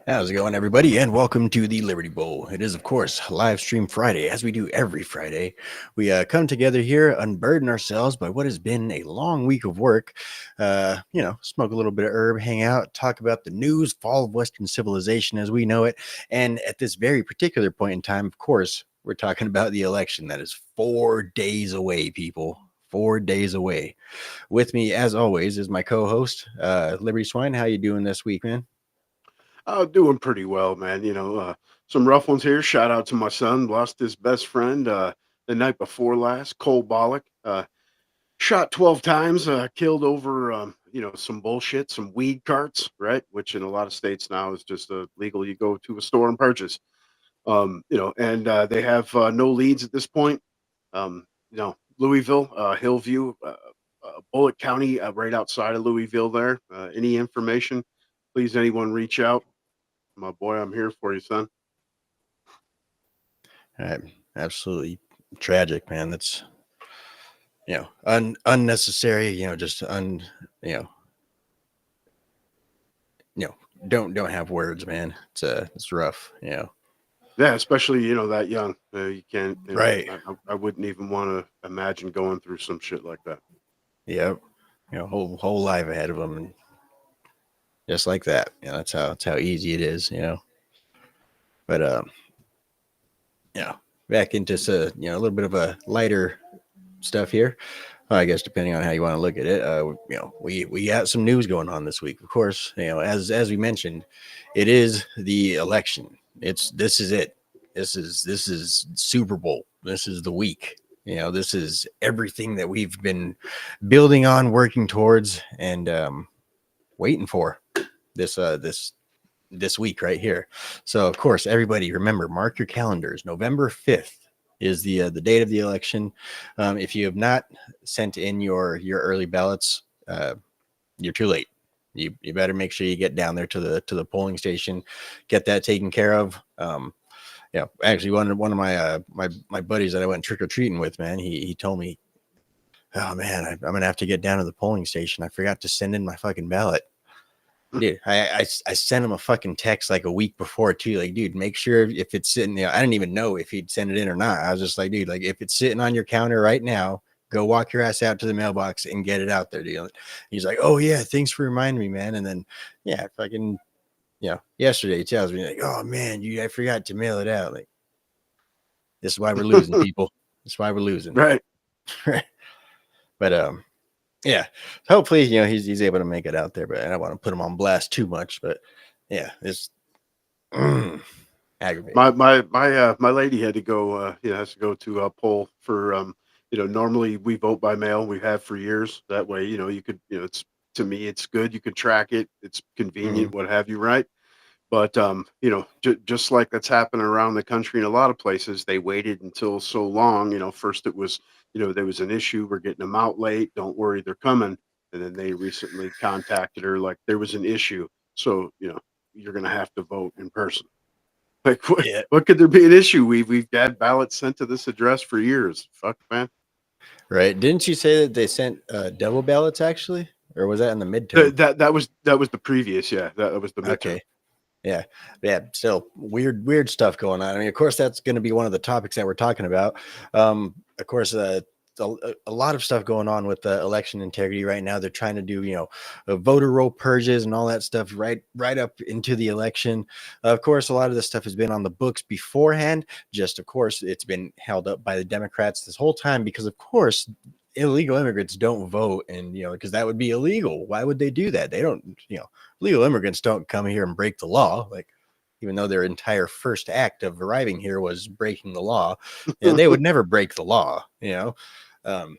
How's it going, everybody? And welcome to the Liberty Bowl. It is, of course, live stream Friday, as we do every Friday. We come together here, unburden ourselves by what has been a long week of work. Smoke a little bit of herb, hang out, talk about the news, fall of Western civilization as we know it. And at this very particular point in time, of course, we're talking about the election that is 4 days away, people. 4 days away. With me, as always, is my co-host, Liberty Swine. How you doing this week, man? Doing pretty well, man. Some rough ones here. Shout out to my son. Lost his best friend the night before last. Cole Bollock. Shot 12 times. Killed over, some bullshit, some weed carts, right? Which in a lot of states now is just legal. You go to a store and purchase. And they have no leads at this point. Louisville, Hillview, Bullitt County, right outside of Louisville. There. Any information? Please, anyone reach out. My boy, I'm here for you, son. Right. Absolutely tragic, man. That's unnecessary. Just you know, you know, don't have words, man. It's rough. Yeah, especially that young. You can't. Right. I wouldn't even want to imagine going through some shit like that. Yep. Whole life ahead of them, and just like that. That's how easy it is. But back into a little bit of a lighter stuff here. I guess depending on how you want to look at it, we got some news going on this week. Of course, as we mentioned, it is the election. This is it. This is Super Bowl. This is the week. This is everything that we've been building on, working towards, and waiting for. This week right here. So of course, everybody remember, mark your calendars. November 5th is the date of the election. If you have not sent in your early ballots, you're too late. You better make sure you get down there to the polling station, get that taken care of. Actually, one of my buddies that I went trick or treating with, man, he told me, oh man, I'm gonna have to get down to the polling station. I forgot to send in my fucking ballot. Dude, I sent him a fucking text like a week before too. Like, dude, make sure if it's sitting there. I didn't even know if he'd send it in or not. I was just like, dude, like if it's sitting on your counter right now, go walk your ass out to the mailbox and get it out there, dude. He's like, oh yeah, thanks for reminding me, man. And then fucking yesterday he tells me like, oh man, I forgot to mail it out. Like, this is why we're losing, people. This is why we're losing. Right. But yeah, hopefully he's able to make it out there, but I don't want to put him on blast too much. But yeah, it's aggravating. My lady had to go. Has to go to a poll for. Normally we vote by mail. We have for years. That way, you could. It's to me, it's good. You could track it. It's Mm-hmm. convenient. What have you, right? But just like that's happening around the country in a lot of places, they waited until so long. First it was, there was an issue. We're getting them out late. Don't worry, they're coming. And then they recently contacted her like there was an issue. So you're gonna have to vote in person. Like what? Yeah, What could there be an issue? We've had ballots sent to this address for years. Fuck man. right. Didn't you say that they sent double ballots actually, or was that in the midterm? That was the previous. Yeah, that was the midterm. Okay. Yeah, yeah. Still weird stuff going on. I mean, of course, that's going to be one of the topics that we're talking about. Of course, a lot of stuff going on with the election integrity right now. They're trying to do, voter roll purges and all that stuff right up into the election. Of course, a lot of this stuff has been on the books beforehand. Just, of course, it's been held up by the Democrats this whole time because, of course, illegal immigrants don't vote, and because that would be illegal. Why would they do that? They don't. Legal immigrants don't come here and break the law. Like, even though their entire first act of arriving here was breaking the law, they would never break the law. Um,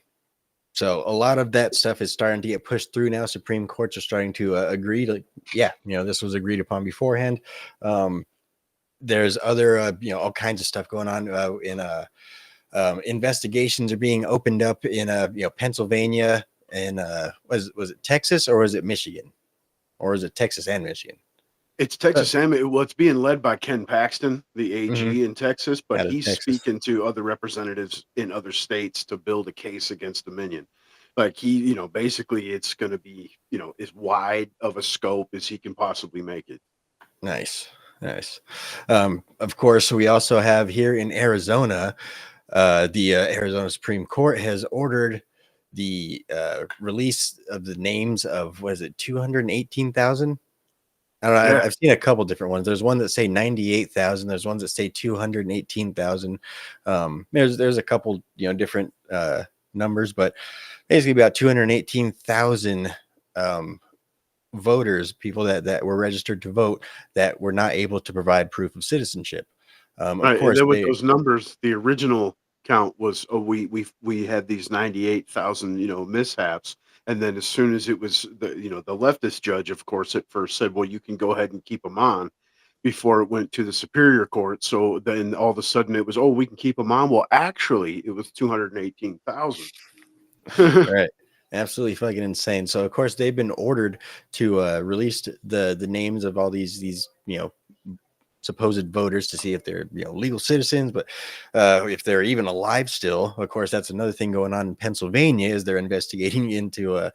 so a lot of that stuff is starting to get pushed through now. Supreme Courts are starting to agree. Like, this was agreed upon beforehand. There's other, all kinds of stuff going on in investigations are being opened up in Pennsylvania and was it Texas or was it Michigan or is it Texas and Michigan? It's Texas and well, it's being led by Ken Paxton, the Mm-hmm. AG in Texas, but Out of he's Texas. speaking to other representatives in other states to build a case against Dominion. Like basically it's going to be, as wide of a scope as he can possibly make it. Nice, nice. Of course, we also have here in Arizona, the Arizona Supreme Court has ordered the release of the names of, what is it, 218,000? I don't know. Yeah. I've seen a couple different ones. There's one that say 98,000. There's ones that say 218,000. There's a couple, different numbers, but basically about 218,000 voters, people that were registered to vote, that were not able to provide proof of citizenship. Of Right, and course, then with they those numbers, the original count was, oh, we had these 98,000, mishaps, and then as soon as it was the leftist judge, of course, at first said, "Well, you can go ahead and keep them on," before it went to the superior court. So then all of a sudden it was, "Oh, we can keep them on." Well, actually, it was 218,000. right, absolutely fucking insane. So of course they've been ordered to release the names of all these supposed voters to see if they're legal citizens, but if they're even alive still. Of course, that's another thing going on in Pennsylvania, is they're investigating into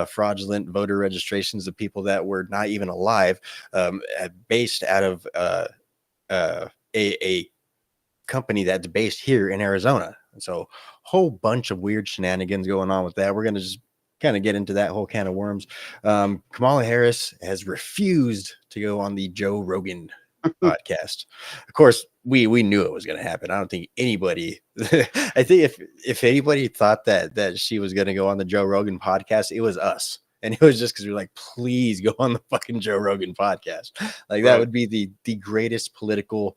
fraudulent voter registrations of people that were not even alive, based out of a company that's based here in Arizona. So whole bunch of weird shenanigans going on with that. We're going to just kind of get into that whole can of worms. Kamala Harris has refused to go on the Joe Rogan podcast. Of course, we knew it was going to happen. I don't think anybody I think if anybody thought that she was going to go on the Joe Rogan podcast, it was us. And it was just because we were like, please go on the fucking Joe Rogan podcast. Like that Right. would be the greatest political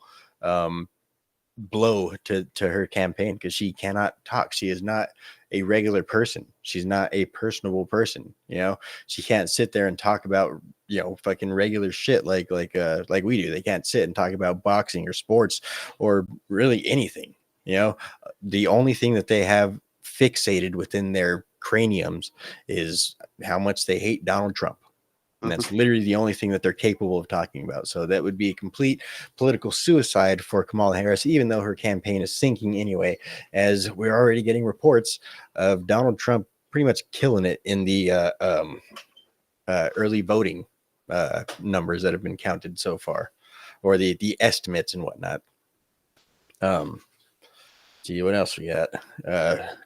blow to her campaign, because she cannot talk. She is not a regular person. She's not a personable person. She can't sit there and talk about fucking regular shit like we do. They can't sit and talk about boxing or sports or really anything. The only thing that they have fixated within their craniums is how much they hate Donald Trump. And that's literally the only thing that they're capable of talking about. So that would be a complete political suicide for Kamala Harris, even though her campaign is sinking anyway, as we're already getting reports of Donald Trump pretty much killing it in the early voting numbers that have been counted so far, or the estimates and whatnot. See what else we got.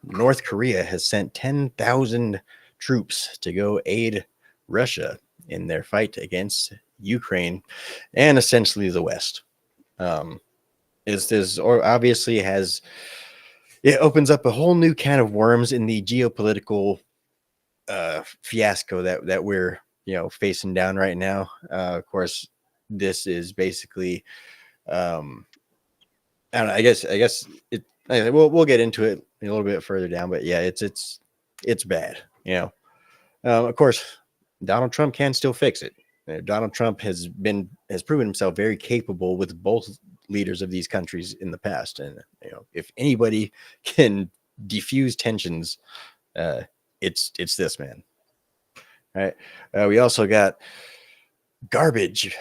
North Korea has sent 10,000 troops to go aid Russia in their fight against Ukraine and essentially the West. Obviously it opens up a whole new can of worms in the geopolitical fiasco that we're facing down right now. Of course, this is basically I don't know, I guess it. We'll get into it a little bit further down, but yeah, it's bad. Of course, Donald Trump can still fix it. Donald Trump has proven himself very capable with both leaders of these countries in the past, and if anybody can diffuse tensions, it's this man. All right. We also got garbage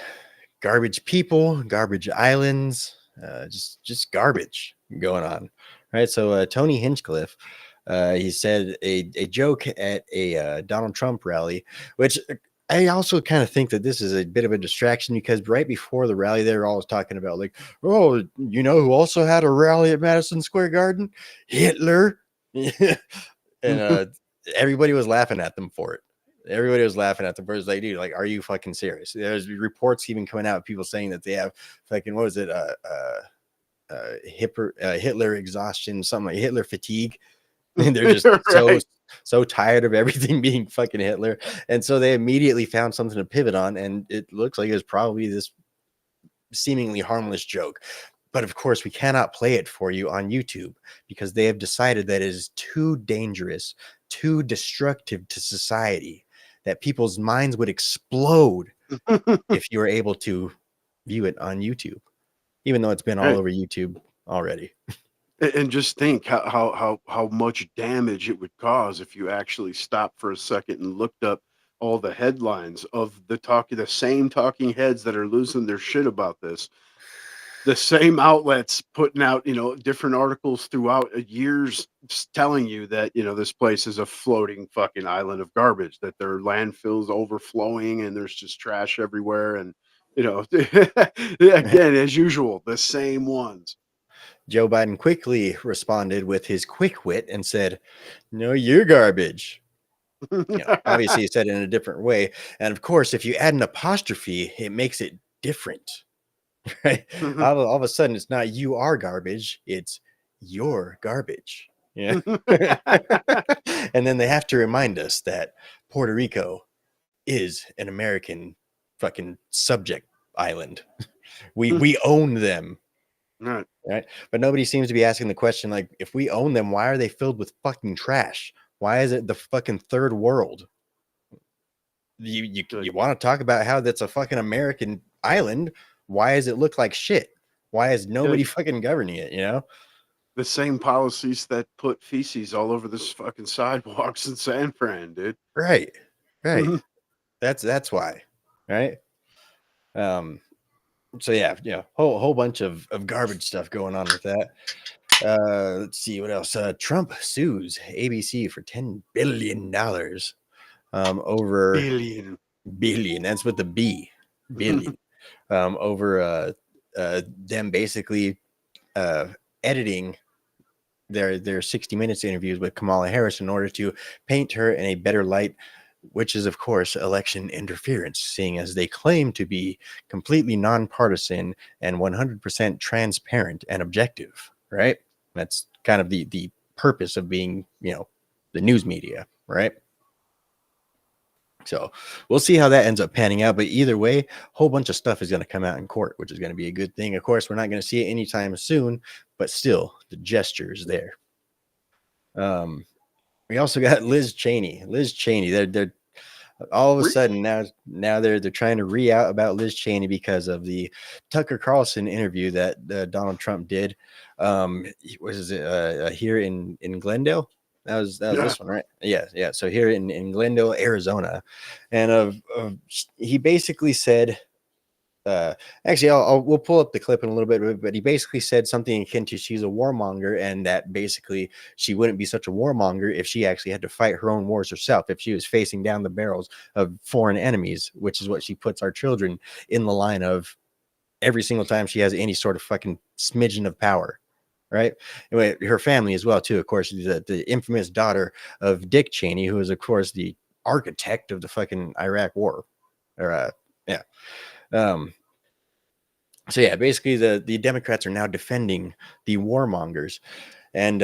people, garbage islands, just garbage going on. Right. So Tony Hinchcliffe, he said a joke at a Donald Trump rally, which I also kind of think that this is a bit of a distraction, because right before the rally, they were always talking about like, oh, who also had a rally at Madison Square Garden? Hitler. And everybody was laughing at them for it. Everybody was laughing at them for it. It's like, dude, like, are you fucking serious? There's reports even coming out of people saying that they have fucking, what was it? Hitler exhaustion, something like Hitler fatigue. And they're just Right. so tired of everything being fucking Hitler. And so they immediately found something to pivot on. And it looks like it was probably this seemingly harmless joke. But of course, we cannot play it for you on YouTube, because they have decided that it is too dangerous, too destructive to society, that people's minds would explode if you were able to view it on YouTube, even though it's been all Right. over YouTube already. And just think how much damage it would cause if you actually stopped for a second and looked up all the headlines of the same talking heads that are losing their shit about this. The same outlets putting out, different articles throughout years, telling you that, this place is a floating fucking island of garbage, that their landfills overflowing and there's just trash everywhere. And You know, again, as usual, the same ones. Joe Biden quickly responded with his quick wit and said, "No, you're garbage." Obviously he said it in a different way. And of course, if you add an apostrophe, it makes it different, right? All of a sudden, it's not "you are garbage," it's "you're garbage." Yeah. And then they have to remind us that Puerto Rico is an American fucking subject island. We own them, Right. right? But nobody seems to be asking the question, like, if we own them, why are they filled with fucking trash? Why is it the fucking third world? You want to talk about how that's a fucking American island? Why does it look like shit? Why is nobody fucking governing it? The same policies that put feces all over this fucking sidewalks in San Fran, dude. Right. That's why, right? Um. So yeah, whole bunch of garbage stuff going on with that. Let's see what else. Trump sues ABC for $10 billion. Over Billion. billion. That's with the B, billion. Over them basically editing their 60 Minutes interviews with Kamala Harris in order to paint her in a better light, which is of course election interference, seeing as they claim to be completely nonpartisan and 100% transparent and objective, right? That's kind of the purpose of being, the news media, right? So we'll see how that ends up panning out. But either way, a whole bunch of stuff is going to come out in court, which is going to be a good thing. Of course, we're not going to see it anytime soon, but still, the gesture is there. We also got Liz Cheney. They're all of a sudden now they're trying to re-out about Liz Cheney because of the Tucker Carlson interview that Donald Trump did. Was it here in Glendale? That was this one, right? Yeah. So here in Glendale, Arizona, and he basically said, actually, we'll pull up the clip in a little bit, but he basically said something akin to she's a warmonger, and that basically she wouldn't be such a warmonger if she actually had to fight her own wars herself, if she was facing down the barrels of foreign enemies, which is what she puts our children in the line of every single time she has any sort of fucking smidgen of power. Right. Anyway, her family as well, too. Of course, the infamous daughter of Dick Cheney, who is, of course, the architect of the fucking Iraq war. Or, yeah. So yeah, basically the Democrats are now defending the warmongers, and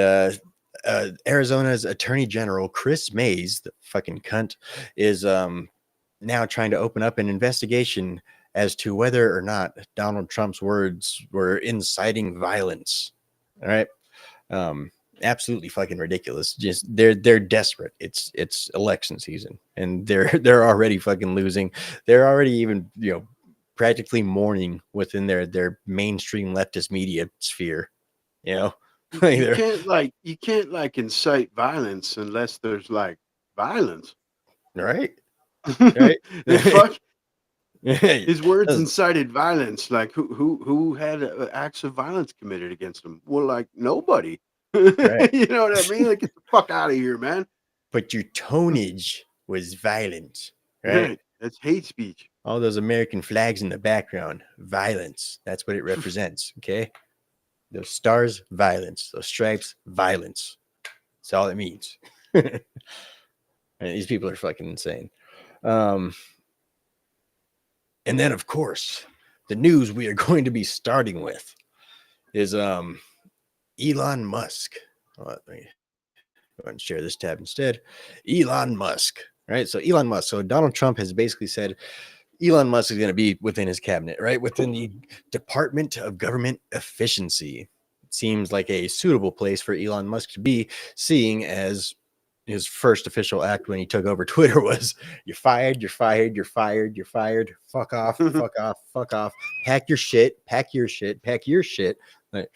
Arizona's Attorney General Chris Mays, the fucking cunt, is now trying to open up an investigation as to whether or not Donald Trump's words were inciting violence. All right. Absolutely fucking ridiculous. Just they're desperate. It's election season, and they're already fucking losing. They're already even practically mourning within their mainstream leftist media sphere. You can't incite violence unless there's violence. Right. Fuck. His words incited violence. Like who had acts of violence committed against him? Well, nobody. Right. You know what I mean? Get the fuck out of here, man. But your tonnage was violent, right? That's hate speech. All those American flags in the background, violence. That's what it represents. Okay. Those stars, violence. Those stripes, violence. That's all it means. And these people are fucking insane. And then, of course, the news we are going to be starting with is Elon Musk. Let me go ahead and share this tab instead. Elon Musk, right? So Elon Musk. So Donald Trump has basically said Elon Musk is going to be within his cabinet, right? Within the Department of Government Efficiency. It seems like a suitable place for Elon Musk to be, seeing as his first official act when he took over Twitter was you're fired, you're fired, you're fired, you're fired, fuck off, fuck off, fuck off, pack your shit, pack your shit, pack your shit. Right.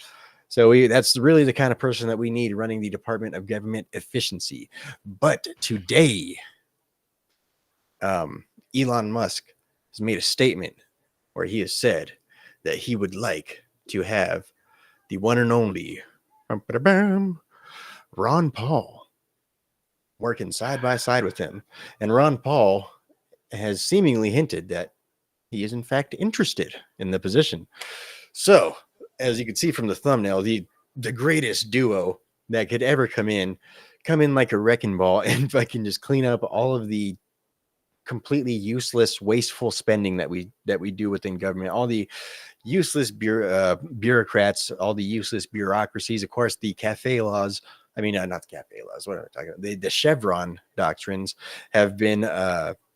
So that's really the kind of person that we need running the Department of Government Efficiency. But today, Elon Musk has made a statement where he has said that he would like to have the one and only Ron Paul working side by side with him. And Ron Paul has seemingly hinted that he is in fact interested in the position. So, as you can see from the thumbnail, the greatest duo that could ever come in like a wrecking ball and fucking just clean up all of the completely useless, wasteful spending that we do within government, all the useless bureaucrats, all the useless bureaucracies, of course, the cafe laws. I mean, not the cafe laws. What am I talking about? The Chevron doctrines have been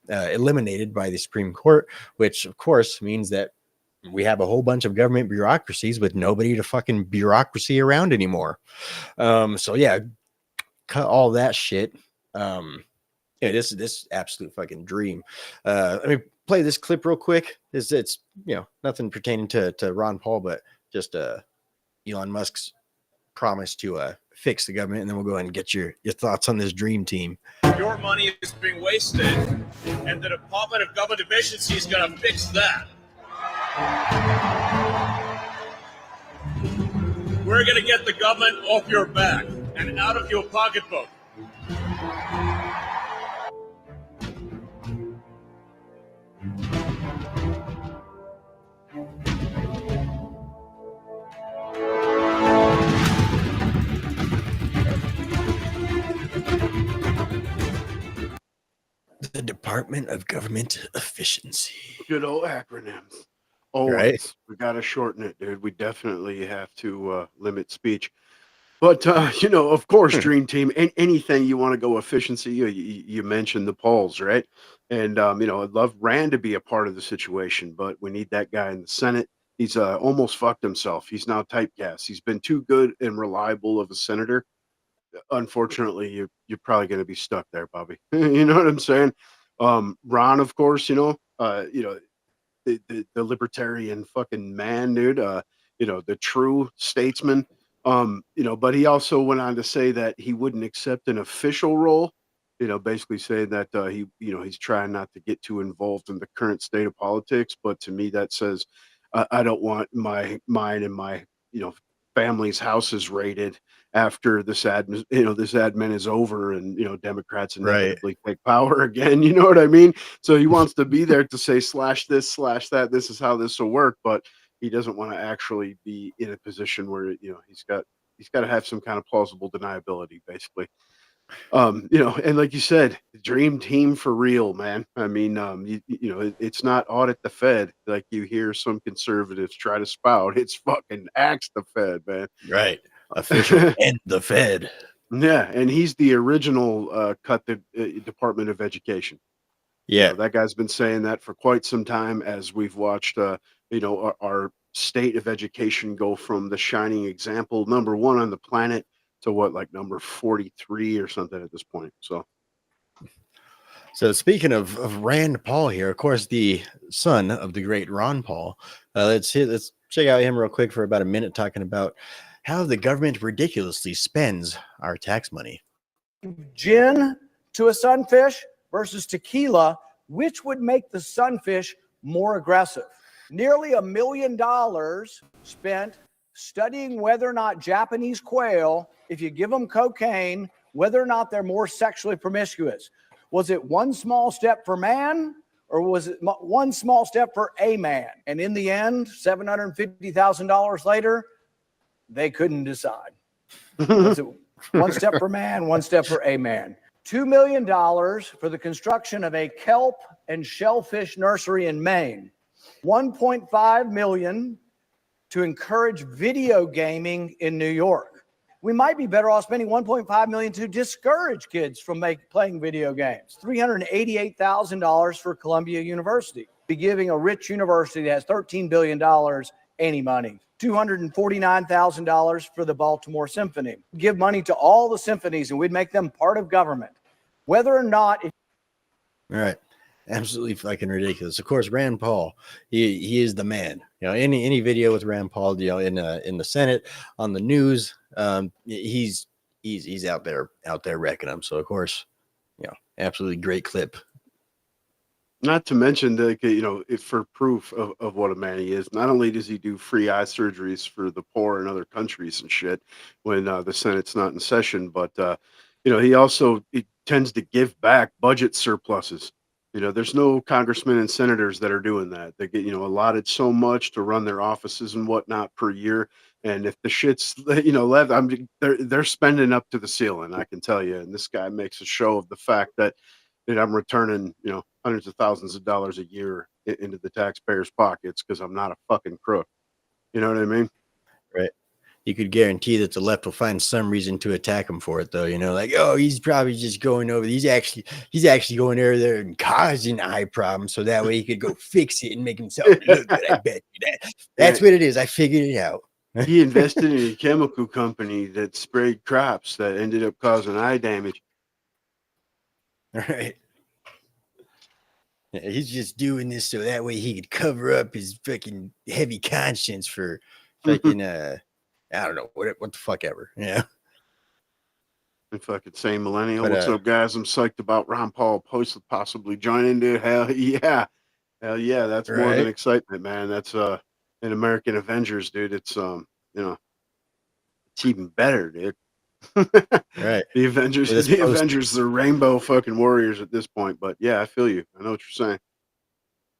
eliminated by the Supreme Court, which of course means that we have a whole bunch of government bureaucracies with nobody to fucking bureaucracy around anymore. So yeah, cut all that shit. Yeah, this absolute fucking dream. Let me play this clip real quick. It's nothing pertaining to Ron Paul, but just Elon Musk's promise to fix the government, and then we'll go ahead and get your thoughts on this dream team. Your money is being wasted, and the Department of Government Efficiency is going to fix that. We're going to get the government off your back and out of your pocketbook. The Department of Government Efficiency. Good old acronyms. Always. Right? We got to shorten it, dude. We definitely have to limit speech. But, of course, Dream Team, anything you want to go efficiency, you mentioned the polls, right? And, I'd love Rand to be a part of the situation, but we need that guy in the Senate. He's almost fucked himself. He's now typecast. He's been too good and reliable of a senator. Unfortunately, you're probably going to be stuck there, Bobby. You know what I'm saying? Ron, of course, the libertarian fucking man, dude. The true statesman. But he also went on to say that he wouldn't accept an official role. Basically saying that he's trying not to get too involved in the current state of politics. But to me, that says I don't want mine and my family's houses raided after this admin is over and Democrats inevitably take power again. You know what I mean? So he wants to be there to say slash this, slash that. This is how this will work, but he doesn't want to actually be in a position where he's got to have some kind of plausible deniability, basically. And like you said, dream team for real, man. I mean, it's not audit the Fed like you hear some conservatives try to spout. It's fucking axe the Fed, man. Right. Official and the Fed. Yeah, and he's the original cut the Department of Education. Yeah, that guy's been saying that for quite some time as we've watched, our state of education go from the shining example, number 1 on the planet, to like number 43 or something at this point. So speaking of Rand Paul here, of course, the son of the great Ron Paul. Let's check out him real quick for about a minute, talking about how the government ridiculously spends our tax money. Gin to a sunfish versus tequila, which would make the sunfish more aggressive? Nearly $1 million spent studying whether or not Japanese quail, if you give them cocaine, whether or not they're more sexually promiscuous. Was it one small step for man, or was it one small step for a man? And in the end, $750,000 later, they couldn't decide. Was it one step for man, one step for a man? $2 million for the construction of a kelp and shellfish nursery in Maine. $1.5 million to encourage video gaming in New York. We might be better off spending $1.5 million to discourage kids from playing video games. $388,000 for Columbia University. Be giving a rich university that has $13 billion any money. $249,000 for the Baltimore Symphony. Give money to all the symphonies and we'd make them part of government. Whether or not... All right. Absolutely fucking ridiculous. Of course, Rand Paul, he is the man. Any video with Rand Paul, in the Senate, on the news, he's out there wrecking them. So of course, absolutely great clip. Not to mention that for proof of what a man he is. Not only does he do free eye surgeries for the poor in other countries and shit when the Senate's not in session, but he tends to give back budget surpluses. There's no congressmen and senators that are doing that. They get, allotted so much to run their offices and whatnot per year. And if the shit's, left, they're spending up to the ceiling, I can tell you. And this guy makes a show of the fact that I'm returning, hundreds of thousands of dollars a year into the taxpayers' pockets because I'm not a fucking crook. You know what I mean? Right. You could guarantee that the left will find some reason to attack him for it, though. Like, oh, he's probably just going over. He's actually going over there and causing eye problems, so that way he could go fix it and make himself look good. I bet you that's what it is. I figured it out. He invested in a chemical company that sprayed crops that ended up causing eye damage. All right. Yeah, he's just doing this so that way he could cover up his fucking heavy conscience for fucking I don't know what the fuck ever. Yeah. And fucking same millennial. But, What's up, guys? I'm psyched about Ron Paul possibly joining, dude. Hell yeah. That's more than excitement, man. That's an American Avengers, dude. It's it's even better, dude. Right. The Avengers, they're rainbow fucking warriors at this point. But yeah, I feel you. I know what you're saying.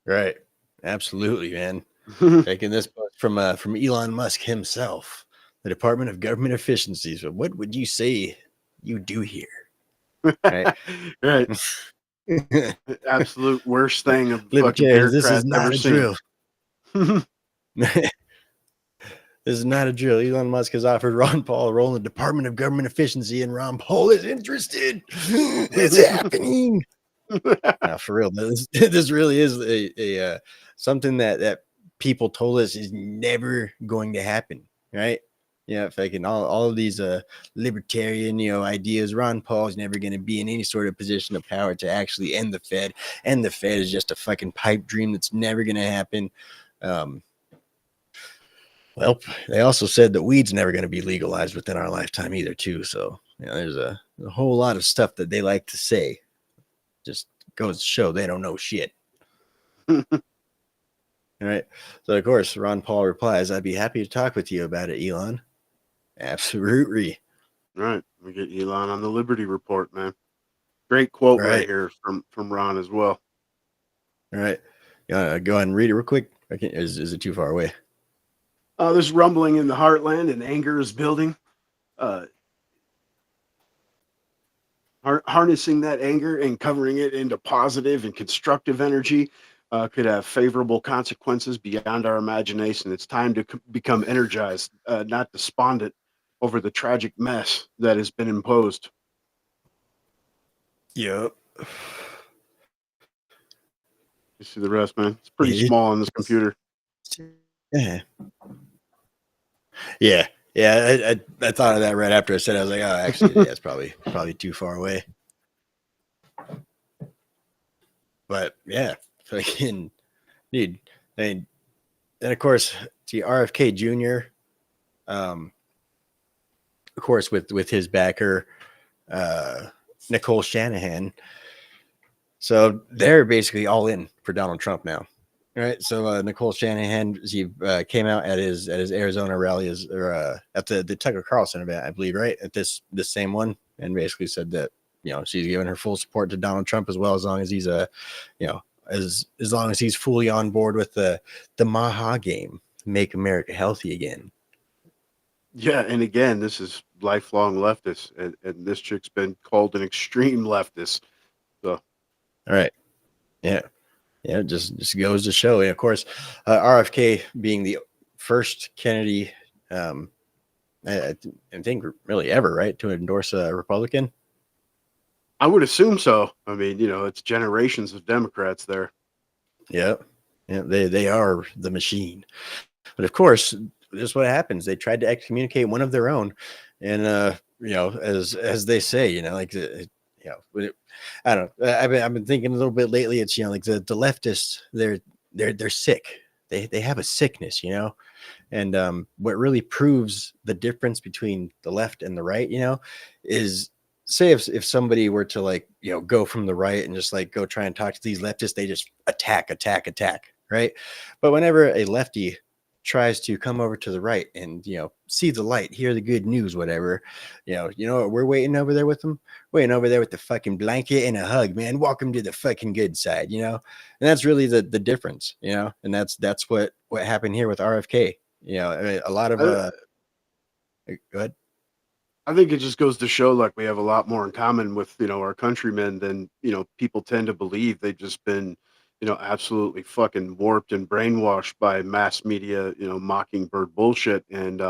Right. Absolutely, man. Taking this from Elon Musk himself, the Department of Government Efficiency. So what would you say you do here? Right. Right. Absolute worst thing of fucking Libertarians, this is bureaucrats not ever a seen. drill. This is not a drill. Elon Musk has offered Ron Paul a role in the Department of Government Efficiency, and Ron Paul is interested. It's happening. Now, for real, this really is a something that people told us is never going to happen, right? Yeah, if I can, all of these libertarian, ideas, Ron Paul is never going to be in any sort of position of power to actually end the Fed, and the Fed is just a fucking pipe dream that's never going to happen. Well, they also said that weed's never going to be legalized within our lifetime either, too. So, there's a whole lot of stuff that they like to say. Just goes to show they don't know shit. All right. So, of course, Ron Paul replies, I'd be happy to talk with you about it, Elon. Absolutely. Right. We get Elon on the Liberty Report, man. Great quote right here from Ron as well. All right. Go ahead and read it real quick. Is it too far away? There's rumbling in the heartland and anger is building. Harnessing that anger and covering it into positive and constructive energy could have favorable consequences beyond our imagination. It's time to become energized, not despondent over the tragic mess that has been imposed. Yep. You see the rest, man? It's pretty small on this computer. Yeah. Yeah. Yeah. I thought of that right after I said it. I was like, oh, actually, yeah, it's probably too far away. But yeah, fucking dude. And of course, the RFK Jr. Of course, with his backer, Nicole Shanahan. So they're basically all in for Donald Trump now. Right. So Nicole Shanahan, she came out at his Arizona rally at the Tucker Carlson event, I believe, right? At this same one, and basically said that, she's giving her full support to Donald Trump as long as he's as long as he's fully on board with the Maha game, make America healthy again. Yeah, and again, this is lifelong leftist, and this chick's been called an extreme leftist. So, all right, yeah, it just goes to show. And of course, RFK being the first Kennedy, I think really ever, right, to endorse a Republican. I would assume so. I mean, it's generations of Democrats there. Yeah, they are the machine. But of course, this is what happens. They tried to excommunicate one of their own, and as they say, I don't know. I've been thinking a little bit lately. It's like the leftists. They're sick. They have a sickness, and what really proves the difference between the left and the right, is say if somebody were to go from the right and just go try and talk to these leftists, they just attack, right? But whenever a lefty tries to come over to the right and see the light, hear the good news, whatever, you know what we're waiting over there with them, waiting over there with the fucking blanket and a hug, man. Welcome to the fucking good side, and that's really the difference, and that's what happened here with RFK. I mean, a lot of go ahead. I think it just goes to show like we have a lot more in common with, our countrymen than, people tend to believe. They've just been, absolutely fucking warped and brainwashed by mass media, mockingbird bullshit. And,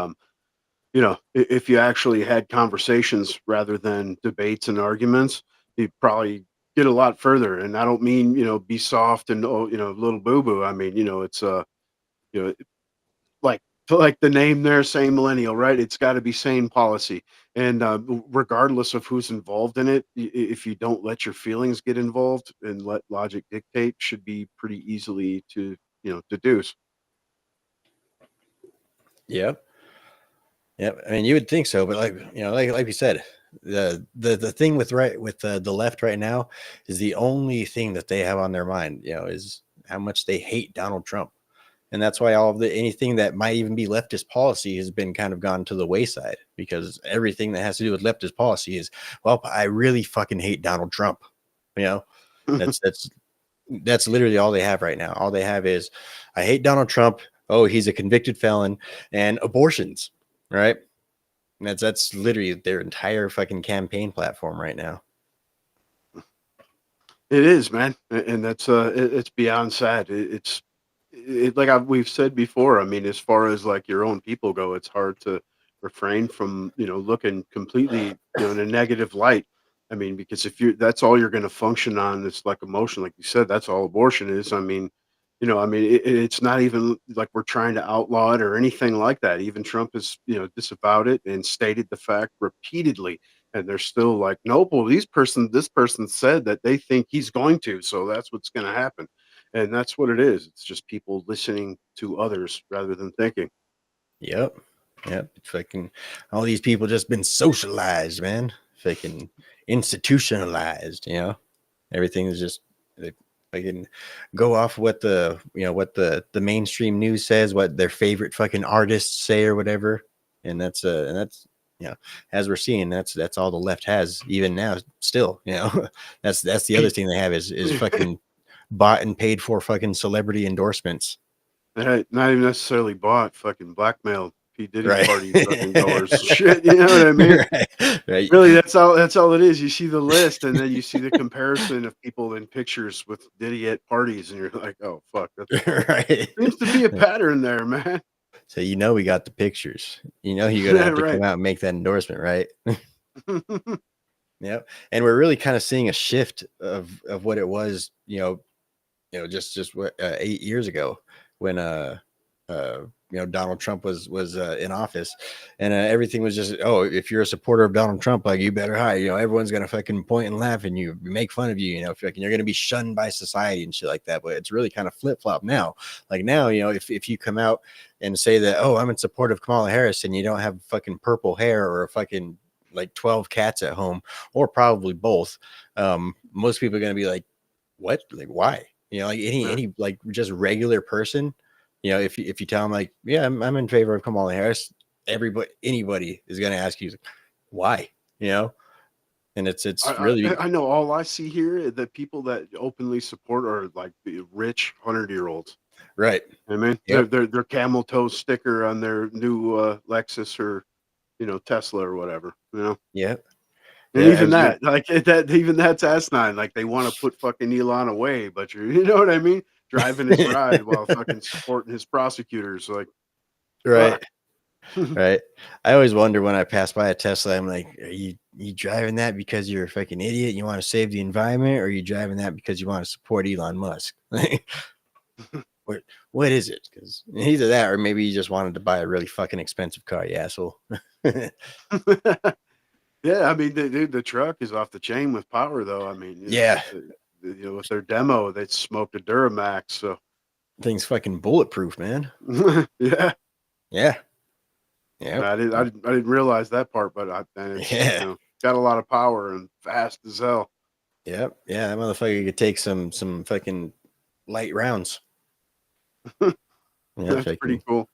if you actually had conversations rather than debates and arguments, you'd probably get a lot further. And I don't mean, be soft and, little boo boo. I mean, it's, you know, like the name there, sane millennial, right? It's got to be sane policy, and regardless of who's involved in it, if you don't let your feelings get involved and let logic dictate, should be pretty easily to deduce. Yep. Yep. I mean, you would think so, but like you said, the thing with the left right now is the only thing that they have on their mind, is how much they hate Donald Trump. And that's why anything that might even be leftist policy has been kind of gone to the wayside, because everything that has to do with leftist policy is, well, I really fucking hate Donald Trump. That's literally all they have right now. All they have is, I hate Donald Trump. Oh, he's a convicted felon, and abortions, right? And that's literally their entire fucking campaign platform right now. It is, man, and that's it's beyond sad. Like we've said before. I mean, as far as like your own people go, it's hard to refrain from looking completely in a negative light. I mean, because if that's all you're going to function on, it's like emotion, like you said, that's all abortion is. I mean, it's not even like we're trying to outlaw it or anything like that. Even Trump has disavowed it and stated the fact repeatedly, and they're still like, nope. Well, this person said that they think he's going to, so that's what's going to happen. And that's what it is. It's just people listening to others rather than thinking. Yep. It's fucking all these people just been socialized, man. Fucking institutionalized. Everything is just they fucking go off what the mainstream news says, what their favorite fucking artists say or whatever. And that's as we're seeing, that's all the left has even now. Still, that's the other thing they have is fucking bought and paid for fucking celebrity endorsements. Not even necessarily bought, fucking blackmail P. Diddy Right. party fucking goers. Shit, you know what I mean? Right. Really, that's all it is. You see the list and then you see the comparison of people in pictures with Diddy at parties, and you're like, oh fuck, Right. seems to be a pattern there, man. So we got the pictures. You're gonna have to Right. come out and make that endorsement, right? Yep. And we're really kind of seeing a shift of what it was, just what 8 years ago when Donald Trump was in office, and everything was just, oh, if you're a supporter of Donald Trump, like, you better hide. Everyone's gonna fucking point and laugh and you make fun of you. You're gonna be shunned by society and shit like that. But it's really kind of flip flop now. Like now, if you come out and say that, oh, I'm in support of Kamala Harris, and you don't have fucking purple hair or a fucking like 12 cats at home, or probably both, most people are gonna be like, what? Like, why? Like any like just regular person, if you tell them like, yeah, I'm in favor of Kamala Harris, anybody is going to ask you why, and it's really. I know all I see here, the people that openly support are like the rich 100-year-olds. Right. I mean, Yep. their camel toe sticker on their new Lexus or Tesla or whatever. Yeah. And Yeah, even that, like even that's asinine. Like they want to put fucking Elon away, but you know what I mean? Driving his ride while fucking supporting his prosecutors. Like, right. Right. I always wonder when I pass by a Tesla, I'm like, are you driving that because you're a fucking idiot? You want to save the environment, or are you driving that because you want to support Elon Musk? What is it? Because either that, or maybe you just wanted to buy a really fucking expensive car, you asshole. Yeah, I mean, the truck is off the chain with power, though. I mean, Yeah. With their demo, they smoked a Duramax, so Thing's fucking bulletproof, man. yeah. Yeah. Yeah. I didn't realize that part, but it's, got a lot of power and fast as hell. Yep. Yeah, that motherfucker could take some fucking light rounds. That's pretty cool.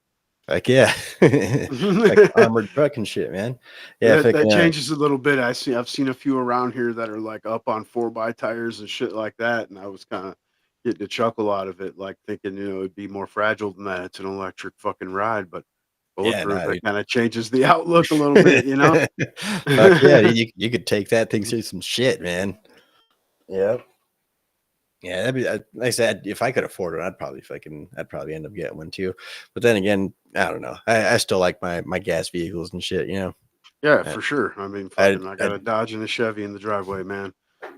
Like, yeah. Like armored truck and shit, man. Yeah, if That I that can, changes a little bit. I've seen a few around here that are like up on 4x tires and shit like that, and I was kind of getting a chuckle out of it, like thinking, it'd be more fragile than that. It's an electric fucking ride, but yeah, bulletproof, no, that dude. kind of changes the outlook a little bit, you know? Fuck yeah, dude, you could take that thing through some shit, man. Yep. Yeah, that'd be like I said, if I could afford it, I'd probably end up getting one too. But then again, I don't know. I still like my gas vehicles and shit, Yeah, I, for sure. I mean, I fucking, I got I a Dodge and a Chevy in the driveway, man.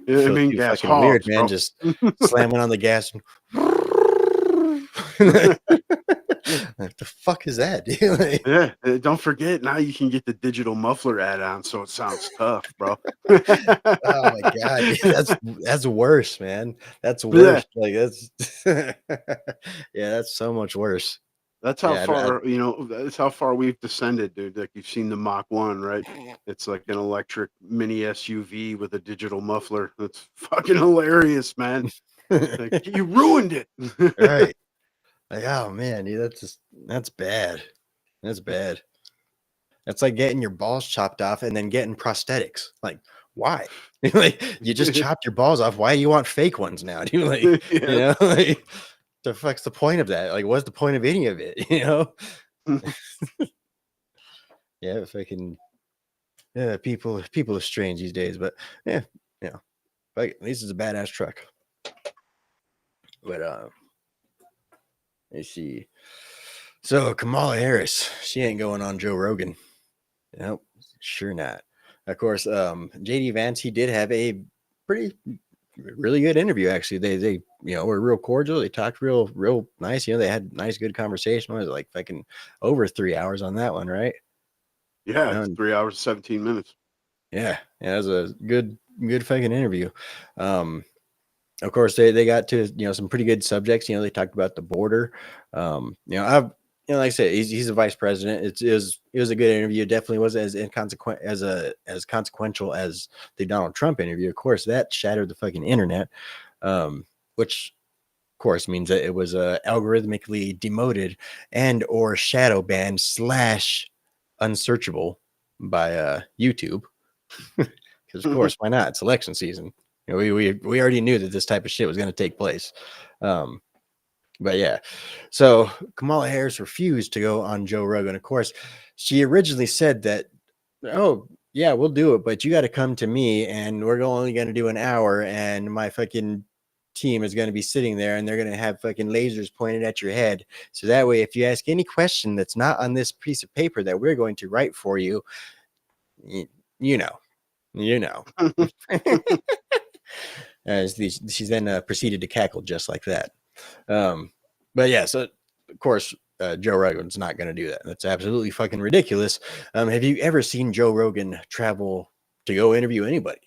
Yeah, I feel mean, too gas fucking weird, hogs, man, bro. just slamming on the gas and like, the fuck is that, dude? Like, Yeah, don't forget, now you can get the digital muffler add-on, so it sounds tough, bro. oh my god, dude, that's worse, man. That's Yeah, worse. Like that's yeah, that's so much worse. that's how Yeah, far, that's how far we've descended, dude. Like you've seen the Mach 1, right? It's like an electric mini SUV with a digital muffler. That's fucking hilarious, man. Like you ruined it. right. Like, oh man, dude, that's bad. That's bad. That's like getting your balls chopped off and then getting prosthetics. Like, why? Like, you just chopped your balls off. Why do you want fake ones now? Do you like, Yeah. like, the fuck's the point of that? Like, what's the point of any of it? Yeah, if I can, yeah, people are strange these days, but yeah, yeah. Like, at least it's a badass truck. But let's see. So Kamala Harris, she ain't going on Joe Rogan. Nope, sure not. Of course, JD Vance, he did have a pretty really good interview actually. They were real cordial. They talked real nice. They had nice good conversation. Was it like fucking over 3 hours on that one, right? Yeah, it's Um, 3 hours and 17 minutes. yeah, it was a good fucking interview. Of course, they got to some pretty good subjects. They talked about the border. I've like I said, he's a vice president. It was a good interview. It definitely wasn't as inconsequent as consequential as the Donald Trump interview. Of course, that shattered the fucking internet, which of course means that it was algorithmically demoted and or shadow banned / unsearchable by YouTube. Because of course, why not? It's election season. We already knew that this type of shit was going to take place. But yeah, so Kamala Harris refused to go on Joe Rogan. Of course, she originally said that, oh yeah, we'll do it, but you got to come to me, and we're only going to do an hour, and my fucking team is going to be sitting there, and they're going to have fucking lasers pointed at your head, so that way, if you ask any question that's not on this piece of paper that we're going to write for you, you know. She's then proceeded to cackle just like that. But yeah, so of course, Joe Rogan's not going to do that. That's absolutely fucking ridiculous. Have you ever seen Joe Rogan travel to go interview anybody?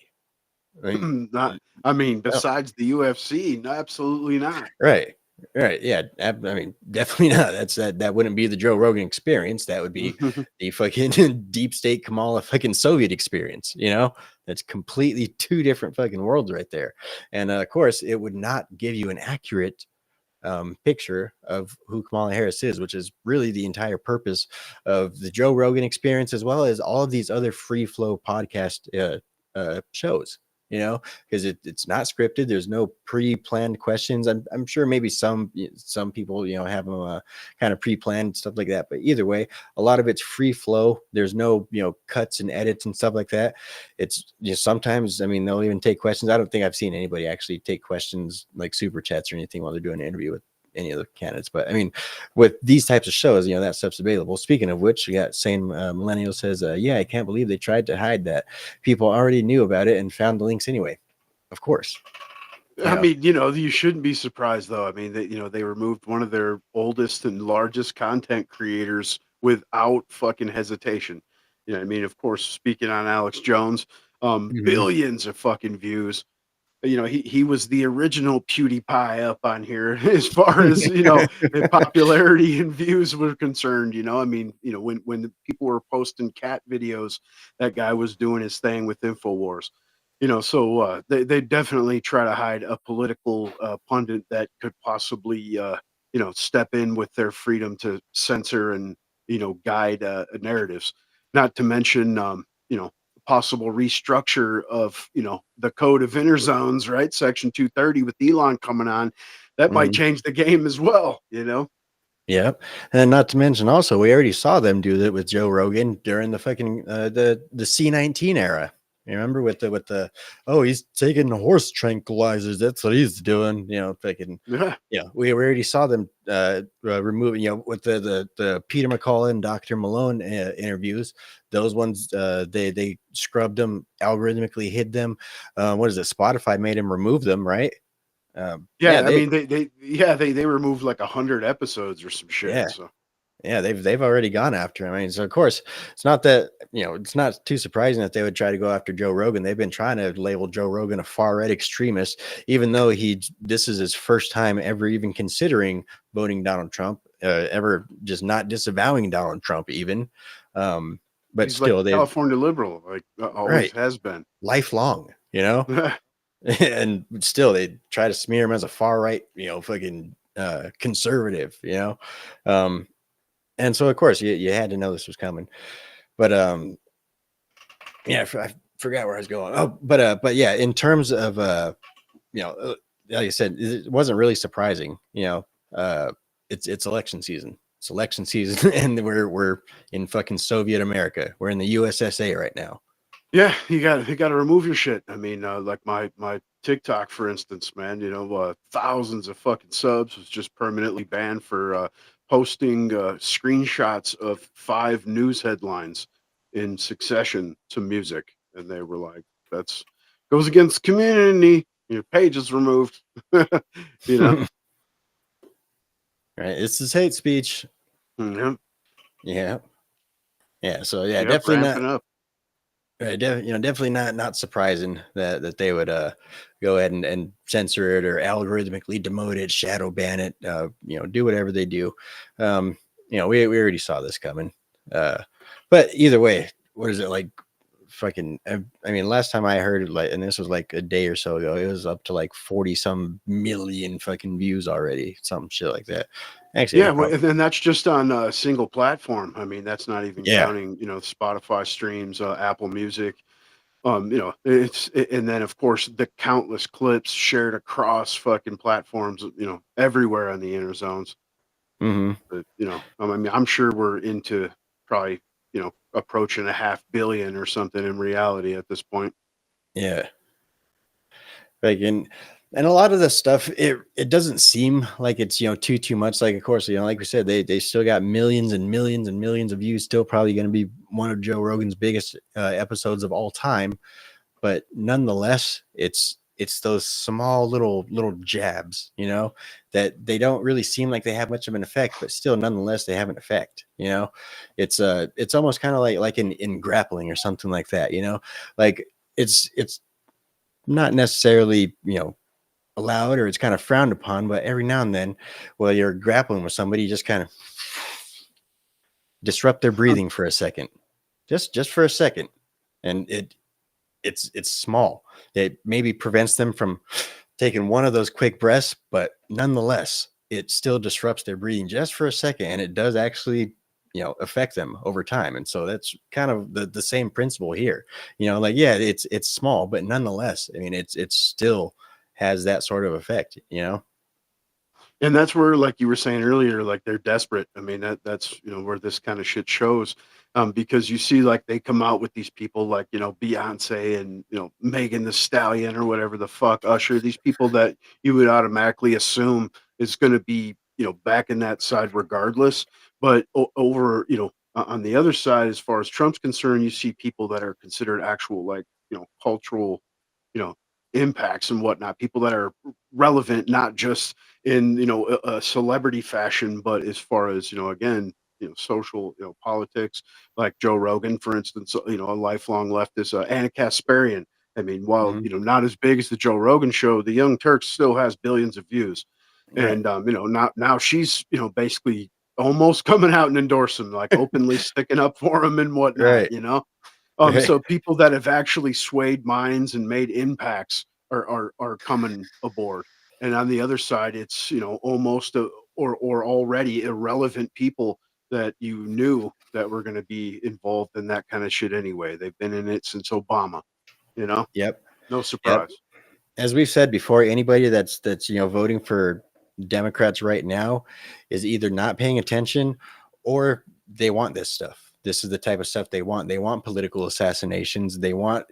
Right? Not, I mean, No. besides the UFC, no, absolutely not. Right. Right. Yeah. I mean, definitely not. That wouldn't be the Joe Rogan experience. That would be the fucking deep state Kamala fucking Soviet experience. That's completely two different fucking worlds right there. And of course, it would not give you an accurate picture of who Kamala Harris is, which is really the entire purpose of the Joe Rogan experience, as well as all of these other free flow podcast shows. Because it's not scripted. There's no pre-planned questions. I'm sure maybe some people have them kind of pre-planned stuff like that. But either way, a lot of it's free flow. There's no cuts and edits and stuff like that. It's sometimes they'll even take questions. I don't think I've seen anybody actually take questions like super chats or anything while they're doing an interview with any of the candidates. But with these types of shows, that stuff's available. Speaking of which, we got Sane Millennial says, yeah, I can't believe they tried to hide that. People already knew about it and found the links anyway. Of course. I mean, you shouldn't be surprised though. I mean, they removed one of their oldest and largest content creators without fucking hesitation. I mean, of course, speaking on Alex Jones, billions of fucking views. He was the original PewDiePie up on here as far as, the popularity and views were concerned. I mean, when the people were posting cat videos, that guy was doing his thing with InfoWars. So they definitely try to hide a political pundit that could possibly, step in with their freedom to censor and guide narratives. Not to mention, possible restructure of the code of inner zones, right? Section 230 with Elon coming on, that might Mhm. change the game as well. Yep. And not to mention also, we already saw them do that with Joe Rogan during the fucking the C-19 era. You remember with the oh, he's taking horse tranquilizers. That's what he's doing. Fucking Yeah, we already saw them removing, with the Peter McCullough and Dr. Malone interviews. Those ones they scrubbed them, algorithmically hid them. What is it? Spotify made him remove them, right? Yeah, yeah. I mean, they removed like 100 episodes or some shit. yeah. So Yeah, they've already gone after him. I mean, so of course, it's not that it's not too surprising that they would try to go after Joe Rogan. They've been trying to label Joe Rogan a far right extremist, even though this is his first time ever even considering voting Donald Trump, ever just not disavowing Donald Trump even. But he's like still, they've California liberal, like always right has been. lifelong, and still they try to smear him as a far right, fucking conservative, and so of course you had to know this was coming, but yeah, I forgot where I was going. Oh, but yeah, in terms of like I said, it wasn't really surprising. It's election season. It's election season, and we're in fucking Soviet America. We're in the USSA right now. Yeah, you got to remove your shit. I mean, like my TikTok, for instance, man. Thousands of fucking subs was just permanently banned for posting screenshots of 5 news headlines in succession to music, and they were like, "That's goes against community." Your page is removed. you know. Right? This is hate speech. Yep. Yeah, yeah. So yeah, Yep. definitely not. Ramping up. Right, definitely not surprising that they would go ahead and censor it or algorithmically demote it, shadow ban it, do whatever they do. We already saw this coming. But either way, what is it like? Fucking, I mean, last time I heard it, and this was like a day or so ago, it was up to like 40 some million fucking views already, some shit like that. Actually, Yeah, well, and then that's just on a single platform. I mean, that's not even yeah. counting, Spotify streams, Apple Music. And then of course the countless clips shared across fucking platforms, everywhere on the inner zones. Hmm. But, I mean, I'm sure we're into probably, approaching a 500,000,000 or something in reality at this point. Yeah. Like and a lot of the stuff, it doesn't seem like it's too much. Like of course, like we said, they still got millions and millions and millions of views, still probably going to be one of Joe Rogan's biggest episodes of all time. But nonetheless, it's those small little jabs, that they don't really seem like they have much of an effect, but still nonetheless they have an effect. It's almost kind of like in grappling or something like that, like it's not necessarily allowed, or it's kind of frowned upon, but every now and then while you're grappling with somebody, you just kind of disrupt their breathing for a second, just for a second, and it's small. It maybe prevents them from taking one of those quick breaths, but nonetheless it still disrupts their breathing just for a second, and it does actually affect them over time. And so that's kind of the same principle here. Like, yeah, it's small, but nonetheless, I mean, it's still has that sort of effect. And that's where, like you were saying earlier, like they're desperate. I mean, that's where this kind of shit shows, because you see, like they come out with these people like Beyonce and Megan the Stallion or whatever the fuck, Usher. These people that you would automatically assume is going to be back in that side regardless. But over on the other side, as far as Trump's concerned, you see people that are considered actual like cultural you know impacts and whatnot, people that are relevant, not just in a celebrity fashion, but as far as again, social, politics, like Joe Rogan, for instance, a lifelong leftist, Anna Kasparian. I mean, while Mhm. not as big as the Joe Rogan show, the Young Turks still has billions of views. Right. And now she's basically almost coming out and endorsing, like openly sticking up for him and whatnot, Right. so people that have actually swayed minds and made impacts are coming aboard. And on the other side, it's almost or already irrelevant people that you knew that were going to be involved in that kind of shit anyway. They've been in it since Obama, you know? Yep. No Yep. surprise. As we've said before, anybody that's voting for Democrats right now is either not paying attention or they want this stuff. This is the type of stuff they want. They want political assassinations. They want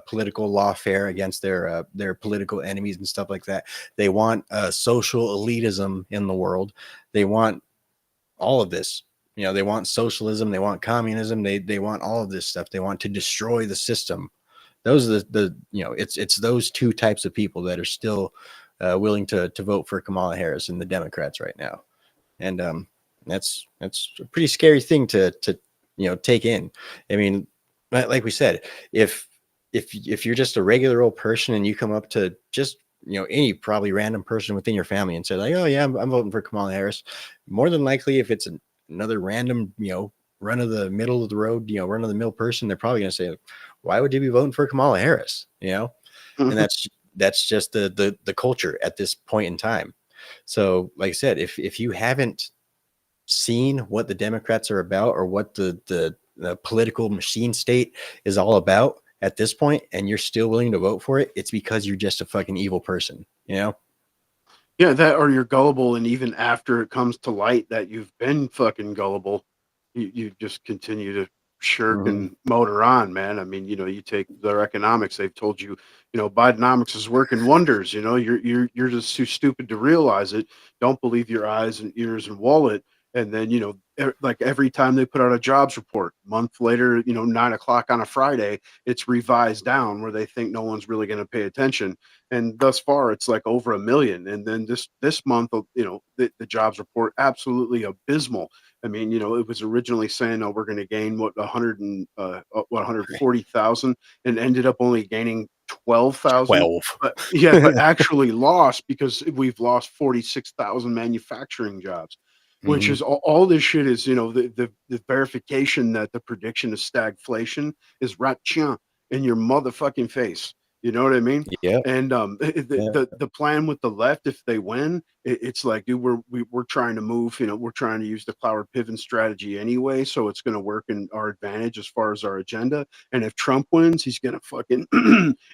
political lawfare against their political enemies and stuff like that. They want social elitism in the world. They want all of this. They want socialism. They want communism. They want all of this stuff. They want to destroy the system. Those are it's those two types of people that are still willing to vote for Kamala Harris and the Democrats right now, and that's a pretty scary thing to take in. I mean, like we said, if you're just a regular old person and you come up to just any probably random person within your family and say like, oh yeah, I'm voting for Kamala Harris, more than likely if it's another random run of the middle of the road run of the mill person, they're probably going to say, why would you be voting for Kamala Harris? And that's just the culture at this point in time. So like I said, if you haven't seen what the Democrats are about or what the political machine state is all about at this point, and you're still willing to vote for it, it's because you're just a fucking evil person, Yeah, that, or you're gullible, and even after it comes to light that you've been fucking gullible, you just continue to shirk and motor on, man. I mean, you take their economics. They've told you, Bidenomics is working wonders. You're just too stupid to realize it. Don't believe your eyes and ears and wallet. And then, like every time they put out a jobs report, a month later, 9:00 on a Friday, it's revised down where they think no one's really going to pay attention. And thus far, it's like over 1 million. And then this month, the jobs report, absolutely abysmal. I mean, it was originally saying, oh, we're going to gain 140,000, and ended up only gaining 12,000. 12. But yeah, but actually lost because we've lost 46,000 manufacturing jobs. Which is all this shit is, the verification that the prediction of stagflation is right in your motherfucking face. You know what I mean? Yeah. And the plan with the left, if they win, it's like, dude, we're trying to move. We're trying to use the Cloward Piven strategy anyway, so it's going to work in our advantage as far as our agenda. And if Trump wins, he's going to fucking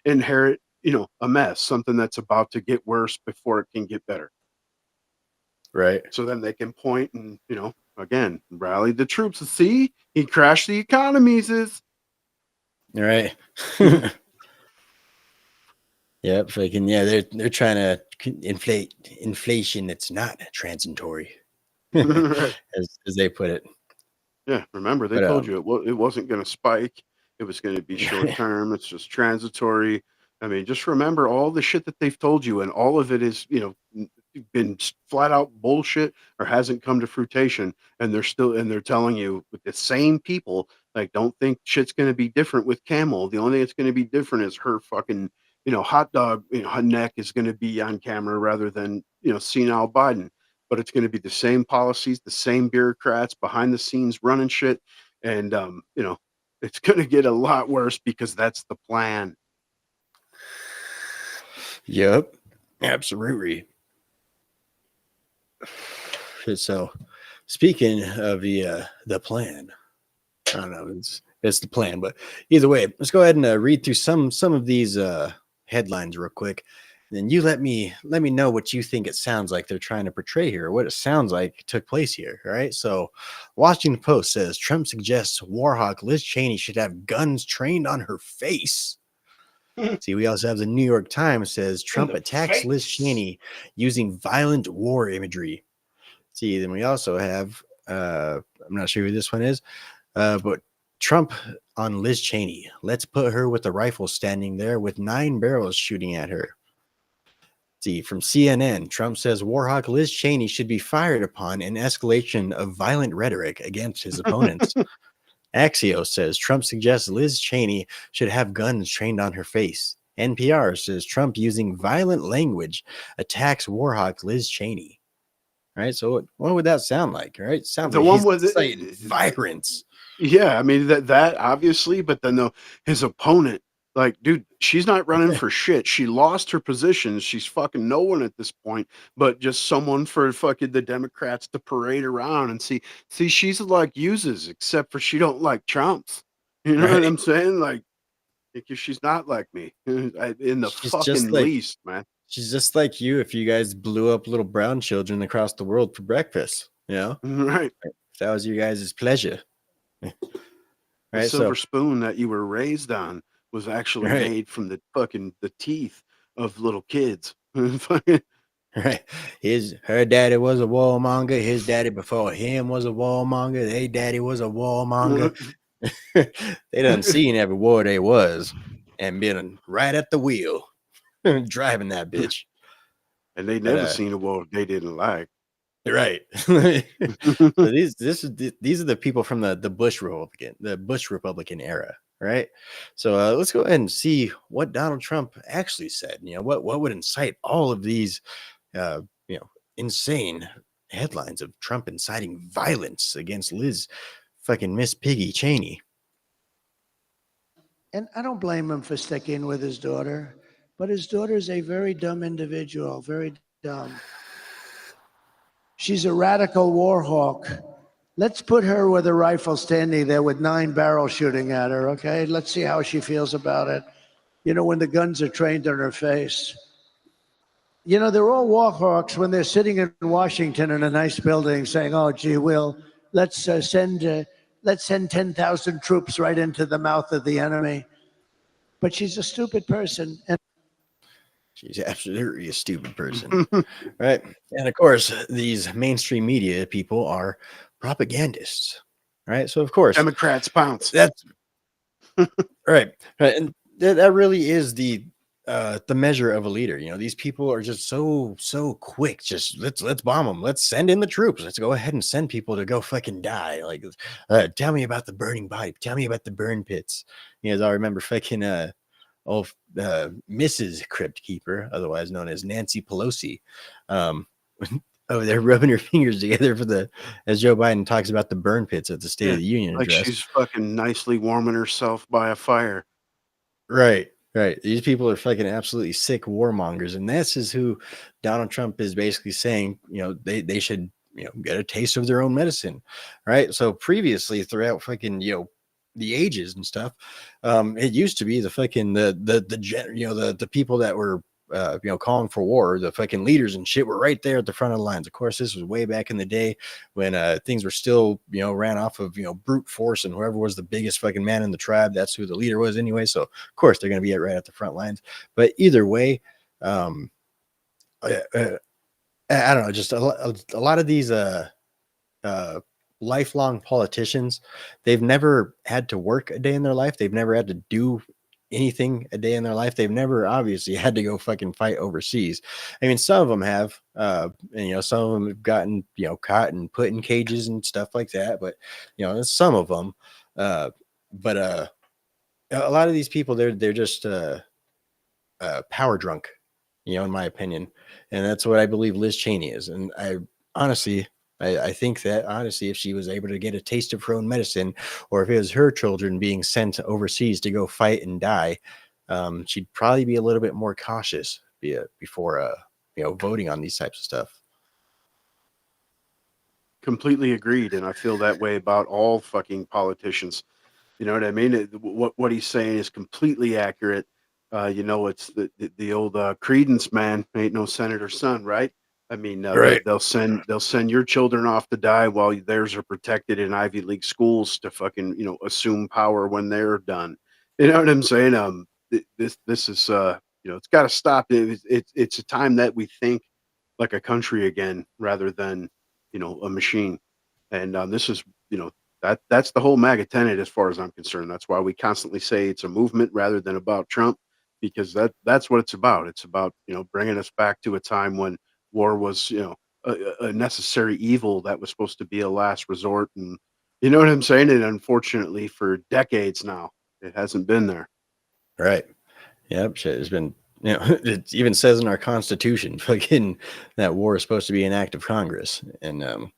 inherit, a mess, something that's about to get worse before it can get better. Right. So then they can point and, again, rally the troops. See, he crashed the economies. Right. Yep. Fucking they're trying to inflate inflation that's not transitory, as they put it. Yeah. Remember, they told you it wasn't going to spike. It was going to be short term. It's just transitory. I mean, just remember all the shit that they've told you, and all of it is, been flat out bullshit or hasn't come to fruition, and they're telling you with the same people, like, don't think shit's going to be different with Camel. The only thing that's going to be different is her fucking hot dog, her neck is going to be on camera rather than senile Biden. But it's going to be the same policies, the same bureaucrats behind the scenes running shit, and it's going to get a lot worse because that's the plan. Yep, absolutely. So, speaking of the plan, I don't know, it's the plan, but either way, let's go ahead and read through some of these headlines real quick. And then you let me know what you think it sounds like they're trying to portray here, or what it sounds like took place here. All right. So, Washington Post says Trump suggests war hawk Liz Cheney should have guns trained on her face. See, we also have the New York Times says Trump attacks Liz Cheney using violent war imagery. See, then we also have, I'm not sure who this one is, but Trump on Liz Cheney. Let's put her with a rifle standing there with 9 barrels shooting at her. See, from CNN, Trump says Warhawk Liz Cheney should be fired upon in escalation of violent rhetoric against his opponents. Axios says Trump suggests Liz Cheney should have guns trained on her face. NPR says Trump using violent language attacks Warhawk Liz Cheney. All right, so what would that sound like? All right, sounds the like one with violence. Yeah, I mean that obviously, but then his opponent, Like, dude, she's not running for shit. She lost her position. She's fucking no one at this point, but just someone for fucking the Democrats to parade around and see, she's like uses, except for she don't like Trumps. You know what Right. I'm saying? Like, because she's not like me in the She's just fucking like least, man. she's just like you if you guys blew up little brown children across the world for breakfast, you know? Right. If that was your guys' pleasure. The Right. silver So spoon that you were raised on was actually right, made from the teeth of little kids. Fucking- right. Her daddy was a warmonger. His daddy before him was a warmonger. Their daddy was a warmonger. They done seen every war they was and been right at the wheel driving that bitch. and they But never seen a war they didn't like. right. So these are the people from the Bush Republican era, right? So let's go ahead and see what Donald Trump actually said. You know, what would incite all of these uh, insane headlines of Trump inciting violence against Liz fucking Miss Piggy Cheney. And I don't blame him for sticking with his daughter, but his daughter is a very dumb individual, very dumb. She's a radical war hawk. Let's put her with a rifle standing there with 9 barrels shooting at her, okay? Let's see how she feels about it. You know, when the guns are trained on her face. You know, they're all war hawks when they're sitting in Washington in a nice building saying, oh, gee, let's send 10,000 troops right into the mouth of the enemy. But she's a stupid person. And She's absolutely a stupid person. Right. And of course, these mainstream media people are propagandists. Right. So, of course, Democrats pounce. that's right. And that really is the measure of a leader. You know, these people are just so quick. Just let's bomb them. Let's send in the troops. Let's go ahead and send people to go fucking die. Like, tell me about the burning body. Tell me about the burn pits. You guys all remember fucking Mrs. Crypt Keeper, otherwise known as Nancy Pelosi, over there rubbing her fingers together as Joe Biden talks about the burn pits at the State of the Union like address. she's fucking nicely warming herself by a fire. Right. These people are fucking absolutely sick warmongers, and this is who Donald Trump is basically saying, you know, they should, you know, get a taste of their own medicine. Right. So previously, throughout fucking, you know, the ages and stuff, it used to be the fucking the people that were calling for war, the fucking leaders and shit were right there at the front of the lines. Of course, this was way back in the day when things were still, you know, ran off of, you know, brute force, and whoever was the biggest fucking man in the tribe, that's who the leader was anyway. So of course they're going to be right at the front lines. But either way, I don't know, just a lot of these lifelong politicians, they've never had to work a day in their life. They've never had to do anything a day in their life. They've never obviously had to go fucking fight overseas. I mean, some of them have, and, you know, some of them have gotten, you know, caught and put in cages and stuff like that. But, you know, some of them, but a lot of these people, they're just power drunk, you know, in my opinion. And that's what I believe Liz Cheney is. And I think that honestly, if she was able to get a taste of her own medicine, or if it was her children being sent overseas to go fight and die, she'd probably be a little bit more cautious before voting on these types of stuff. Completely agreed, and I feel that way about all fucking politicians. You know what I mean? What he's saying is completely accurate. You know, it's the old credence, man. Ain't no senator's son, right? I mean, Right. they'll send your children off to die while theirs are protected in Ivy League schools to fucking, you know, assume power when they're done. You know what I'm saying? This is you know, it's got to stop. It's a time that we think like a country again rather than, you know, a machine. And this is, you know, that's the whole MAGA tenet as far as I'm concerned. That's why we constantly say it's a movement rather than about Trump, because that's what it's about. It's about, you know, bringing us back to a time when war was, you know, a necessary evil that was supposed to be a last resort. And you know what I'm saying? And unfortunately, for decades now, it hasn't been there. Right. Yep. Shit has been, you know, it even says in our Constitution, fucking, that war is supposed to be an act of Congress. And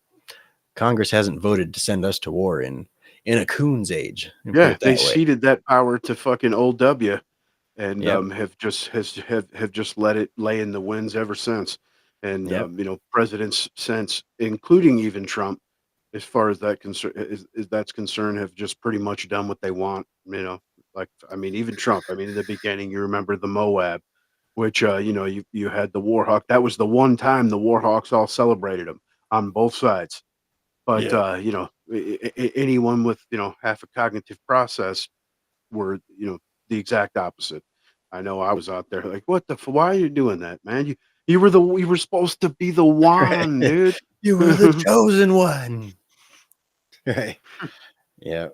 Congress hasn't voted to send us to war in a coon's age. Put Yeah, it they that way. ceded that power to fucking old W. and Yep. have just let it lay in the winds ever since. And Yep. presidents since, including even Trump, as far as that's concerned, have just pretty much done what they want. Like, I mean, even Trump. I mean, in the beginning, you remember the Moab, which you had the Warhawk. That was the one time the Warhawks all celebrated him on both sides. But Yeah. anyone with half a cognitive process were the exact opposite. I know I was out there like, what the? Why are you doing that, man? You were supposed to be the Right. one, dude. You were the chosen one. Right. Yeah.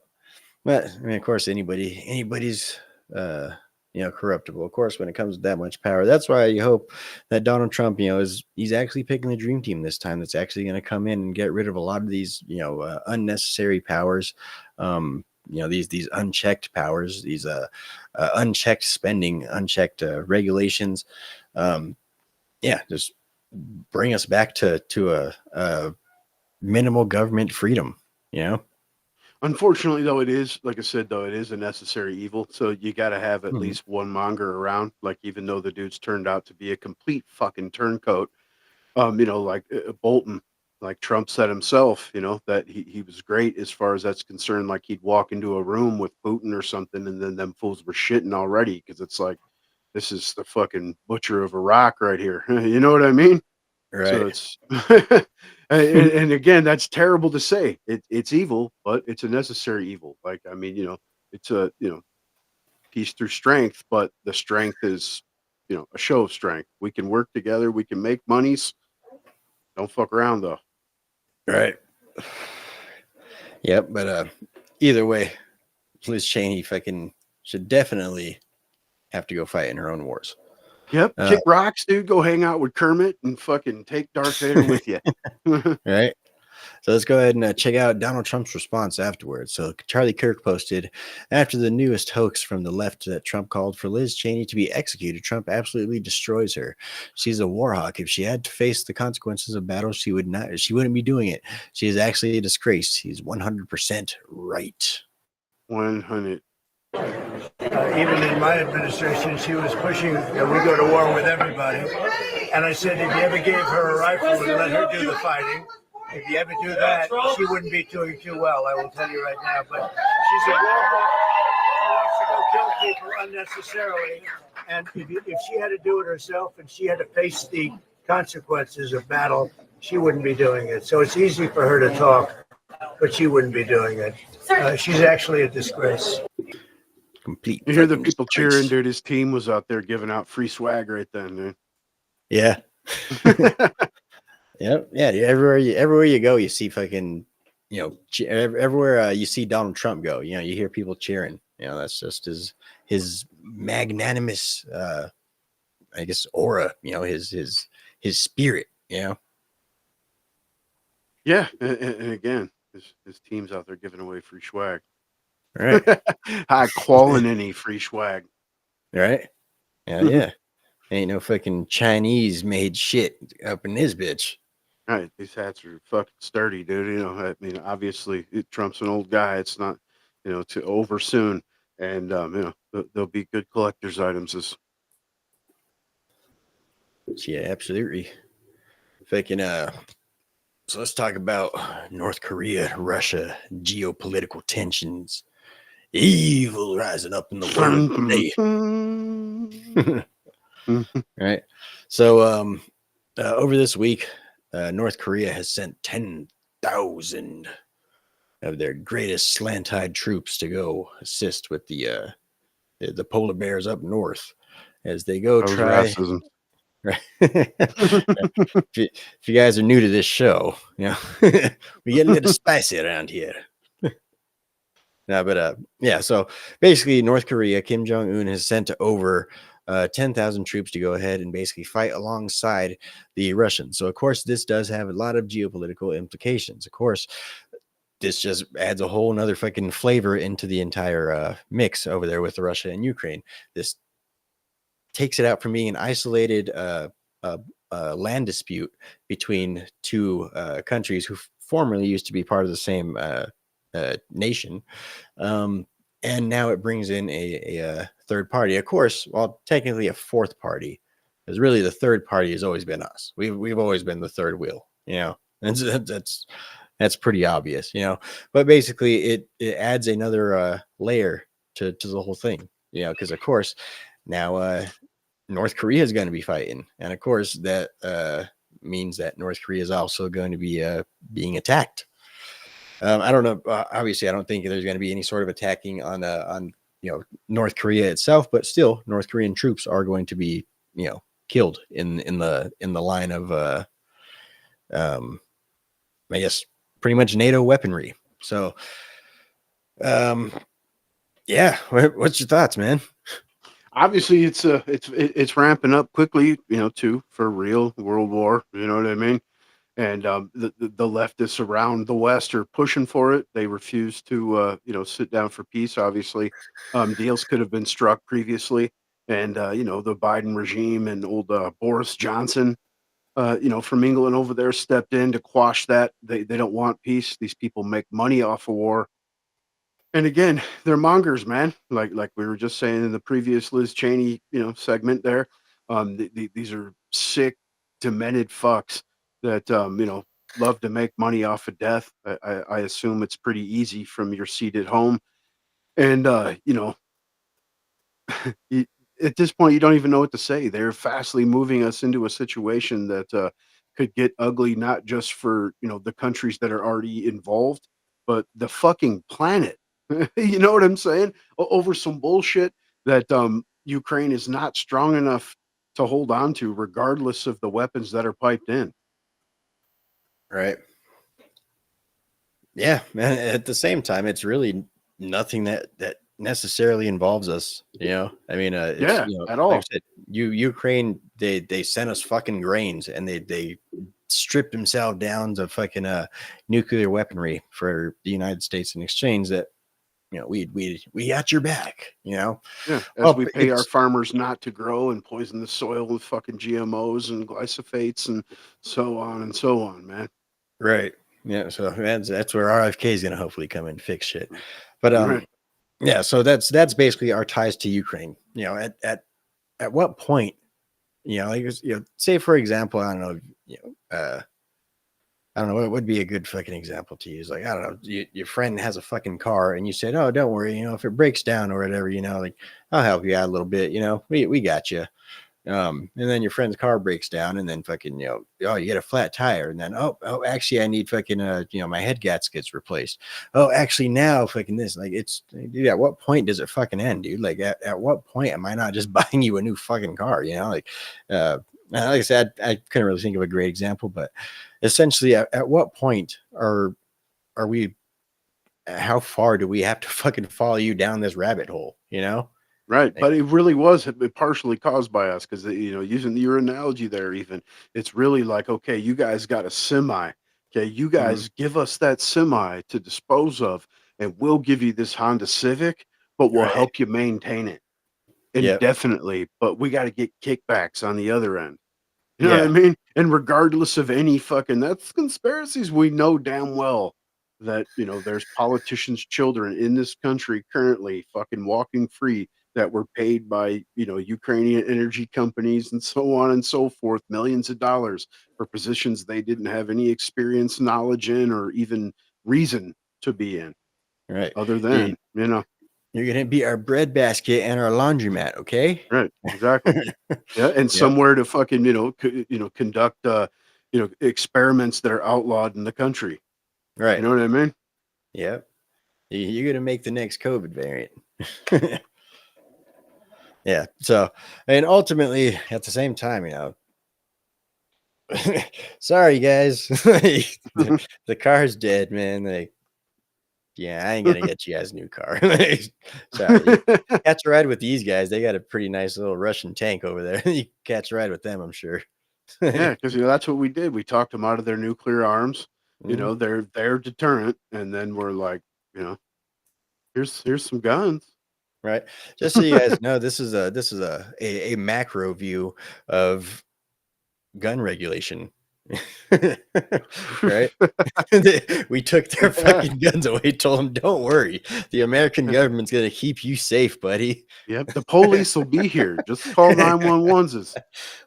But I mean, of course, anybody's corruptible. Of course, when it comes to that much power, that's why you hope that Donald Trump, he's actually picking the dream team this time. That's actually going to come in and get rid of a lot of these, unnecessary powers. These unchecked powers, these unchecked spending, unchecked regulations. Just bring us back to a minimal government freedom. Unfortunately, though, it is, like I said, though, it is a necessary evil. So you got to have at Mhm. least one monger around. Like, even though the dude's turned out to be a complete fucking turncoat, like Bolton, like Trump said himself, that he was great as far as that's concerned. Like, he'd walk into a room with Putin or something, and then them fools were shitting already because it's like, this is the fucking butcher of Iraq right here. You know what I mean? So Right. it's and again, that's terrible to say. It's evil, but it's a necessary evil. Like, I mean, it's a peace through strength, but the strength is a show of strength. We can work together. We can make monies. Don't fuck around though. Right. Yep. But either way, Liz Cheney fucking should definitely have to go fight in her own wars. Yep, Uh, kick rocks, dude. Go hang out with Kermit and fucking take Darth Vader with you. right. So let's go ahead and check out Donald Trump's response afterwards. So Charlie Kirk posted, after the newest hoax from the left that Trump called for Liz Cheney to be executed, Trump absolutely destroys her. She's a war hawk. If she had to face the consequences of battle, she wouldn't be doing it. She is actually a disgrace. He's 100% right. 100. Even in my administration, she was pushing that we go to war with everybody. And I said, if you ever gave her a rifle and let her do the fighting, if you ever do that, she wouldn't be doing too well, I will tell you right now. But she's a war hawk. She wants to go kill people unnecessarily. And if she had to do it herself and she had to face the consequences of battle, she wouldn't be doing it. So it's easy for her to talk, but she wouldn't be doing it. She's actually a disgrace. Complete. You hear the fucking people disgrace. cheering, dude. His team was out there giving out free swag right then, Yeah. dude. Yep. Yeah. Everywhere you go, you see fucking, everywhere you see Donald Trump go, you hear people cheering. That's just his magnanimous, I guess, aura. His spirit. Yeah, and again, his team's out there giving away free swag. Right. High quality free swag. Right. Yeah. Ain't no fucking Chinese made shit up in this bitch. Right, these hats are fucking sturdy, dude. I mean, obviously, Trump's an old guy. It's not, to over soon, and they'll be good collector's items. Yeah, absolutely. Fucking so let's talk about North Korea, Russia, geopolitical tensions, evil rising up in the world today. Right. So over this week, North Korea has sent 10,000 of their greatest slant-eyed troops to go assist with the polar bears up north as they go That was try. racism. Right. if you guys are new to this show, we get a little spicy around here. No, but so basically, North Korea, Kim Jong-un has sent over 10,000 troops to go ahead and basically fight alongside the Russians. So, of course, this does have a lot of geopolitical implications. Of course, this just adds a whole nother fucking flavor into the entire mix over there with Russia and Ukraine. This takes it out from being an isolated land dispute between two countries who formerly used to be part of the same nation, and now it brings in a third party. Of course, well, technically a fourth party, because really the third party has always been us. We've always been the third wheel, you know. That's pretty obvious, you know. But basically, it adds another layer to the whole thing, you know, because of course now North Korea is going to be fighting, and of course that means that North Korea is also going to be being attacked. I don't know. Obviously, I don't think there's going to be any sort of attacking on you know, North Korea itself, but still, North Korean troops are going to be, you know, killed in the line of I guess pretty much NATO weaponry. So, yeah, what's your thoughts, man? Obviously, it's ramping up quickly, you know, too, for real world war. You know what I mean? And the leftists around the West are pushing for it. They refuse to, you know, sit down for peace. Obviously, deals could have been struck previously, and you know, the Biden regime and old Boris Johnson, you know, from England over there stepped in to quash that. They don't want peace. These people make money off of war. And again, they're mongers, man. Like we were just saying in the previous Liz Cheney, you know, segment there. These are sick, demented fucks that you know, love to make money off of death. I assume it's pretty easy from your seat at home. And you know, you, at this point, you don't even know what to say. They're fastly moving us into a situation that could get ugly, not just for, you know, the countries that are already involved, but the fucking planet. You know what I'm saying? Over some bullshit that Ukraine is not strong enough to hold on to, regardless of the weapons that are piped in. Right. Yeah, man. At the same time, it's really nothing that necessarily involves us. You know, I mean, it's, Yeah, you know, at like all. I said, Ukraine, they sent us fucking grains, and they stripped themselves down to fucking nuclear weaponry for the United States in exchange. That, you know, we got your back. You know, Yeah, as well, we pay our farmers not to grow and poison the soil with fucking GMOs and glyphosates and so on, man. right. Yeah, so that's where RFK is going to hopefully come and fix shit. But Right. yeah, so that's basically our ties to Ukraine. You know, at what point, you know, like, you know, say for example, I don't know, you know, I don't know what would be a good fucking example to use. Like, I don't know, your friend has a fucking car, and you said, "Oh, don't worry, you know, if it breaks down or whatever, you know, like, I'll help you out a little bit. You know, we got you." And then your friend's car breaks down, and then fucking, you know, oh, you get a flat tire, and then actually I need fucking you know, my head gaskets replaced. Oh, actually now fucking this, like, it's, dude, at what point does it fucking end, dude? Like, at what point am I not just buying you a new fucking car? You know, like, like I said, I couldn't really think of a great example, but essentially, at what point are we? How far do we have to fucking follow you down this rabbit hole? You know? Right, Like, but it really was partially caused by us because, you know, using your analogy there, even it's really like, okay, you guys got a semi. Okay, you mhm, guys give us that semi to dispose of, and we'll give you this Honda Civic, but we'll right. help you maintain it Yep. indefinitely. But we got to get kickbacks on the other end. You know what I Yeah. mean? And regardless of any fucking, that's conspiracies. We know damn well that, you know, there's politicians' children in this country currently fucking walking free that were paid by, you know, Ukrainian energy companies and so on and so forth, millions of dollars for positions they didn't have any experience, knowledge in, or even reason to be in, Right. other You, than, you know, you're gonna be our breadbasket and our laundromat, okay? right, exactly. Yeah, and Yep. somewhere to fucking, you know, you know, conduct you know, experiments that are outlawed in the country. You Right. know what I mean? Yep. You're gonna make the next COVID variant. Yeah. So, and ultimately, at the same time, you know, sorry guys, the car's dead, man. Like, yeah, I ain't gonna get you guys a new car. Sorry. You catch a ride with these guys. They got a pretty nice little Russian tank over there. You catch a ride with them, I'm sure. Yeah, because, you know, that's what we did. We talked them out of their nuclear arms. You Mhm. know, they're deterrent, and then we're like, you know, here's some guns. Right. Just so you guys know, this is a macro view of gun regulation Right? We took their fucking guns away, told them, don't worry, the American government's gonna keep you safe, buddy. Yep, the police will be here. Just call 911s.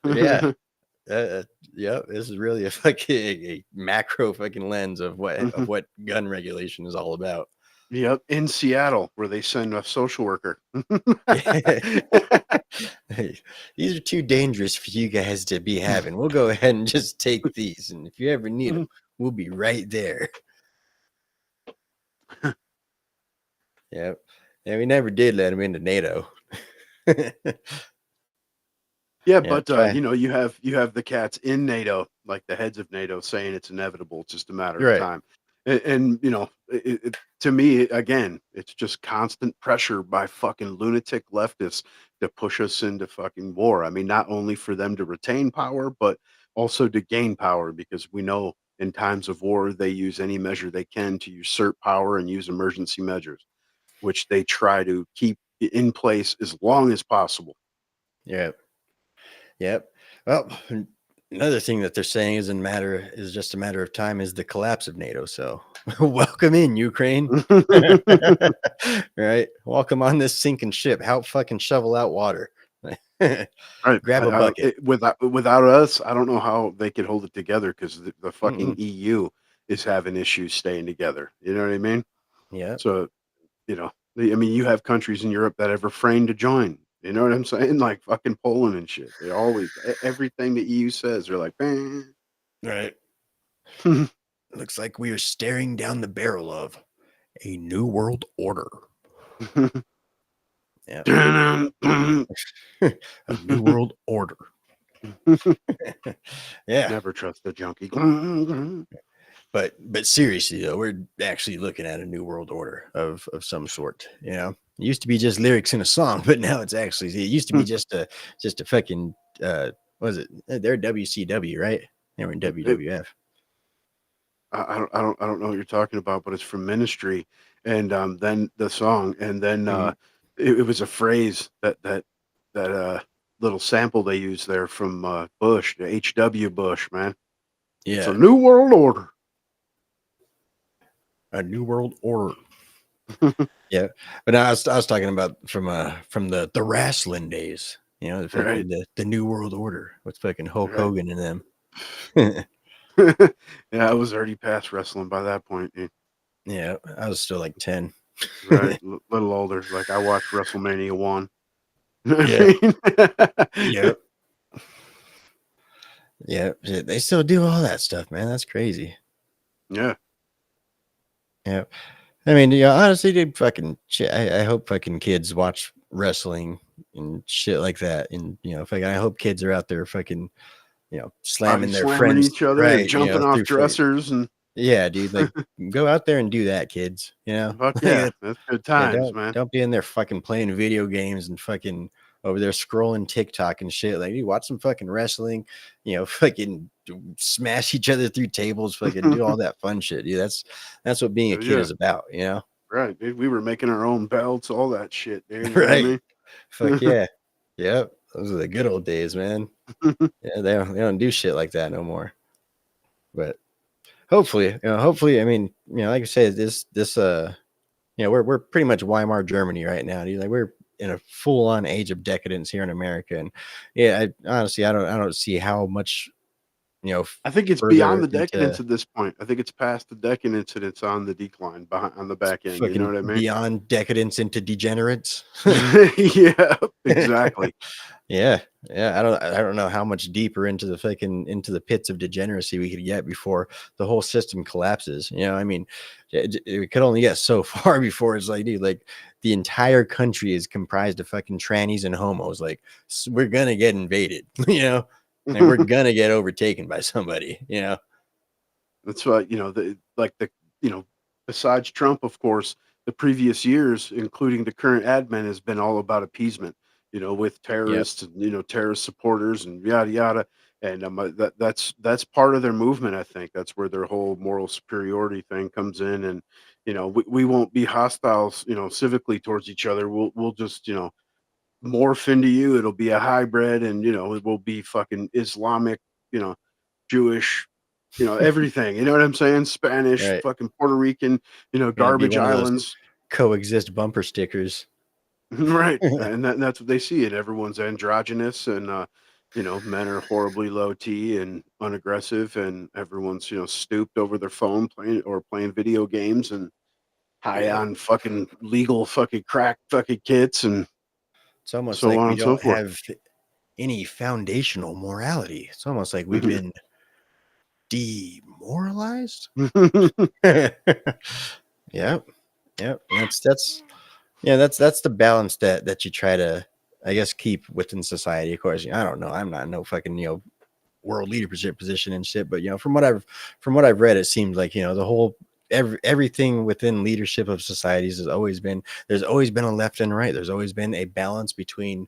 Yeah. Uh, yeah, this is really a fucking a macro fucking lens of what gun regulation is all about. Yep, in Seattle, where they send a social worker. Hey, these are too dangerous for you guys to be having. We'll go ahead and just take these, and if you ever need them, we'll be right there. Yep. And we never did let them into NATO. Yeah, Yeah, but try. you have the cats in NATO, like the heads of NATO, saying it's inevitable, it's just a matter of Right. time. And to me, again, it's just constant pressure by fucking lunatic leftists to push us into fucking war. I mean, not only for them to retain power, but also to gain power, because we know in times of war they use any measure they can to usurp power and use emergency measures, which they try to keep in place as long as possible. Yep. Yep. Well, another thing that they're saying is just a matter of time is the collapse of NATO. So welcome in, Ukraine. Right? Welcome on this sinking ship. Help fucking shovel out water. Right. Grab a bucket. Without us, I don't know how they could hold it together, because the fucking Mm-mm. EU is having issues staying together. You know what I mean? Yep. So, I mean, you have countries in Europe that have refrained to join. You know what I'm saying? Like fucking Poland and shit. They always, everything the EU says, they're like, "Eh." Right. Looks like we are staring down the barrel of a new world order. Yeah. A new world order. Yeah. Never trust a junkie. But seriously though, we're actually looking at a new world order of some sort. You know, it used to be just lyrics in a song, but now it used to be just a fucking what was it? They're WCW, right? They were in WWF. I don't know what you're talking about, but it's from Ministry, and then the song, and then Mhm. it was a phrase that little sample they used there from Bush, the H.W. Bush, man. It's a Yeah, new world order. a new world order. Yeah, but I was talking about from the wrestling days. You know, the Right, fucking the new world order. What's fucking Hulk right. Hogan and them? Yeah, I was already past wrestling by that point. Yeah. Yeah, I was still like 10. Right, little older. Like I watched WrestleMania 1. You know Yeah, what I mean? yep. Yeah, shit, they still do all that stuff, man. That's crazy. Yeah. Yeah, I mean, yeah, honestly, dude, fucking shit. I hope fucking kids watch wrestling and shit like that, and fucking, I hope kids are out there fucking, Body slamming their slamming friends, each other and right? jumping off Through fucking, dressers and yeah, dude, like go out there and do that, kids. fuck yeah, Like, that's good yeah, times, man. don't be in there fucking playing video games and fucking over there scrolling TikTok and shit. Like, you watch some fucking wrestling, fucking smash each other through tables, fucking do all that fun shit, dude. That's what being a Oh, kid yeah. is about, Right, dude. We were making our own belts, all that shit, dude. You know what I right? mean? Fuck yeah, yep. Those are the good old days, man. Yeah, they don't do shit like that no more. But hopefully, I mean, like I said, we're pretty much Weimar Germany right now, dude. Like, we're in a full-on age of decadence here in America, and yeah, honestly, I don't see how much I think it's beyond further the into decadence at this point. I think it's past the decadence and it's on the decline behind on the back end. You know fucking what I mean? beyond decadence into degenerates. Yeah, exactly. Yeah, yeah. I don't know how much deeper into the pits of degeneracy we could get before the whole system collapses. I mean, it could only get so far before it's like, dude, like the entire country is comprised of fucking trannies and homos. Like, we're gonna get invaded, and we're gonna get overtaken by somebody. That's why, besides Trump, of course, the previous years, including the current admin, has been all about appeasement, with Yep. terrorists and, terrorist supporters and yada yada. And that's part of their movement. I think that's where their whole moral superiority thing comes in. And, we won't be hostiles, civically towards each other. We'll just, morph into you. It'll be a hybrid, and it will be fucking Islamic, you know, Jewish, everything. You know what I'm saying? Spanish, Right. fucking Puerto Rican, Gonna be garbage one of those islands. coexist bumper stickers. Right. And that's what they see. And everyone's androgynous and, men are horribly low T and unaggressive, and everyone's, stooped over their phone playing video games and high Yeah. on fucking legal fucking crack fucking kits and It's almost so like on we and so don't forth. have any foundational morality. It's almost like we've Mhm. been demoralized. Yep. Yep. That's yeah, that's the balance that you try to, I guess, keep within society. Of course, I don't know. I'm not in no fucking, world leadership position and shit, but from what I've read, it seems like, the whole everything within leadership of societies there's always been a left and right. There's always been a balance between,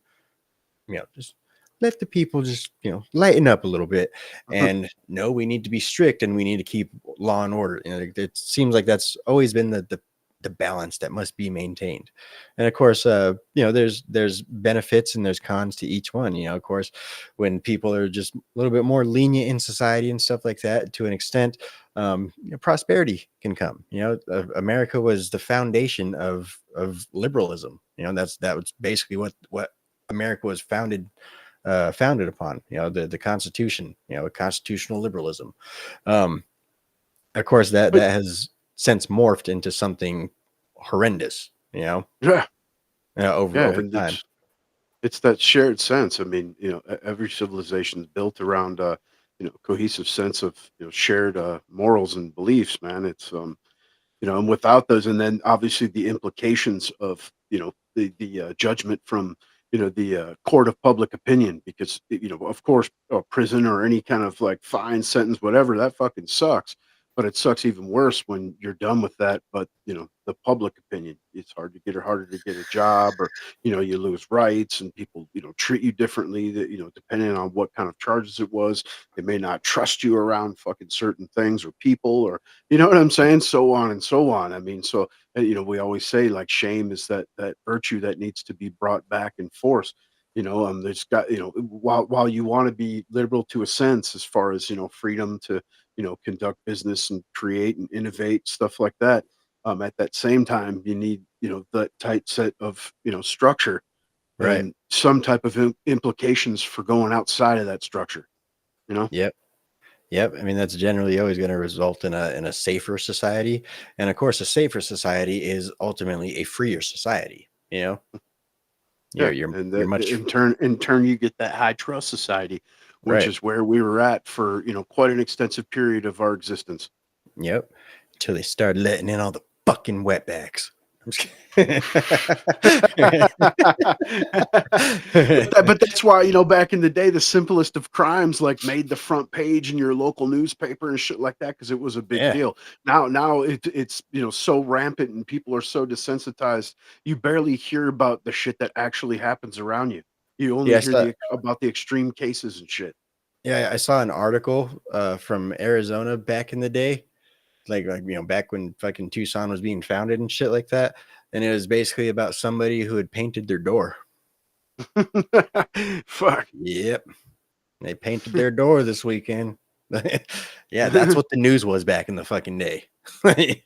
just let the people just, lighten up a little bit. And no, we need to be strict and we need to keep law and order. It seems like that's always been the balance that must be maintained. And of course, there's benefits and there's cons to each one. Of course, when people are just a little bit more lenient in society and stuff like that, to an extent, prosperity can come. America was the foundation of liberalism. That was basically what America was founded upon. The Constitution. Constitutional liberalism. Um, of course, that But has since morphed into something horrendous. yeah, yeah, Over and time. it's that shared sense. I mean, every civilization is built around cohesive sense of shared morals and beliefs, man. It's and without those, and then obviously the implications of the judgment from the court of public opinion, because of course prison or any kind of like fine sentence, whatever, that fucking sucks. But it sucks even worse when you're done with that. But the public opinion, it's harder to get a job, or you lose rights, and people treat you differently. That depending on what kind of charges it was, they may not trust you around fucking certain things or people, or you know what I'm saying? So on and so on. I mean, so we always say like shame is that virtue that needs to be brought back in force. There's got while you want to be liberal to a sense as far as freedom to conduct business and create and innovate stuff like that. At that same time, you need that tight set of structure Right. and some type of implications for going outside of that structure. You know. Yep. Yep. I mean, that's generally always going to result in a safer society. And of course, a safer society is ultimately a freer society. Yeah, You're and you're that much in turn, you get that high trust society, which right. is where we were at for quite an extensive period of our existence. Yep. Until they started letting in all the fucking wetbacks. I'm just kidding. But that's why back in the day, the simplest of crimes like made the front page in your local newspaper and shit like that because it was a big Yeah. deal. Now it's so rampant and people are so desensitized. You barely hear about the shit that actually happens around you. You only Yeah. hear about the extreme cases and shit. I saw an article from Arizona back in the day, like back when fucking Tucson was being founded and shit like that. And it was basically about somebody who had painted their door. Fuck. Yep. They painted their door this weekend. Yeah, that's what the news was back in the fucking day. Going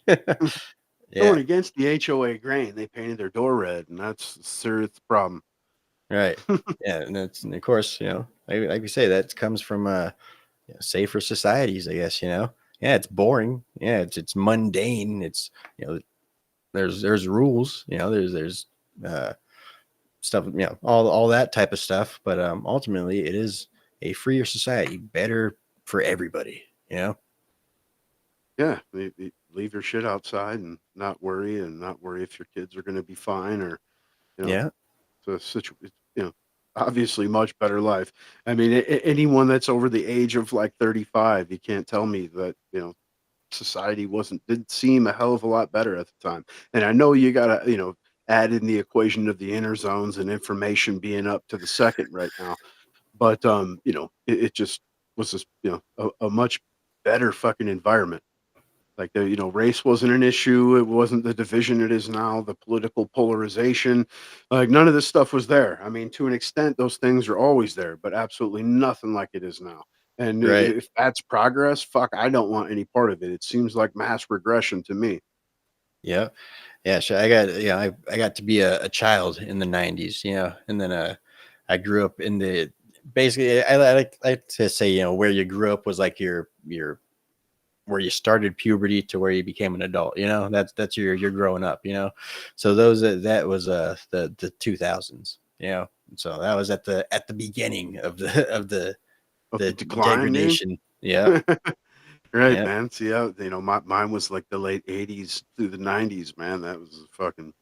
Yeah, against the HOA grain, they painted their door red, and that's a serious problem. right. Yeah, and of course, like we say, that comes from safer societies, I guess. Yeah, it's boring. Yeah, it's mundane. It's there's rules. There's stuff. All that type of stuff. But ultimately, it is a freer society, better for everybody. Yeah, they leave your shit outside and not worry if your kids are going to be fine, or you know, Yeah, obviously much better life. I mean, anyone that's over the age of like 35, you can't tell me that society did seem a hell of a lot better at the time. And I know you got to add in the equation of the inner zones and information being up to the second right now. But it just was this a much better fucking environment. Like race wasn't an issue. It wasn't the division it is now. The political polarization, like none of this stuff was there. I mean, to an extent, those things are always there, but absolutely nothing like it is now. And Right. if that's progress, fuck, I don't want any part of it. It seems like mass regression to me. Yeah. Yeah. So I got, I got to be a child in the 90s, and then I grew up in the, basically, I like to say, where you grew up was like your where you started puberty to where you became an adult, that's your growing up, so those that was the 2000s, so that was at the beginning of the Of the the decline, dude. degradation. Yeah. Right, Yeah. man. See, mine was like the late '80s through the '90s, man. That was fucking,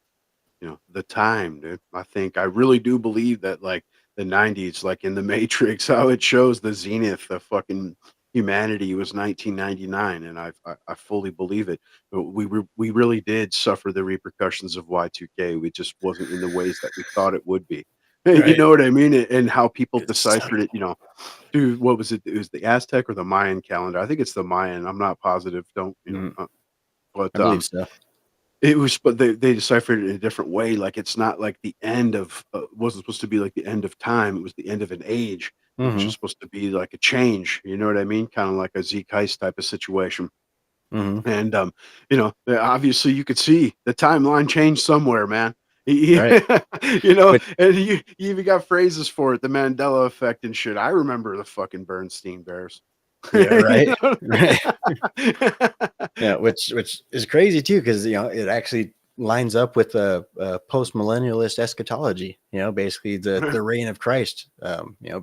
the time, dude. I think I really do believe that, like the '90s, like in the Matrix, how it shows the zenith of fucking humanity was 1999, and I fully believe it. But we really did suffer the repercussions of Y2K. We just wasn't in the ways that we thought it would be. You Right. know what I mean? And how people It sucked. deciphered it, dude, what was it? It was the Aztec or the Mayan calendar. I think it's the Mayan. I'm not positive. Don't, Mm, but I believe so. it was, but they deciphered it in a different way. Like it's not like the end of wasn't supposed to be like the end of time. It was the end of an age. It was Hmm. just supposed to be like a change. You know what I mean? Kind of like a Zeke Heist type of situation. Hmm. And obviously you could see the timeline changed somewhere, man. Right. But And you even got phrases for it, the Mandela effect and shit. I remember the fucking Bernstein Bears. yeah. You Right. know? Right. Yeah, which is crazy too, because it actually lines up with a post millennialist eschatology. Basically the reign of Christ.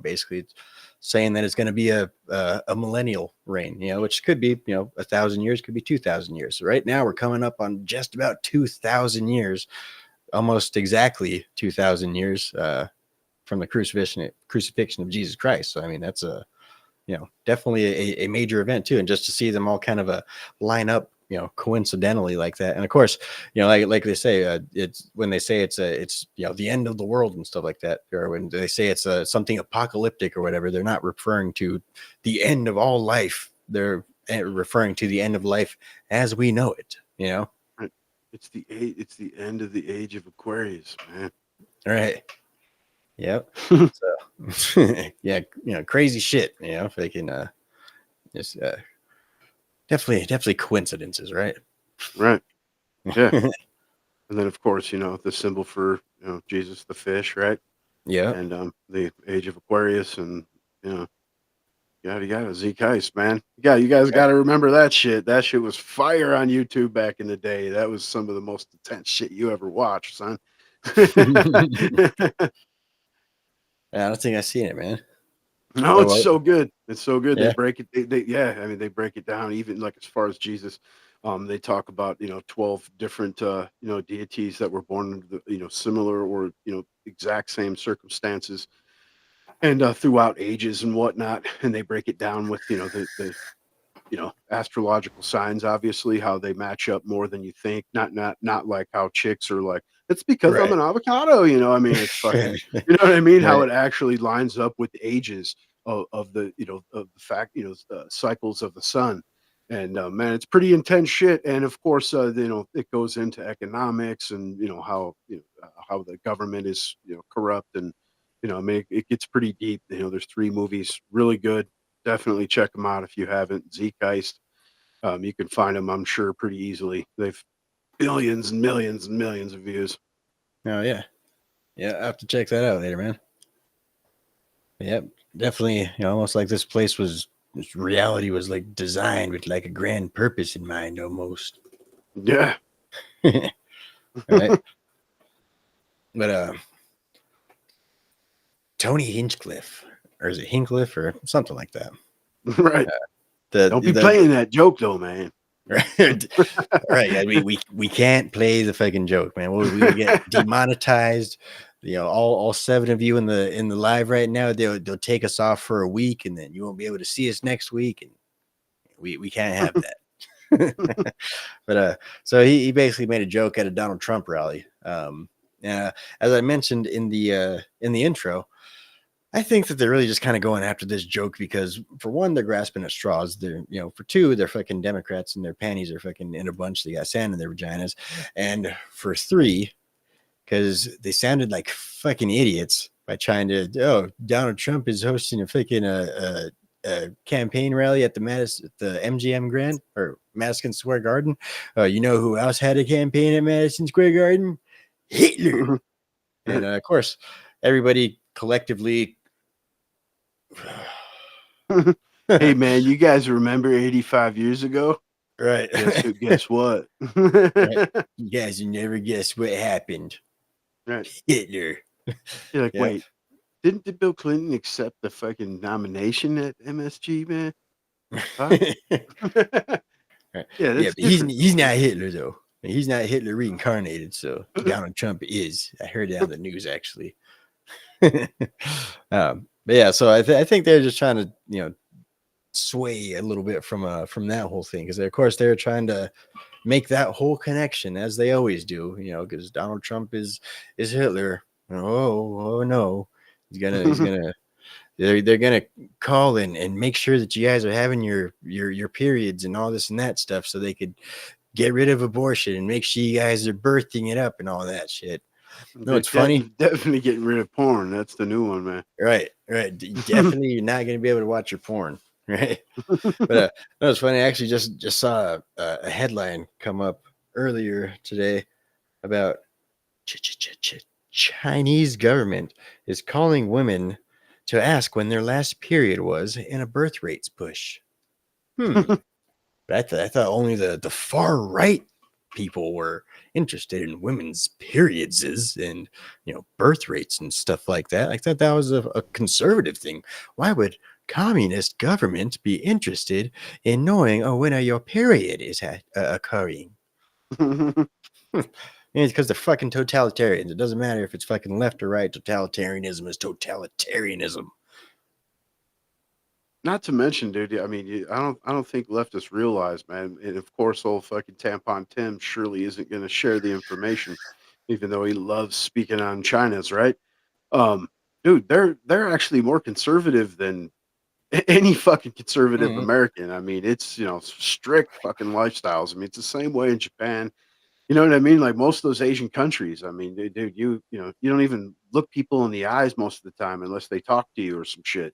Basically it's saying that it's going to be a millennial reign. Which could be 1,000 years, could be 2,000 years. So right now we're coming up on just about 2,000 years, almost exactly 2,000 years from the crucifixion of Jesus Christ. So I mean that's definitely a major event too, and just to see them all kind of line up, coincidentally like that. And of course, like they say, it's when they say it's the end of the world and stuff like that, or when they say it's something apocalyptic or whatever, they're not referring to the end of all life. They're referring to the end of life as we know it. Right. It's the end of the age of Aquarius, man. Right. Yep. So yeah, crazy shit. If they can just definitely coincidences, right? Right. Yeah. And then of course, the symbol for, Jesus the fish, right? Yeah. And the age of Aquarius and you know, you got a Zeke Heist, man. Yeah, you guys gotta remember that shit. That shit was fire on YouTube back in the day. That was some of the most intense shit you ever watched, son. I don't think I've seen it, man. No, What? it's What? so good. It's so good. They Yeah. break it. Yeah, I mean, they break it down even like as far as Jesus. They talk about 12 different deities that were born into the, similar or exact same circumstances and throughout ages and whatnot. And they break it down with the astrological signs, obviously how they match up more than you think. Not like how chicks are like, it's because I'm Right. an avocado. I mean, it's fucking, you know what I mean? How Right. it actually lines up with the ages of the of the fact cycles of the sun. And man, it's pretty intense shit. And of course, it goes into economics and how the government is corrupt. And I mean, it gets pretty deep. There's 3 movies, really good. Definitely check them out if you haven't. Zeke Heist. You can find them, I'm sure, pretty easily. They've billions and millions and millions of views. Oh yeah. Yeah. I have to check that out later, man. Yep. Definitely. Almost like this reality was like designed with like a grand purpose in mind, almost. Yeah. Right. But Tony Hinchcliffe, or is it Hincliffe or something like that? Right. Don't be The playing that joke though, man. right. Right. Yeah, we can't play the fucking joke, man. We will get demonetized. All 7 of you in the live right now, they'll take us off for a week, and then you won't be able to see us next week, and we can't have that. But so he basically made a joke at a Donald Trump rally. As I mentioned in the intro, I think that they're really just kind of going after this joke because, for one, they're grasping at straws. For 2, they're fucking Democrats and their panties are fucking in a bunch. They got sand in their vaginas. And for 3, because they sounded like fucking idiots by trying to, Donald Trump is hosting a fucking campaign rally at the MGM Grand or Madison Square Garden. You know who else had a campaign at Madison Square Garden? Hitler. And of course, everybody collectively. Hey man, you guys remember 85 years ago? Right. Guess what? Right. You guys, you never guess what happened. Right. Hitler. You're like, Yep. wait, didn't Bill Clinton accept the fucking nomination at MSG, man? Huh? Right. Yeah, Yeah, that's but different. he's not Hitler though. He's not Hitler reincarnated. So Donald Trump is. I heard it on the news actually. But yeah, so I think they're just trying to sway a little bit from that whole thing because of course they're trying to make that whole connection as they always do. Because Donald Trump is Hitler. Oh no, he's gonna. They're gonna call and make sure that you guys are having your periods and all this and that stuff, so they could get rid of abortion and make sure you guys are birthing it up and all that shit. No, it's funny. Definitely getting rid of porn. That's the new one, man. Right. Definitely, you're not gonna be able to watch your porn, right? But no, it's funny. I actually just saw a headline come up earlier today about Chinese government is calling women to ask when their last period was in a birth rates push. But I thought only the far right people were interested in women's periods and birth rates and stuff like that. I thought that was a conservative thing. Why would communist government be interested in knowing when your period is occurring? It's because they're fucking totalitarians. It doesn't matter if it's fucking left or right. Totalitarianism is totalitarianism. Not to mention, dude. I mean, I don't think leftists realize, man. And of course, old fucking tampon Tim surely isn't going to share the information, even though he loves speaking on China's right. Dude, they're actually more conservative than any fucking conservative American. I mean, it's strict fucking lifestyles. I mean, it's the same way in Japan. You know what I mean? Like most of those Asian countries, I mean, dude, you don't even look people in the eyes most of the time unless they talk to you or some shit,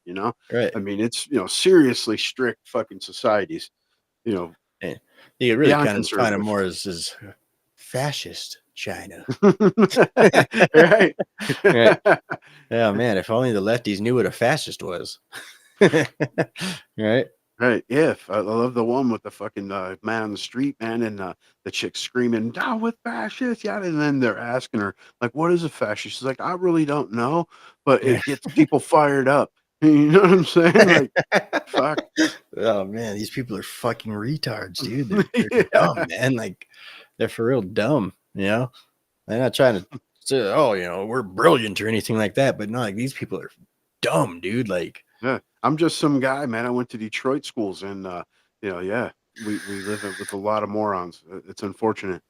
Right. I mean, it's, seriously strict fucking societies, You really beyond kind of find them conservative. more as fascist China. Right. Right. Oh man, if only the lefties knew what a fascist was. Right. Right. Yeah. I love the one with the fucking man on the street, man, and the chick screaming, down with fascists. Yeah. And then they're asking her, like, what is a fascist? She's like, I really don't know, but it gets people fired up. You know what I'm saying? Like, fuck. Oh man, these people are fucking retards, dude. They're dumb, man. Like they're for real dumb. They're not trying to say, we're brilliant or anything like that, but no, like these people are dumb, dude. Like, Yeah, I'm just some guy, man. I went to Detroit schools, and yeah, we live with a lot of morons. It's unfortunate,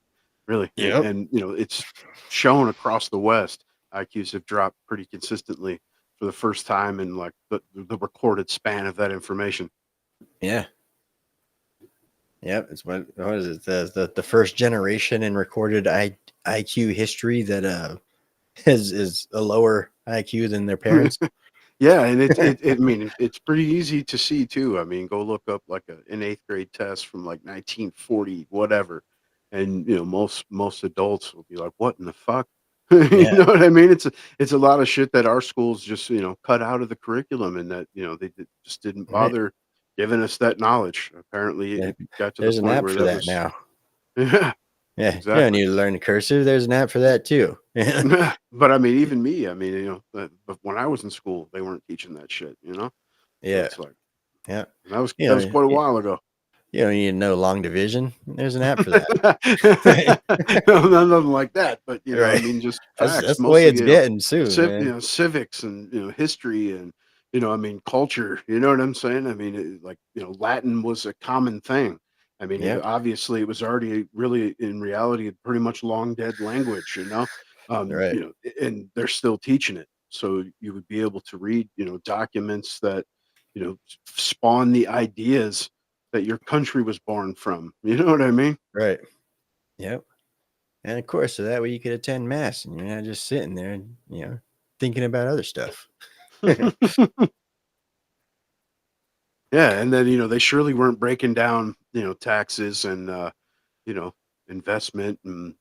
really. Yep. And it's shown across the West. IQs have dropped pretty consistently for the first time in like the recorded span of that information. Yeah. Yep. It's what is it? The first generation in recorded IQ history that is a lower IQ than their parents. Yeah, and I mean, it's pretty easy to see too. I mean, go look up like an 8th grade test from like 1940, whatever, and most adults will be like, "What in the fuck?" You know what I mean? It's a lot of shit that our schools just cut out of the curriculum, and that just didn't bother giving us that knowledge. Apparently, it got to There's the an point app where for that that was now. yeah. Yeah, Exactly. you don't need to learn cursive. There's an app for that too. But I mean, even me, I mean, but when I was in school, they weren't teaching that shit, So Yeah. it's like, Yeah. that was quite a while ago. You don't need to know long division. There's an app for that. No, nothing like that, but I Right. mean, just That's facts. the way Mostly, it's getting soon, man. civics and history and I mean, culture. You know what I'm saying? I mean, like Latin was a common thing. I mean, Yep. obviously, it was already really, in reality, a pretty much long dead language. Right. And they're still teaching it, so you would be able to read documents that spawn the ideas that your country was born from. You know what I mean? Right. Yep. And of course, so that way you could attend mass and you're not just sitting there and thinking about other stuff. Yeah, and then they surely weren't breaking down taxes and you know investment and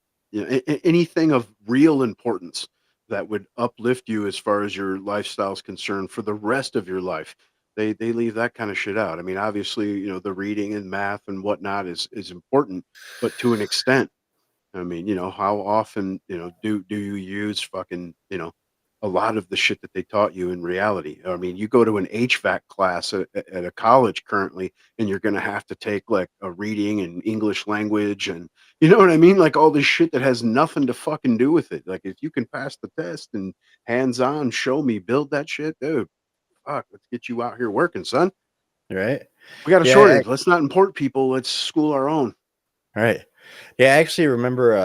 anything of real importance that would uplift you as far as your lifestyle is concerned for the rest of your life. They leave that kind of shit out. I mean, obviously, the reading and math and whatnot is important, but to an extent. I mean, how often, do you use fucking, a lot of the shit that they taught you in reality? I mean, you go to an HVAC class at a college currently, and you're going to have to take like a reading and English language, and you know what I mean? Like all this shit that has nothing to fucking do with it. Like if you can pass the test and hands on, show me, build that shit, dude. Fuck, let's get you out here working, son. Right. We got a Yeah. shortage. Let's not import people. Let's school our own. Right. Yeah, I actually remember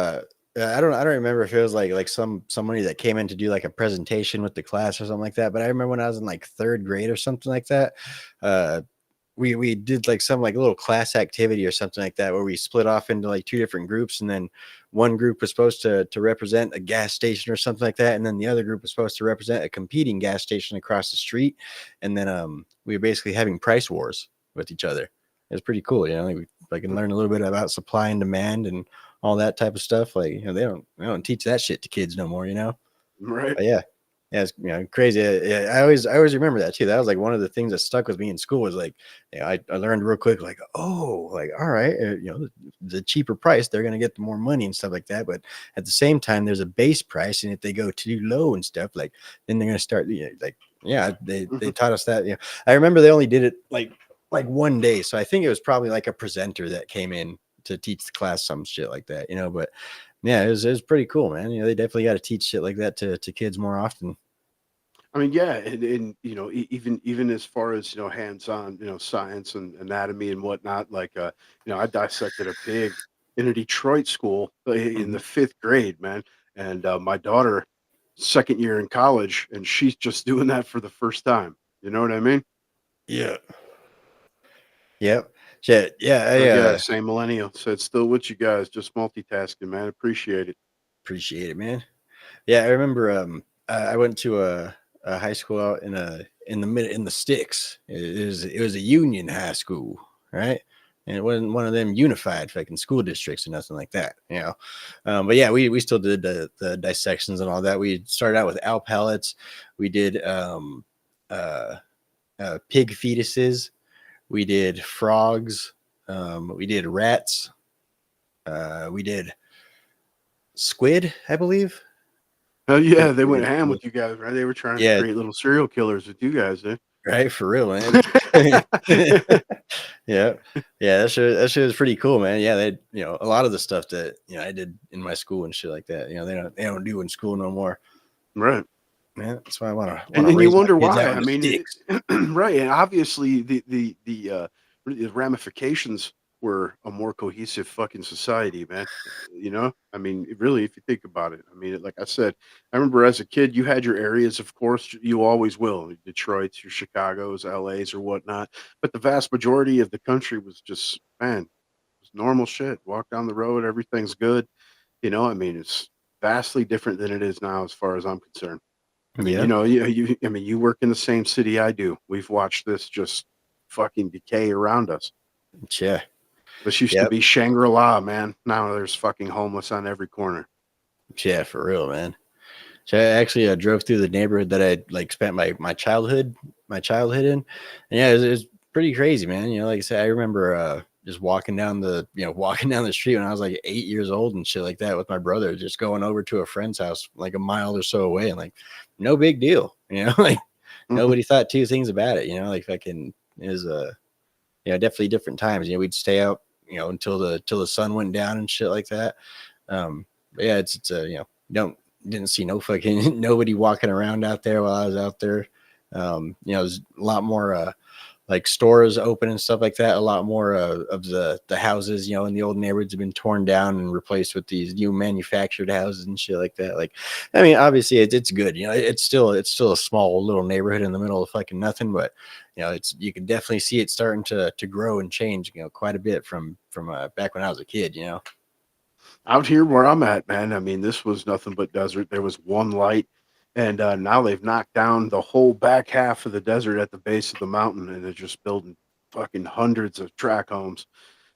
I don't remember if it was like somebody that came in to do like a presentation with the class or something like that, but I remember when I was in like 3rd grade or something like that, uh we did like some like little class activity or something like that where we split off into like 2 different groups, and then one group was supposed to represent a gas station or something like that, and then the other group was supposed to represent a competing gas station across the street, and then we were basically having price wars with each other. It was pretty cool, like I can learn a little bit about supply and demand and all that type of stuff. Like, they don't teach that shit to kids no more, Right. But yeah. Yeah, it's crazy. Yeah, I always remember that too. That was like one of the things that stuck with me in school was like, I learned real quick, like, oh, like, all right, the cheaper price, they're gonna get the more money and stuff like that. But at the same time, there's a base price, and if they go too low and stuff, like, then they're gonna start, like, yeah, they Mhm. taught us that. I remember they only did it like one day, so I think it was probably like a presenter that came in to teach the class some shit like that, But yeah, it was pretty cool, man. They definitely got to teach shit like that to kids more often. I mean, yeah, and even as far as hands-on, science and anatomy and whatnot. Like, I dissected a pig in a Detroit school in Mhm. the 5th grade, man. And my daughter, 2nd year in college, and she's just doing that for the first time. You know what I mean? Yeah. Yep. Shit. Yeah. So I yeah, same millennial. So it's still with you guys, just multitasking, man. Appreciate it. appreciate it, man. Yeah, I remember. I went to a high school out in the sticks. It was a union high school, right? And it wasn't one of them unified fucking school districts or nothing like that, But yeah, we still did the dissections and all that. We started out with owl pellets. We did uh, pig fetuses. We did frogs. We did rats. We did squid, I believe. Oh We yeah, they went did- ham with you guys, right? They were trying to Yeah, create little serial killers with you guys, eh? right, for real, man. Yeah, yeah, that shit was pretty cool, man. Yeah, they, a lot of the stuff that I did in my school and shit like that. They don't do in school no more. Right. Man, that's why I want to And you raise my wonder kids why. out in I the mean, sticks. right, and obviously the ramifications were a more cohesive fucking society, man. I mean, really, if you think about it. I mean, like I said, I remember as a kid, you had your areas, of course, you always will, Detroit's, your Chicago's, LA's, or whatnot. But the vast majority of the country was just, man, it was normal shit. Walk down the road, everything's good. I mean, it's vastly different than it is now, as far as I'm concerned. I mean, Yeah, I mean, you work in the same city I do. We've watched this just fucking decay around us. yeah, This used to yep, be Shangri-La, man. Now there's fucking homeless on every corner. yeah, for real, man. So I actually drove through the neighborhood that I like spent my childhood in, and yeah, it was pretty crazy, man. Like I said, I remember just walking down the walking down the street when I was like 8 years old and shit like that with my brother, just going over to a friend's house like a mile or so away, and like no big deal, like Mhm. nobody thought two things about it, like fucking it was definitely different times. We'd stay out until the sun went down and shit like that. But yeah, it's don't didn't see no fucking nobody walking around out there while I was out there. There's a lot more like stores open and stuff like that. A lot more of the houses, in the old neighborhoods have been torn down and replaced with these new manufactured houses and shit like that. Like, I mean, obviously it's good. It's still a small little neighborhood in the middle of fucking nothing, but you can definitely see it starting to grow and change, quite a bit from back when I was a kid. Out here where I'm at, man, I mean, this was nothing but desert. There was one light, and now they've knocked down the whole back half of the desert at the base of the mountain, and they're just building fucking hundreds of track homes.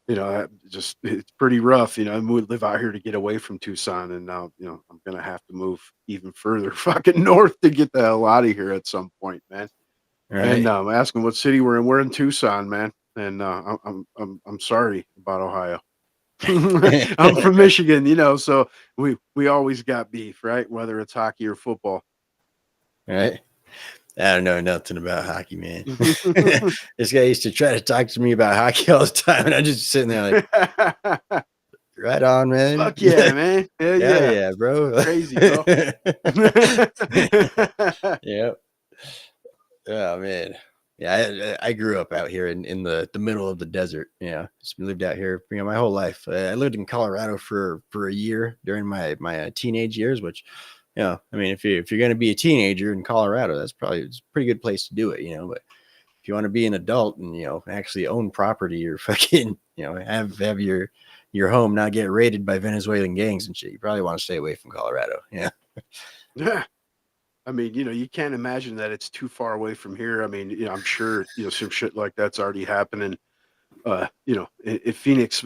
It's pretty rough. And we live out here to get away from Tucson, and now I'm gonna have to move even further fucking north to get the hell out of here at some point, man. Right. And asking what city we're in. We're in Tucson, man. And I'm sorry about Ohio. I'm from Michigan, so we always got beef, right? Whether it's hockey or football. Right. I don't know nothing about hockey, man. This guy used to try to talk to me about hockey all the time, and I'm just sitting there like, right on, man. Fuck yeah, man. Hell Yeah, yeah, bro. crazy, bro. Yep. Oh man. Yeah, I grew up out here in the middle of the desert. Just lived out here, my whole life. I lived in Colorado for a year during my teenage years, which, I mean, if you're going to be a teenager in Colorado, it's a pretty good place to do it, But if you want to be an adult and actually own property or fucking have your home not get raided by Venezuelan gangs and shit, you probably want to stay away from Colorado. Yeah. Yeah. I mean, you can't imagine that it's too far away from here. I mean, I'm sure, some shit like that's already happening. In Phoenix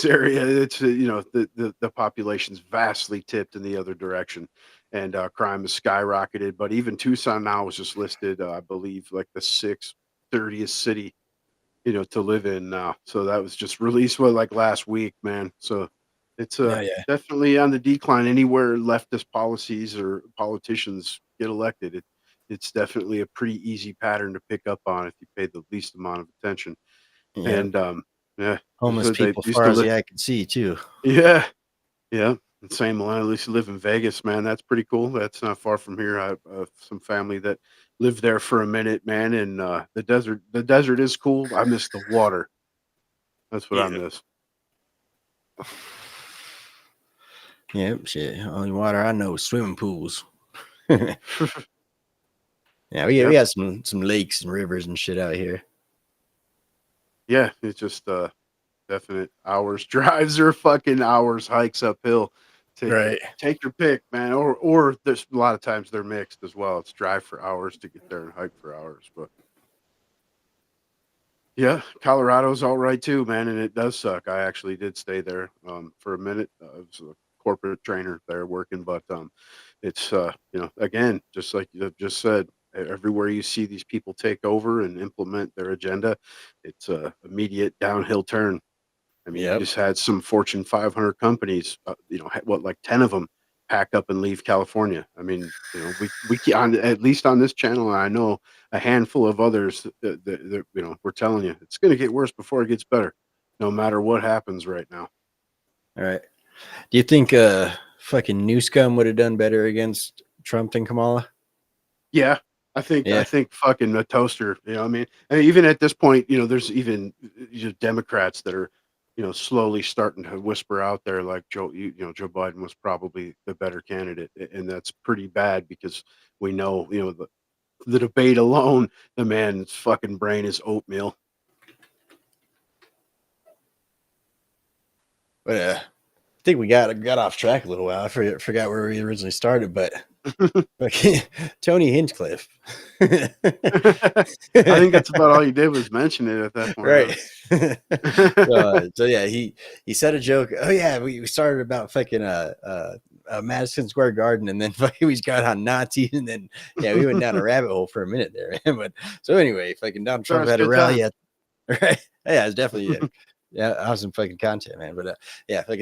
area, it's the population's vastly tipped in the other direction, and crime has skyrocketed. But even Tucson now is just listed, I believe, like the 630th city, to live in now. So that was just released like last week, man. So it's Oh, yeah. definitely on the decline. Anywhere leftist policies or politicians get elected, it's definitely a pretty easy pattern to pick up on if you pay the least amount of attention. Yeah. And yeah, Homeless so they people, used far to as live. the eye can see, too. Yeah, yeah. And same line. At least you live in Vegas, man. That's pretty cool. That's not far from here. I have some family that lived there for a minute, man. And the desert. The desert is cool. I miss the water. That's what I Yeah. miss. Yep, shit. Only water I know is swimming pools. Yeah, we Yep. got some lakes and rivers and shit out here. Yeah, it's just definite hours drives or fucking hours hikes uphill. Right. Take your pick, man. Or there's a lot of times they're mixed as well. It's drive for hours to get there and hike for hours. But yeah, Colorado's all right too, man, and it does suck. I actually did stay there for a minute. I was a corporate trainer there working, but it's again, just like you just said, everywhere you see these people take over and implement their agenda, it's a immediate downhill turn. I mean, you Yep. just had some Fortune 500 companies, like 10 of them pack up and leave California. I mean, at least on this channel, I know a handful of others that we're telling you it's going to get worse before it gets better, no matter what happens right now. All right. Do you think fucking Newscum would have done better against Trump than Kamala? Yeah, I Yeah. think fucking a toaster. I mean, and even at this point, there's even Democrats that are slowly starting to whisper out there like Joe Biden was probably the better candidate, and that's pretty bad because we know the debate alone, the man's fucking brain is oatmeal. But I think we got off track a little while. I forgot where we originally started, but Tony Hinchcliffe. I think that's about all you did was mention it at that point. Right. So yeah, he said a joke. Oh yeah, we started about fucking Madison Square Garden, and then fucking we got on Nazis, and then we went down a rabbit hole for a minute there. But so anyway, fucking Donald Trump had a rally at right. Yeah, it's definitely awesome fucking content, man. But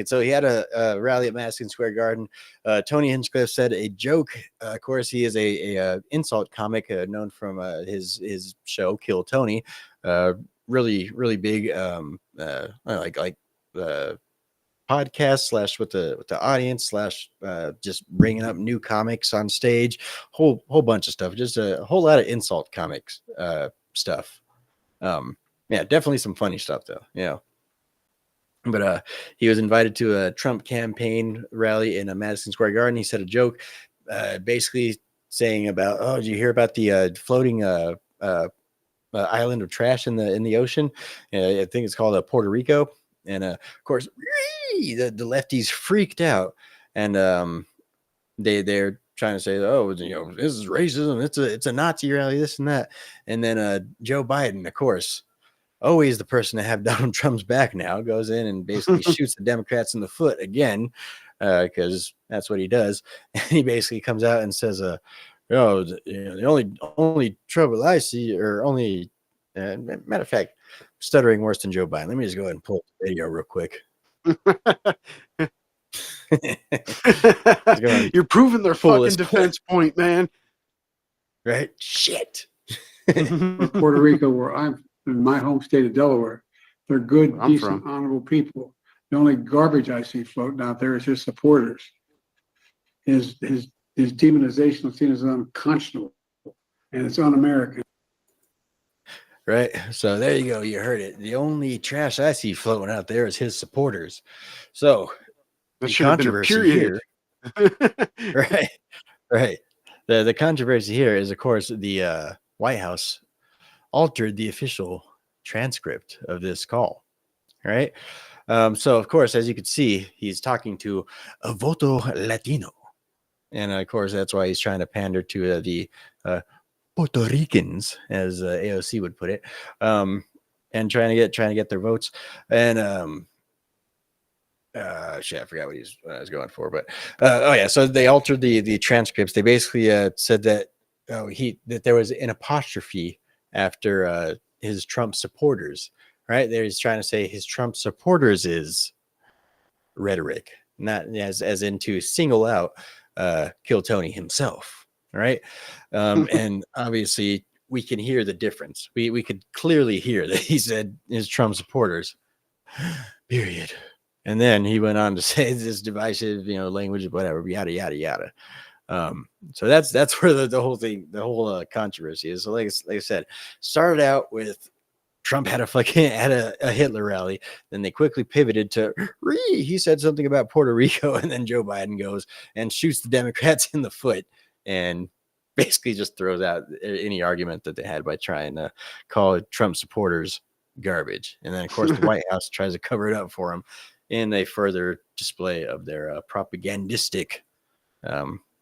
so he had a rally at Madison Square Garden. Tony Hinchcliffe said a joke. Of course, he is a insult comic known from his show Kill Tony. Really big podcast / with the audience / just bringing up new comics on stage, whole bunch of stuff, just a whole lot of insult comics stuff. Definitely some funny stuff though. But he was invited to a Trump campaign rally in Madison Square Garden. He said a joke, basically saying about, oh, did you hear about the floating island of trash in the ocean? I think it's called Puerto Rico. And of course, the lefties freaked out, and they're trying to say, oh, this is racism. It's a Nazi rally, this and that. And then Joe Biden, of course. always the person to have Donald Trump's back now, goes in and basically shoots the Democrats in the foot again, because that's what he does. And he basically comes out and says, the only trouble I see, or only matter of fact, stuttering worse than Joe Biden. Let me just go ahead and pull up the video real quick. You're proving their Pull fucking this defense point, man. Right? Shit. Puerto Rico, where I'm in my home state of Delaware, they're good, Where I'm decent, from. honorable people. The only garbage I see floating out there is his supporters. His demonization is seen as unconscionable, and it's un-American. Right. So there you go. You heard it. The only trash I see floating out there is his supporters. So That the should have been a controversy period. here, right, right. The controversy here is, of course, the White House altered the official transcript of this call. Right. So of course, as you can see, he's talking to a voto Latino, and of course that's why he's trying to pander to the Puerto Ricans, as AOC would put it, and trying to get their votes. And shit, I forgot what I was going for, but so they altered the transcripts. They basically said that that there was an apostrophe after his Trump supporters. Right there, he's trying to say his Trump supporters is rhetoric, not as in to single out Kill Tony himself. Right. And obviously we can hear the difference. We could clearly hear that he said his Trump supporters, period. And then he went on to say this divisive, language, whatever, yada, yada, yada. So that's where the whole thing, the whole controversy is. So like I said, started out with Trump had a Hitler rally. Then they quickly pivoted to he said something about Puerto Rico, and then Joe Biden goes and shoots the Democrats in the foot and basically just throws out any argument that they had by trying to call Trump supporters garbage. And then, of course, the White House tries to cover it up for them in a further display of their propagandistic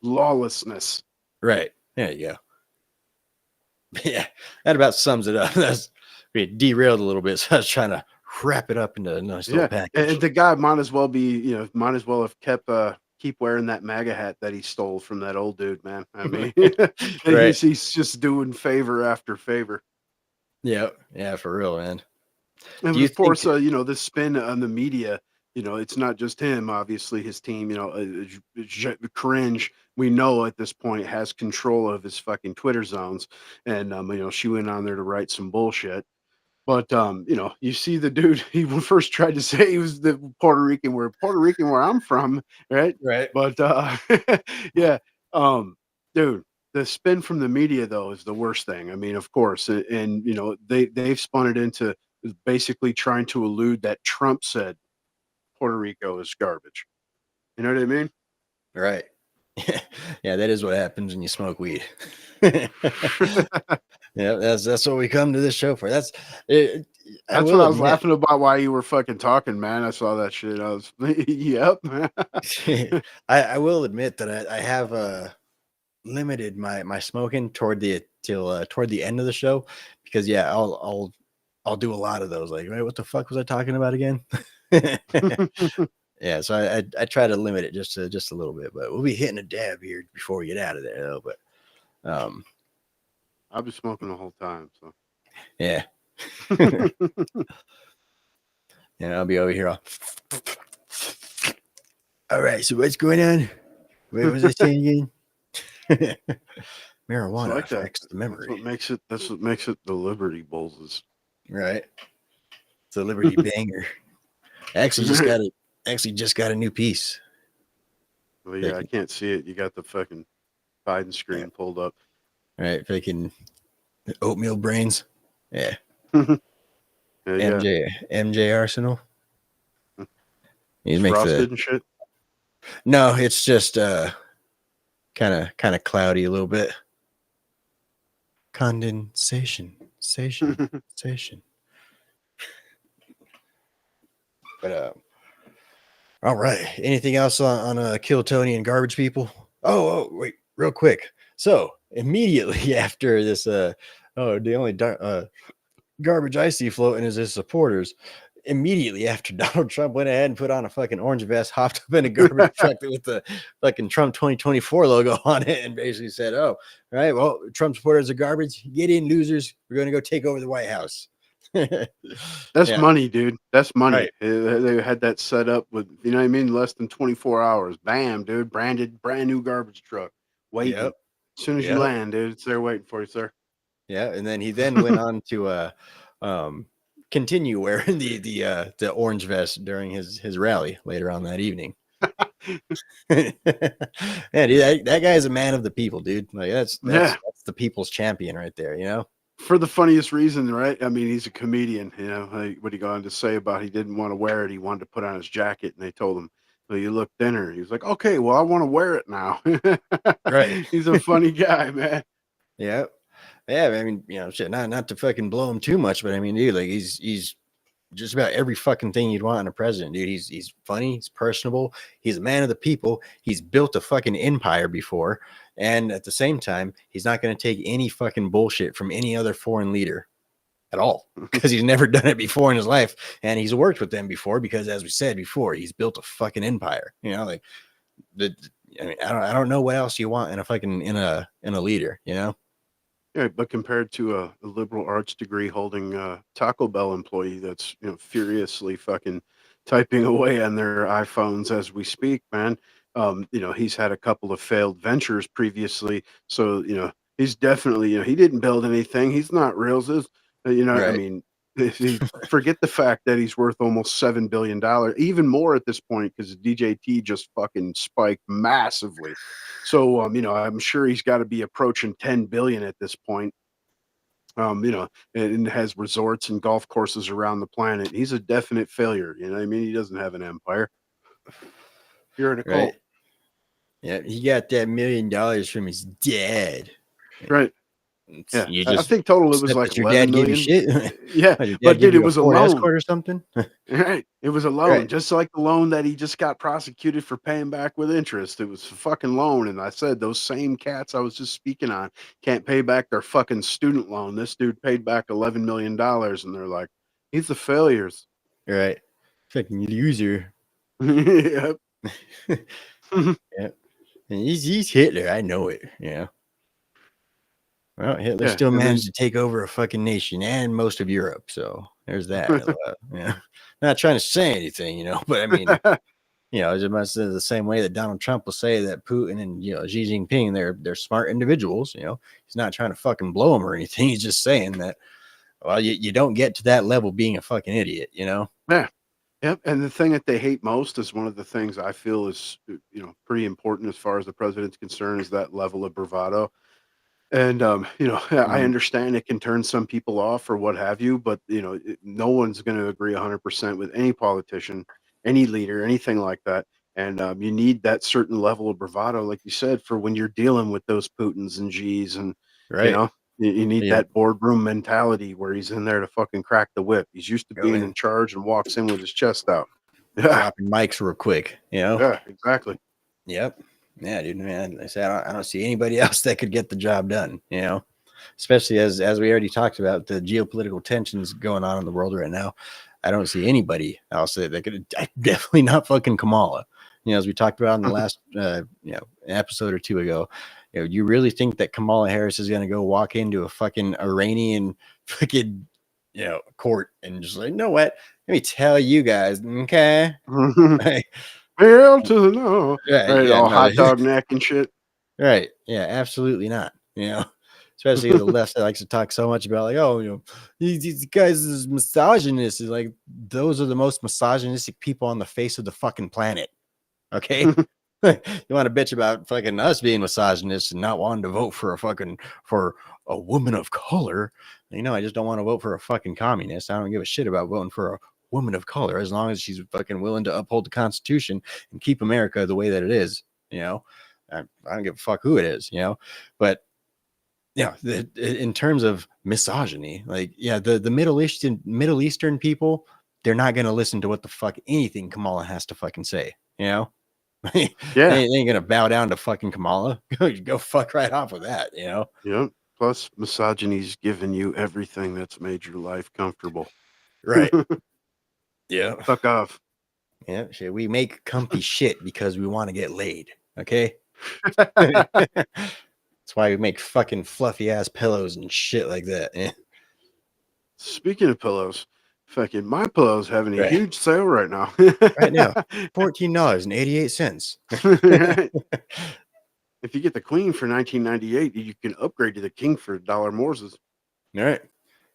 Lawlessness. Right. There you go. Yeah, that about sums it up. We derailed a little bit, so I was trying to wrap it up into a nice little package. And the guy might as well have keep wearing that MAGA hat that he stole from that old dude, man. I mean, Right. he's just doing favor after favor. Yeah, for real, man. And Do you of course, think- the spin on the media, it's not just him. Obviously, his team, cringe. We know at this point has control of his fucking Twitter zones, and she went on there to write some bullshit. But you see the dude. He first tried to say he was the Puerto Rican where I'm from, right? Right. But yeah, dude, the spin from the media though is the worst thing. I mean, of course, and they've spun it into basically trying to allude that Trump said Puerto Rico is garbage. You know what I mean? Right. Yeah, that is what happens when you smoke weed. Yeah, that's what we come to this show for. That's it. That's what I was laughing about. Why you were fucking talking, man. I saw that shit. I was, yep. I will admit that I have limited my smoking toward the end of the show, because I'll do a lot of those. Like, right, what the fuck was I talking about again? Yeah, so I try to limit it just a little bit, but we'll be hitting a dab here before we get out of there, though. But I've been smoking the whole time, so yeah. Yeah, I'll be over here. All right, so what's going on? What was I saying again? Marijuana like that. affects the memory. That's what makes it the Liberty Bowls. Right. It's a Liberty banger. Actually just got a new piece. Well, yeah, I can't see it. You got the fucking Biden screen pulled up. Right, fucking oatmeal brains. Yeah. Yeah, MJ Arsenal. He It's makes frosted and shit. No, it's just kind of cloudy a little bit. Condensation. But all right. Anything else on Kill Tony and garbage people? Oh, wait, real quick. So immediately after this, the only garbage I see floating is his supporters. Immediately after Donald Trump went ahead and put on a fucking orange vest, hopped up in a garbage truck with the fucking Trump 2024 logo on it, and basically said, "Oh, all right, well, Trump supporters are garbage. Get in, losers. We're going to go take over the White House." That's Yeah, money, dude. That's money. right. They had that set up with, you know what I mean? Less than 24 hours. Bam, dude. Branded, brand new garbage truck. Waiting. Yep. As soon as you Yep. land, dude, it's there waiting for you, sir. Yeah, and then he then went on to continue wearing the orange vest during his rally later on that evening. Yeah, dude, that guy is a man of the people, dude. Like Yeah. that's the people's champion right there, you know? For the funniest reason, right? I mean, he's a comedian, you know. Like, what he go on to say about he didn't want to wear it. He wanted to put on his jacket, and they told him, "Well, you look thinner." He was like, "Okay, well, I want to wear it now." Right. He's a funny guy, man. Yeah. Yeah, I mean, you know, shit, not to fucking blow him too much, but I mean, dude, like he's just about every fucking thing you'd want in a president, dude. He's funny, he's personable, he's a man of the people, he's built a fucking empire before, and at the same time, he's not going to take any fucking bullshit from any other foreign leader at all because he's never done it before in his life, and he's worked with them before because, as we said before, he's built a fucking empire. You know, like the. I mean, I don't know what else you want in a fucking in a leader. You know. Yeah, but compared to a liberal arts degree holding Taco Bell employee that's, you know, furiously fucking typing away on their iPhones as we speak, man. You know, he's had a couple of failed ventures previously, so you know he's definitely, you know, he didn't build anything. He's not reals. You know, I Right. mean, forget the fact that he's worth almost $7 billion, even more at this point because DJT just fucking spiked massively. So, you know, I'm sure he's got to be approaching 10 billion at this point. You know, and has resorts and golf courses around the planet. He's a definite failure. You know what I mean? He doesn't have an empire. You're in a Right. cult. Yeah, he got that $1 million from his dad. Right. Yeah. You I just think total it was accept like that your 11 dad gave you million. shit. Yeah. What, your dad But give dude, it you a was a Ford loan. Escort or something? Right. It was a loan, Right. just like the loan that he just got prosecuted for paying back with interest. It was a fucking loan. And I said those same cats I was just speaking on can't pay back their fucking student loan. This dude paid back $11 million. And they're like, he's the failures. Right. Fucking loser. Yep. Yeah. And he's Hitler. I know it. Yeah. Well, Hitler Yeah, still and then- managed to take over a fucking nation and most of Europe. So there's that. Yeah. Not trying to say anything, you know, but I mean, you know, it's much the same way that Donald Trump will say that Putin and, you know, Xi Jinping, they're smart individuals. You know, he's not trying to fucking blow them or anything. He's just saying that, well, you don't get to that level being a fucking idiot, you know? Yeah. Yep. And the thing that they hate most is one of the things I feel is, you know, pretty important as far as the president's concerned is that level of bravado. And, you know, I Mhm. understand it can turn some people off or what have you, but, you know, no one's going to agree 100% with any politician, any leader, anything like that. And you need that certain level of bravado, like you said, for when you're dealing with those Putins and G's and, you Right. know, you need Yeah. that boardroom mentality where he's in there to fucking crack the whip. He's used to Go being in. in charge and walks in with his chest out. Yeah, Dropping mics real quick, you know? yeah, exactly. Yep. Yeah, dude, man. I said I don't see anybody else that could get the job done, you know, especially as we already talked about the geopolitical tensions going on in the world right now. I don't see anybody else that could definitely not fucking Kamala. You know, as we talked about in the last you know, episode or two ago, you know, you really think that Kamala Harris is going to go walk into a fucking Iranian fucking, you know, court and just like, you know what? Let me tell you guys, okay? Like, Hell to the no. yeah, Right, yeah, all no, hot dog neck and shit. right. Yeah, absolutely not. You know, especially the left that likes to talk so much about like, oh, you know, these guys is misogynist. Is like those are the most misogynistic people on the face of the fucking planet. Okay. You want to bitch about fucking us being misogynists and not wanting to vote for a woman of color. You know, I just don't want to vote for a fucking communist. I don't give a shit about voting for a woman of color as long as she's fucking willing to uphold the Constitution and keep America the way that it is. You know, I don't give a fuck who it is, you know, but yeah, in terms of misogyny, like, yeah, the Middle Eastern people, they're not going to listen to what the fuck anything Kamala has to fucking say, you know? Yeah. They ain't going to bow down to fucking Kamala. Go fuck right off with that, you know? Yep. Plus, misogyny's given you everything that's made your life comfortable. Right. Yeah. Fuck off. Yeah. Shit. We make comfy shit because we want to get laid. Okay. That's why we make fucking fluffy ass pillows and shit like that. Yeah. Speaking of pillows, fucking my pillow's having a Right. huge sale right now. Right now, $14.88. Right. If you get the queen for $19.98, you can upgrade to the king for $1 more. All right.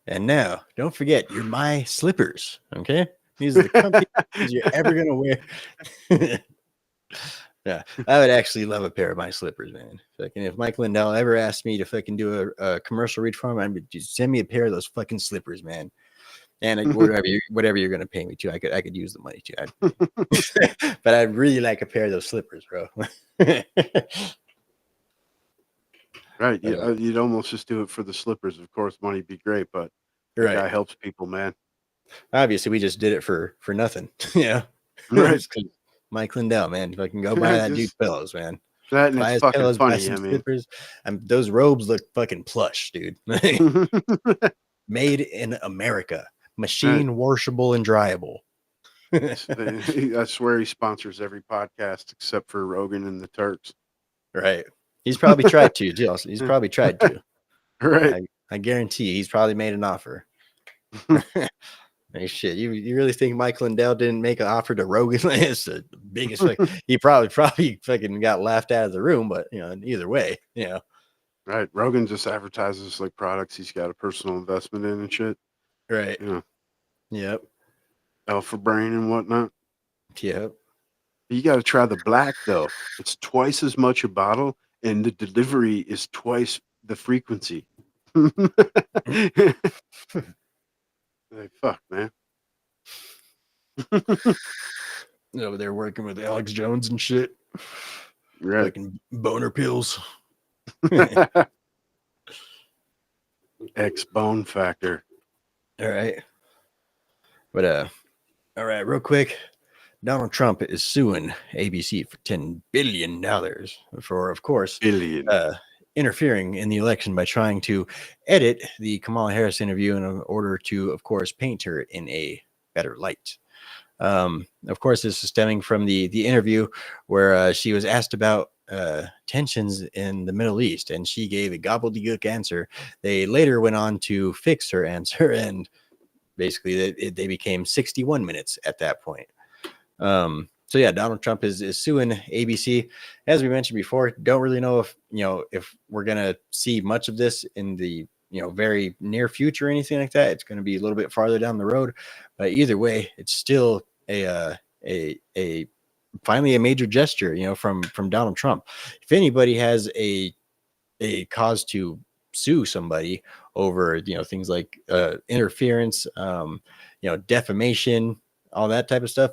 And now, don't forget your my slippers. Okay. These are the comfiest you're ever going to wear. Yeah. I would actually love a pair of my slippers, man. Fucking if Mike Lindell ever asked me to fucking do a commercial read for him, I'd just send me a pair of those fucking slippers, man. And whatever you're going to pay me to, I could use the money to. But I'd really like a pair of those slippers, bro. Right. You'd almost just do it for the slippers. Of course, money'd be great, but that Right. guy helps people, man. Obviously, we just did it for nothing. Yeah. Right. Mike Lindell, man. If I can go buy that dude pillows, man. That and Buy it's his fucking pillows, buy funny. some I mean, slippers. Those robes look fucking plush, dude. Made in America. Machine washable and dryable. I swear he sponsors every podcast except for Rogan and the Turks. Right. He's probably tried to, too. He's probably tried to. Right. I guarantee he's probably made an offer. Hey, shit, you really think Mike Lindell didn't make an offer to Rogan? It's the biggest. He probably fucking got laughed out of the room, but either way, Right. Rogan just advertises like products he's got a personal investment in and shit. right. Yep. Alpha Brain and whatnot. Yep. You got to try the black though. It's twice as much a bottle, and the delivery is twice the frequency. Like, fuck, man. Over there working with Alex Jones and shit. Right. Fucking boner pills. X Bone Factor. All right. But all right, real quick. Donald Trump is suing ABC for $10 billion for, of course, interfering in the election by trying to edit the Kamala Harris interview in order to, of course, paint her in a better light. Of course, this is stemming from the interview where she was asked about tensions in the Middle East, and she gave a gobbledygook answer. They later went on to fix her answer, and basically they became 61 minutes at that point. So yeah, Donald Trump is suing ABC. As we mentioned before, don't really know if we're gonna see much of this in the very near future or anything like that. It's going to be a little bit farther down the road, but either way, it's still a finally a major gesture, from Donald Trump. If anybody has a cause to sue somebody over things like interference, defamation, all that type of stuff,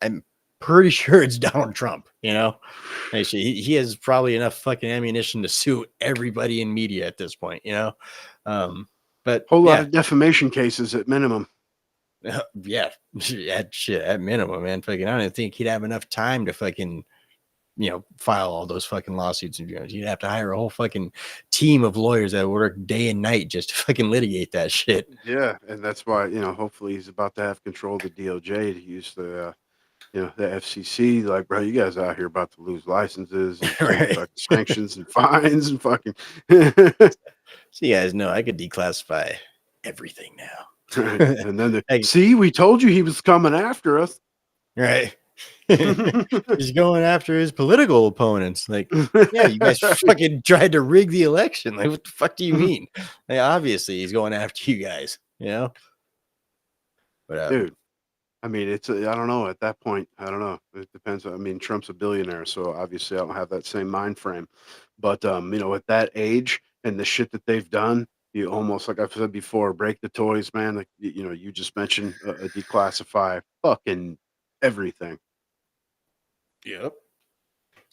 I'm pretty sure it's Donald Trump. Actually, he has probably enough fucking ammunition to sue everybody in media at this point. But whole lot of defamation cases at minimum. Yeah, at minimum, man. Fucking, I don't even think he'd have enough time to fucking file all those fucking lawsuits. And you'd have to hire a whole fucking team of lawyers that work day and night just to fucking litigate that shit. Yeah, and that's why hopefully he's about to have control of the DOJ to use the the FCC. Like, bro, you guys out here about to lose licenses and fucking sanctions and fines and fucking. So you guys know I could declassify everything now. And then see, we told you he was coming after us. Right. He's going after his political opponents. Like, yeah, you guys fucking tried to rig the election. Like, what the fuck do you mean? Like, obviously, he's going after you guys. But dude, I mean, I don't know. At that point, I don't know. It depends. I mean, Trump's a billionaire, so obviously, I don't have that same mind frame. But at that age and the shit that they've done, you almost, like I've said before, break the toys, man. Like you just mentioned, declassify fucking everything. Yep.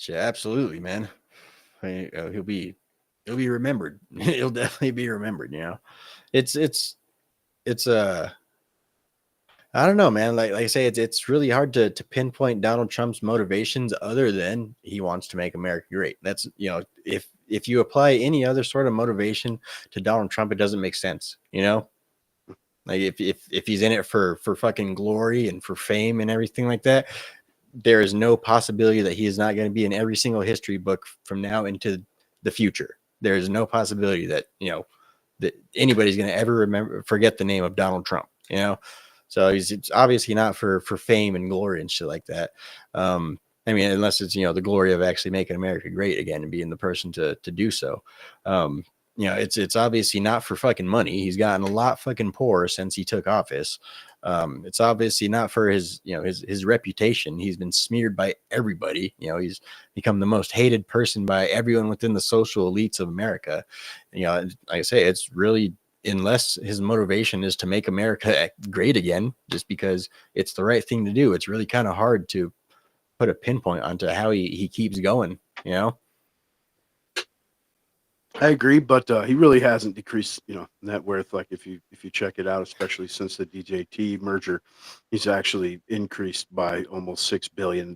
Yeah, absolutely, man. He'll be remembered. He'll definitely be remembered. It's I don't know, man. Like I say, it's really hard to pinpoint Donald Trump's motivations other than he wants to make America great. That's, if you apply any other sort of motivation to Donald Trump, it doesn't make sense. Like if he's in it for fucking glory and for fame and everything like that, there is no possibility that he is not going to be in every single history book from now into the future. There is no possibility that that anybody's going to ever forget the name of Donald Trump. So it's obviously not for fame and glory and shit like that. I mean, unless it's the glory of actually making America great again and being the person to do so. It's obviously not for fucking money. He's gotten a lot fucking poorer since he took office. It's obviously not for his his reputation. He's been smeared by everybody. He's become the most hated person by everyone within the social elites of America. Like I say, it's really, unless his motivation is to make America great again, just because it's the right thing to do, it's really kind of hard to put a pinpoint onto how he keeps going. I agree, but he really hasn't decreased, net worth. Like if you check it out, especially since the DJT merger, he's actually increased by almost $6 billion,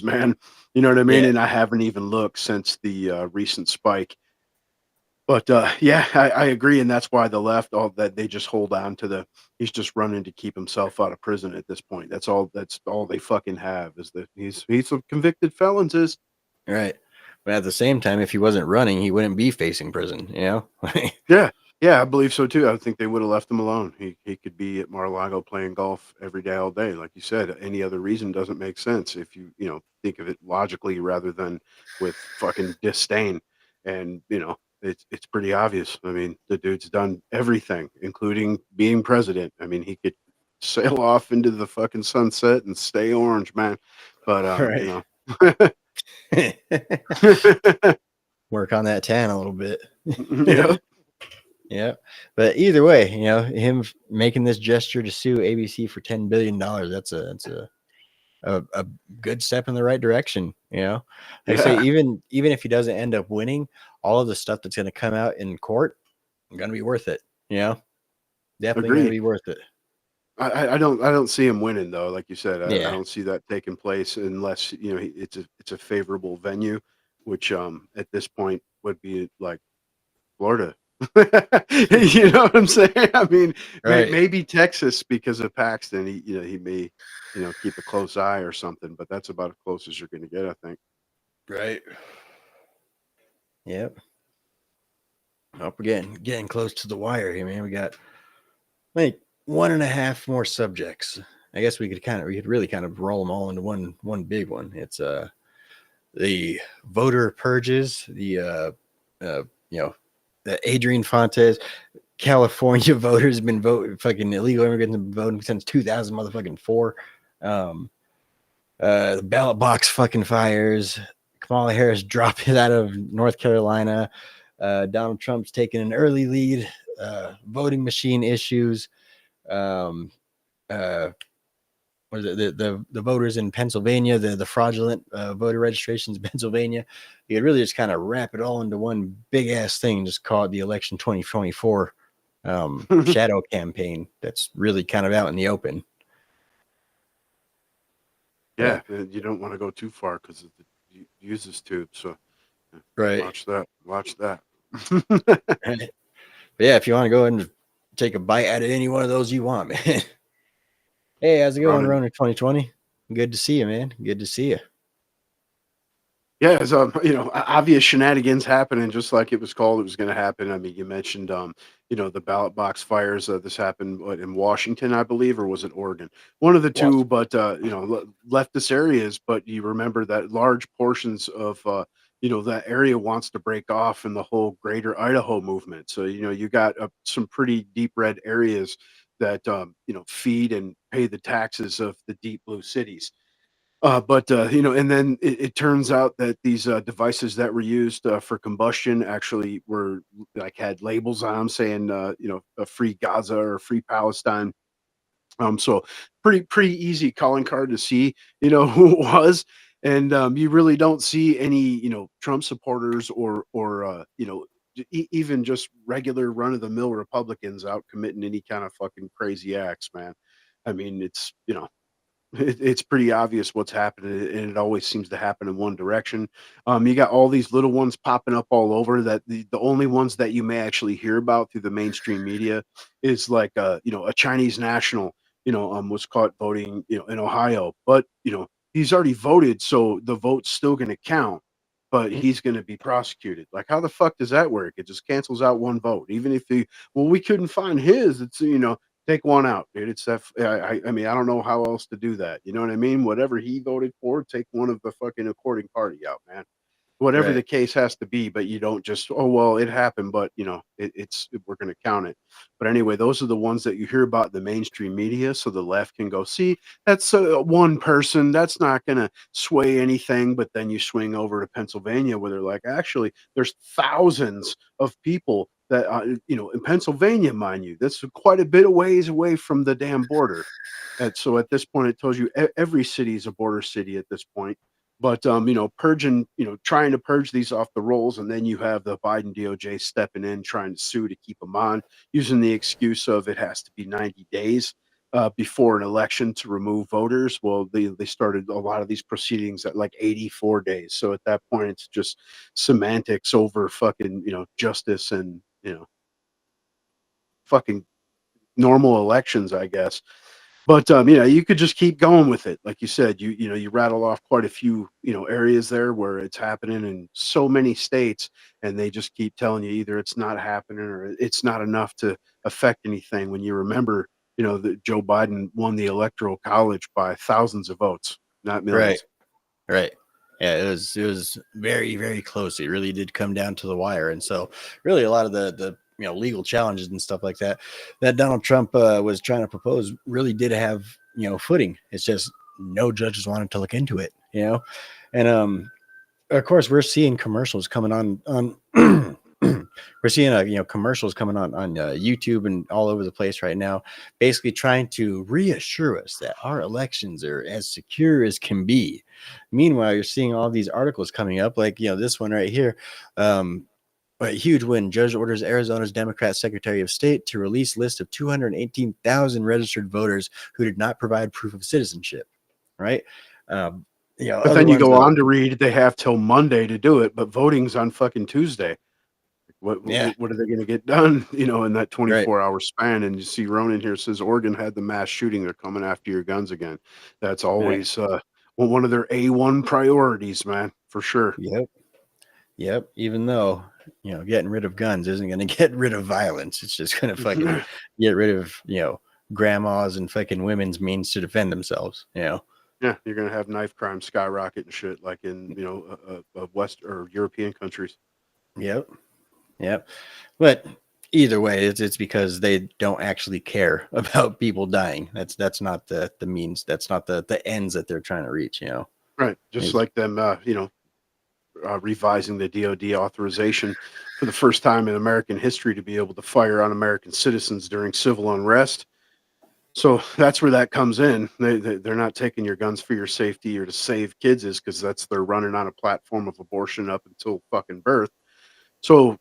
man. You know what I mean? Yeah. And I haven't even looked since the recent spike. But yeah, I agree, and that's why the left, all that, they just hold on to he's just running to keep himself out of prison at this point. That's all they fucking have, is that he's a convicted felon. Is Right. But at the same time, if he wasn't running, he wouldn't be facing prison. Yeah, yeah, I believe so too. I think they would have left him alone. He could be at Mar-a-Lago playing golf every day, all day. Like you said, any other reason doesn't make sense if you think of it logically rather than with fucking disdain. And it's pretty obvious. I mean, the dude's done everything, including being president. I mean, he could sail off into the fucking sunset and stay orange, man. But Right. Work on that tan a little bit. yeah. Yeah. But either way, him making this gesture to sue ABC for $10 billion, that's a good step in the right direction. Like I say, even if he doesn't end up winning, all of the stuff that's going to come out in court going to be worth it. Definitely going to Agreed. be worth it. I don't see him winning though. Like you said, I Yeah. don't see that taking place unless it's a favorable venue, which at this point would be like Florida. You know what I'm saying? I mean, Right. maybe Texas because of Paxton. He may keep a close eye or something, but that's about as close as you're going to get, I think. Right. Yep. Up again, getting close to the wire here, man. We got like 1.5 more subjects. I guess we could really kind of roll them all into one big one. It's the voter purges, the Adrian Fontes, California voters have been voting, fucking illegal immigrants have been voting since 2000 motherfucking 4. The ballot box fucking fires. Kamala Harris dropped it out of North Carolina. Donald Trump's taking an early lead. Voting machine issues. What is it? The voters in Pennsylvania, the fraudulent voter registrations in Pennsylvania. You could really just kind of wrap it all into one big ass thing, just call it the election 2024 shadow campaign. That's really kind of out in the open. Yeah, and you don't want to go too far because it uses tube. So Right. Watch that. But yeah, if you want to go ahead and take a bite out of any one of those you want, man. Hey, how's it going, Ronan 2020? Good to see you, man. Good to see you. Yeah, it's obvious shenanigans happening, just like it was called it was going to happen. I mean, you mentioned the ballot box fires. This happened in Washington, I believe, or was it Oregon? One of the two, but leftist areas. But you remember that large portions of that area wants to break off in the whole greater Idaho movement. So you got some pretty deep red areas that feed and pay the taxes of the deep blue cities. And then it turns out that these devices that were used for combustion actually were had labels on them saying, a free Gaza or free Palestine. So pretty easy calling card to see, who it was. And you really don't see any, Trump supporters or even just regular run of the mill Republicans out committing any kind of fucking crazy acts, man. I mean, it's, it's pretty obvious what's happening, and it always seems to happen in one direction. You got all these little ones popping up all over that the only ones that you may actually hear about through the mainstream media is like a Chinese national, was caught voting, in Ohio, but he's already voted, so the vote's still going to count, but he's going to be prosecuted. Like, how the fuck does that work? It just cancels out one vote, even if we couldn't find his. It's take one out, dude. It's that. I mean, I don't know how else to do that. You know what I mean? Whatever he voted for, take one of the fucking according party out, man. Whatever the Right. case has to be, but you don't just, oh well, it happened, but we're going to count it. But anyway, those are the ones that you hear about in the mainstream media, so the left can go, see, that's one person, that's not going to sway anything. But then you swing over to Pennsylvania, where they're like, actually, there's thousands of people that in Pennsylvania, mind you, that's quite a bit of ways away from the damn border. And so at this point, it tells you every city is a border city at this point. But purging, trying to purge these off the rolls, and then you have the Biden DOJ stepping in, trying to sue to keep them on, using the excuse of it has to be 90 days before an election to remove voters. Well, they started a lot of these proceedings at like 84 days. So at that point, it's just semantics over fucking justice and fucking normal elections, I guess. But you could just keep going with it. Like you said, you rattle off quite a few, areas there where it's happening in so many states, and they just keep telling you either it's not happening or it's not enough to affect anything. When you remember, that Joe Biden won the electoral college by thousands of votes, not Right. millions. Right. Yeah, it was very, very close. It really did come down to the wire. And so really a lot of the legal challenges and stuff like that Donald Trump was trying to propose really did have, footing. It's just no judges wanted to look into it, And of course we're seeing commercials coming on we're seeing commercials coming on YouTube and all over the place right now, basically trying to reassure us that our elections are as secure as can be. Meanwhile, you're seeing all these articles coming up, like this one right here. A huge win. Judge orders Arizona's Democrat Secretary of State to release list of 218,000 registered voters who did not provide proof of citizenship. Right. But Other then you ones go that, on to read they have till Monday to do it, but voting's on fucking Tuesday. What yeah, what are they going to get done, in that right. 24-hour span? And you see Ronan here says Oregon had the mass shooting. They're coming after your guns again. That's Right. always one of their A1 priorities, man, for sure. Yep. Yep. Even though, getting rid of guns isn't going to get rid of violence. It's just going to fucking get rid of, grandmas and fucking women's means to defend themselves. Yeah, you're going to have knife crime skyrocket and shit like in, West or European countries. Yep. Yep. But either way, it's because they don't actually care about people dying. That's not the means. That's not the ends that they're trying to reach. Right. Just It's- like them, revising the DOD authorization for the first time in American history to be able to fire on American citizens during civil unrest. So that's where that comes in. They're not taking your guns for your safety or to save kids, is because they're running on a platform of abortion up until fucking birth. So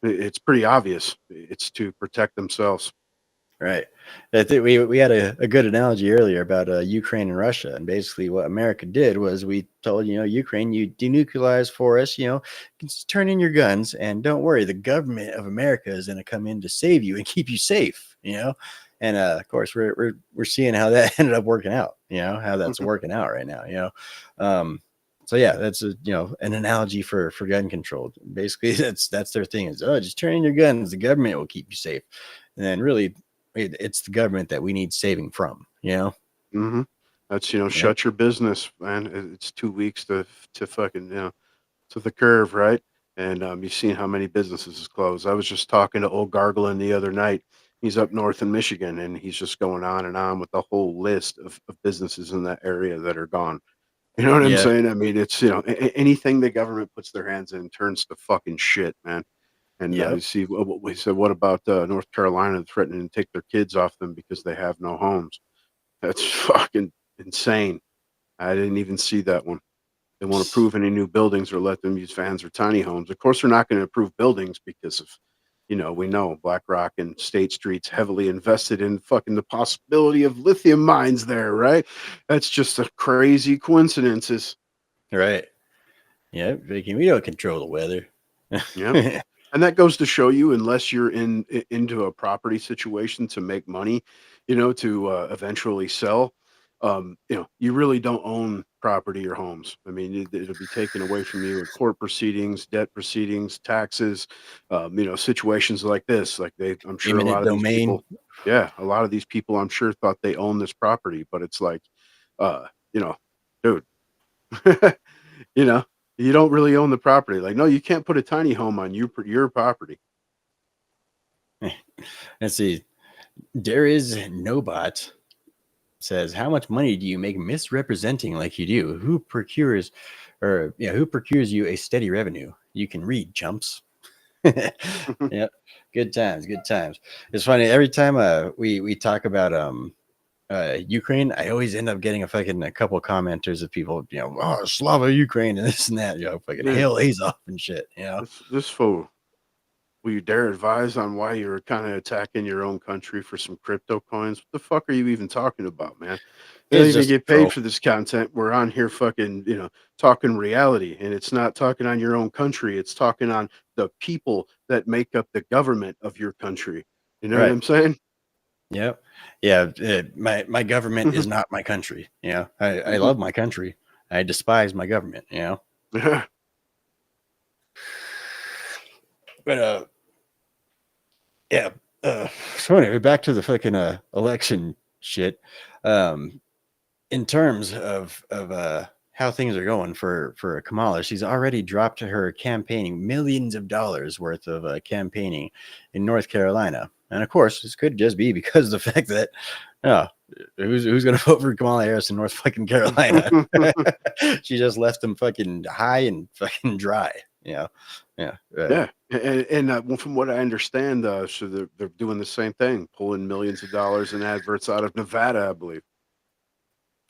it's pretty obvious. It's to protect themselves. Right. I think we had a good analogy earlier about Ukraine and Russia, and basically what America did was we told Ukraine, you denuclearize for us, just turn in your guns, and don't worry, the government of America is going to come in to save you and keep you safe. And of course we're seeing how that ended up working out. How that's working out right now. So yeah, that's an analogy for gun control. Basically, that's their thing is, just turn in your guns, the government will keep you safe, and then really. It's the government that we need saving from, Mm-hmm. That's shut your business, man. It's 2 weeks to fucking to the curve, right? And you've seen how many businesses is closed. I was just talking to old Gargling the other night. He's up north in Michigan, and he's just going on and on with the whole list of businesses in that area that are gone. You know what I'm Yeah, saying? I mean, it's anything the government puts their hands in turns to fucking shit, man. And yep, you see what we said. What about North Carolina threatening to take their kids off them because they have no homes? That's fucking insane. I didn't even see that one. They won't approve any new buildings or let them use vans or tiny homes. Of course, they're not going to approve buildings because of we know BlackRock and State Street's heavily invested in fucking the possibility of lithium mines there, right? That's just a crazy coincidences. Right. Yeah, Vicky, we don't control the weather. Yeah. And that goes to show you, unless you're into a property situation to make money, to eventually sell, you really don't own property or homes. I mean, it'll be taken away from you in court proceedings, debt proceedings, taxes, situations like this. Like I'm sure a Eminent lot of these domain. people, yeah, a lot of these people, I'm sure, thought they owned this property, but it's like, dude, you know, you don't really own the property. Like, no, you can't put a tiny home on your property. Let's see. There is Nobot says, how much money do you make misrepresenting like you do? Who procures you a steady revenue? You can read, chumps. Yeah, good times. It's funny every time we talk about Ukraine, I always end up getting a couple commenters of people, oh, Slava Ukraine and this and that, fucking hail Azov and shit, This fool. Will you dare advise on why you're kind of attacking your own country for some crypto coins? What the fuck are you even talking about, man? They don't It's even just get troll. paid for this content. We're on here fucking, talking reality, and it's not talking on your own country. It's talking on the people that make up the government of your country. You know what I'm saying? Yep. Yeah. My government is not my country. I love my country. I despise my government, But yeah. So anyway, back to the fucking election shit. In terms of how things are going for Kamala, she's already dropped her campaigning millions of dollars worth of campaigning in North Carolina, and of course, this could just be because of the fact that who's going to vote for Kamala Harris in North fucking Carolina? She just left them fucking high and fucking dry. Yeah. And from what I understand, so they're doing the same thing, pulling millions of dollars in adverts out of Nevada, I believe.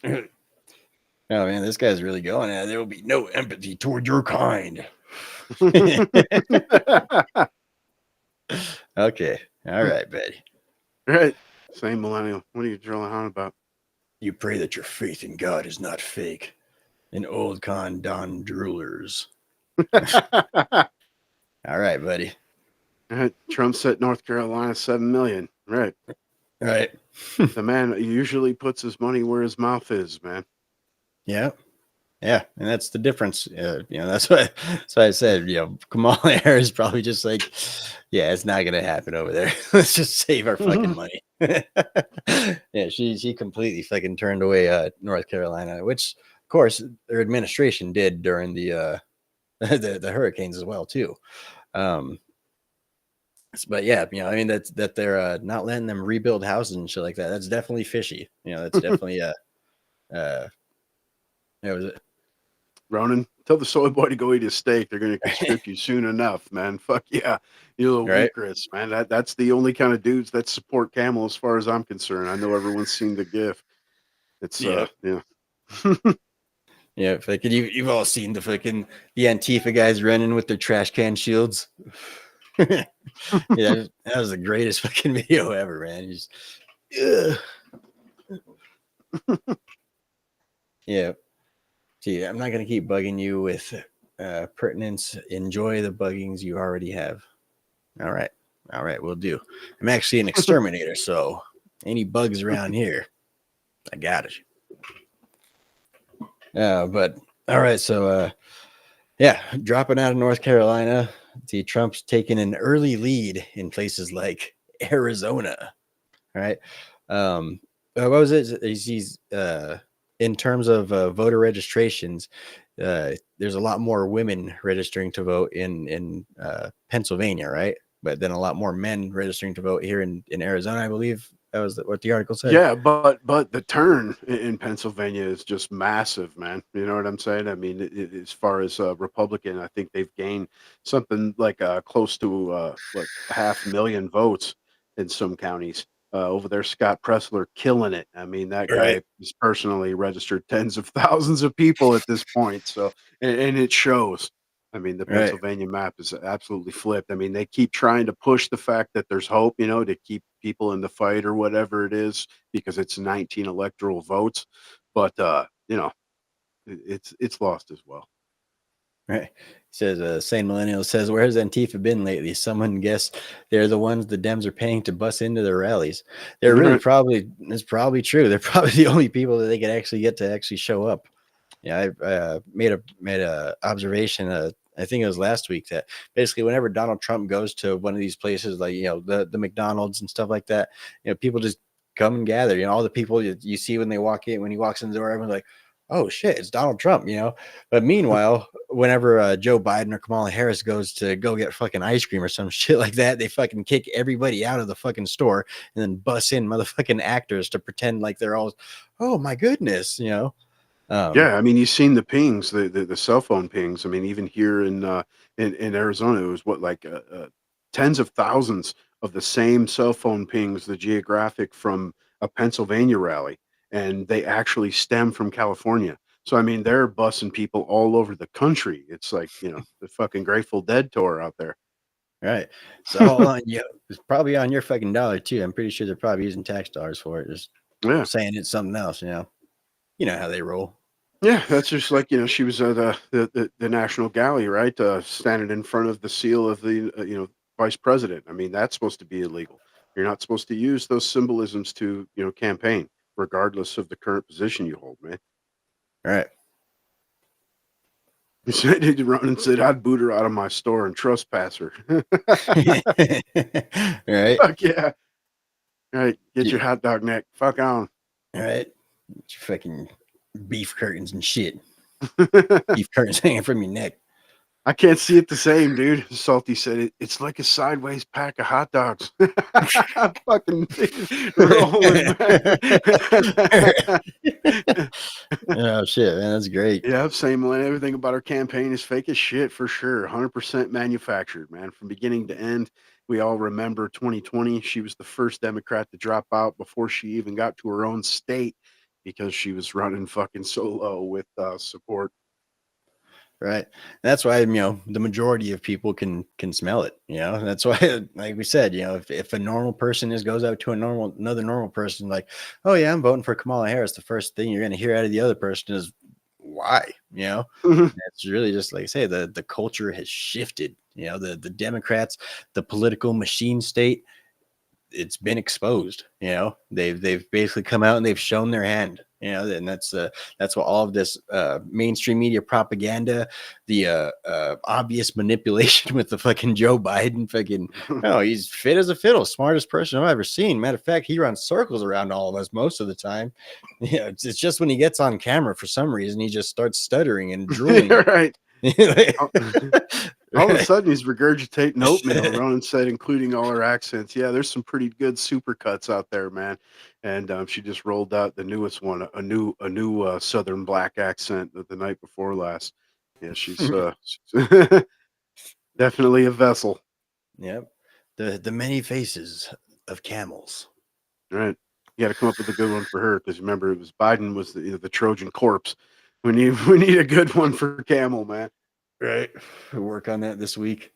Oh man, this guy's really going at it. There will be no empathy toward your kind. Okay. All right, buddy. Right. Same millennial. What are you drilling on about? You pray that your faith in God is not fake. An old con Don droolers. All right, buddy. Right. Trump set North Carolina 7 million. Right. Right. The man usually puts his money where his mouth is, man. Yeah. Yeah. And that's the difference. That's why I said, Kamala Harris is probably just like, yeah, it's not going to happen over there. Let's just save our fucking money. Yeah. She completely fucking turned away North Carolina, which of course their administration did during the hurricanes as well too. But yeah, I mean that they're not letting them rebuild houses and shit like that. That's definitely fishy. That's definitely was it? Ronan, tell the soy boy to go eat his steak. They're going to conscript you soon enough, man. Fuck yeah, you little weakress, man. That's the only kind of dudes that support Camel, as far as I'm concerned. I know everyone's seen the GIF. It's yeah. Yeah, fucking you've all seen the Antifa guys running with their trash can shields. Yeah, that was the greatest fucking video ever, man. Yeah. See, I'm not gonna keep bugging you with pertinence. Enjoy the buggings you already have. All right, we'll do. I'm actually an exterminator, so any bugs around here, I got it. But all right, so dropping out of North Carolina. See, Trump's taking an early lead in places like Arizona. All right. What was it? He's in terms of voter registrations, there's a lot more women registering to vote in Pennsylvania, right? But then a lot more men registering to vote here in Arizona, I believe. That was what the article said. Yeah, but the turn in Pennsylvania is just massive, man. You know what I'm saying? I mean, as far as Republican, I think they've gained something like close to 500,000 votes in some counties. Over there, Scott Pressler killing it. I mean, that guy has personally registered tens of thousands of people at this point. So, and it shows. I mean, the Right. Pennsylvania map is absolutely flipped. I mean, they keep trying to push the fact that there's hope, to keep people in the fight or whatever it is, because it's 19 electoral votes. But it's lost as well. Right. He says, Sane Millennial says, where has Antifa been lately? Someone guess they're the ones the Dems are paying to bus into their rallies. They're really it's probably true. They're probably the only people that they could actually get to actually show up. Yeah, I made a observation. I think it was last week that basically whenever Donald Trump goes to one of these places, like the McDonald's and stuff like that, people just come and gather. All the people you see when they walk in, when he walks in the door, everyone's like, "Oh shit, it's Donald Trump," But meanwhile, whenever Joe Biden or Kamala Harris goes to go get fucking ice cream or some shit like that, they fucking kick everybody out of the fucking store and then bus in motherfucking actors to pretend like they're all, oh my goodness, Yeah, I mean, you've seen the pings, the cell phone pings. I mean, even here in Arizona, it was tens of thousands of the same cell phone pings, the geographic from a Pennsylvania rally, and they actually stem from California. So I mean, they're bussing people all over the country. It's like the fucking Grateful Dead tour out there. Right. It's all on you. It's probably on your fucking dollar too. I'm pretty sure they're probably using tax dollars for it. Just Yeah. saying it's something else, You know how they roll. Yeah, that's just like she was the National Gallery, right? Standing in front of the seal of the vice president. I mean, that's supposed to be illegal. You're not supposed to use those symbolisms to campaign, regardless of the current position you hold, man. Right. He said he'd run and said, "I'd boot her out of my store and trespass her." Right. Fuck yeah! All right, get your hot dog neck. Fuck on. All right. Get your fucking beef curtains and shit. Beef curtains hanging from your neck. I can't see it the same, dude. Salty said it's like a sideways pack of hot dogs. Fucking rolling, man. Oh shit, man, that's great. Yeah, same line. Everything about our campaign is fake as shit for sure. 100% manufactured, man, from beginning to end. We all remember 2020. She was the first Democrat to drop out before she even got to her own state because she was running fucking solo with support. Right. That's why, the majority of people can smell it. That's why, like we said, if a normal person goes out to another normal person, like, oh yeah, I'm voting for Kamala Harris, the first thing you're going to hear out of the other person is why, It's really just like I say, the culture has shifted, the Democrats, the political machine state, it's been exposed. They've basically come out and they've shown their hand. And that's what all of this mainstream media propaganda, the obvious manipulation with the fucking Joe Biden, fucking he's fit as a fiddle, smartest person I've ever seen. Matter of fact, he runs circles around all of us most of the time. It's just when he gets on camera for some reason he just starts stuttering and drooling. Right. All of a sudden he's regurgitating oatmeal. Ronan said, including all her accents. Yeah, there's some pretty good supercuts out there, man. And she just rolled out the newest one, a new Southern black accent the night before last. Yeah, she's definitely a vessel. Yep, the many faces of camels. Right, you got to come up with a good one for her because remember, it was Biden was the Trojan corpse. We need a good one for Camel, man. Right, we'll work on that this week.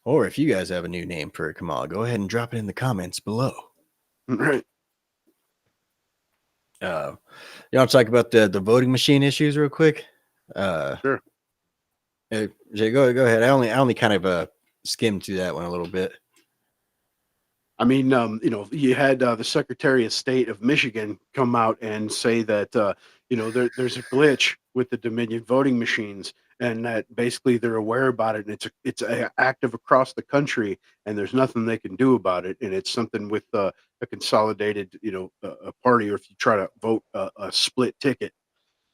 Or if you guys have a new name for Kamala, go ahead and drop it in the comments below. Right. You want to talk about the voting machine issues real quick? Sure. Jay, go ahead. I only kind of skimmed through that one a little bit. I mean, you had the Secretary of State of Michigan come out and say that there's a glitch with the Dominion voting machines, and that basically they're aware about it, and it's active across the country, and there's nothing they can do about it, and it's something with a consolidated, a party, or if you try to vote a split ticket.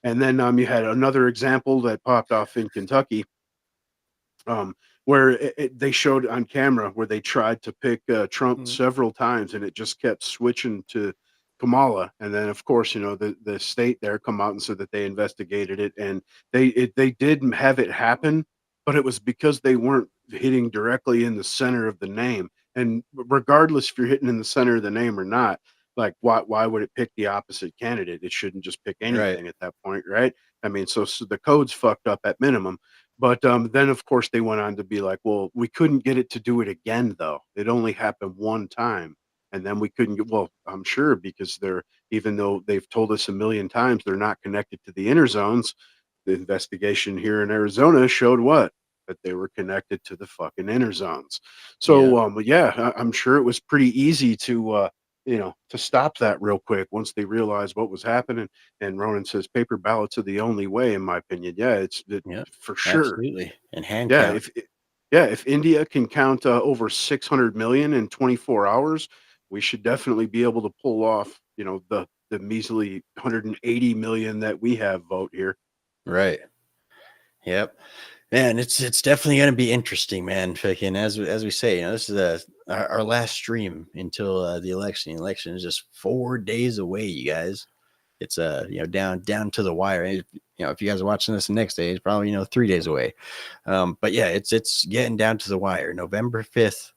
And then you had another example that popped off in Kentucky, where they showed on camera where they tried to pick Trump several times, and it just kept switching to Kamala. And then, of course, the state there come out and said that they investigated it, and they did have it happen, but it was because they weren't hitting directly in the center of the name. And regardless if you're hitting in the center of the name or not, like why would it pick the opposite candidate? It shouldn't just pick anything at that point, right? I mean, so the code's fucked up at minimum. But then, of course, they went on to be like, well, we couldn't get it to do it again, though. It only happened one time. And then we couldn't get, well, I'm sure because even though they've told us a million times they're not connected to the inner zones, the investigation here in Arizona showed what? That they were connected to the fucking inner zones. Yeah. So, yeah, I'm sure it was pretty easy to, to stop that real quick once they realized what was happening. And Ronan says paper ballots are the only way, in my opinion. Yeah, Yeah. for sure. Absolutely. And hand Yeah, count. if India can count over 600 million in 24 hours, we should definitely be able to pull off, the measly 180 million that we have vote here. Right. Yep. Man, it's definitely going to be interesting, man. Fucking as we say, this is our last stream until the election. The election is just 4 days away, you guys. It's down to the wire. If you guys are watching this the next day, it's probably 3 days away. But yeah, it's getting down to the wire. November 5th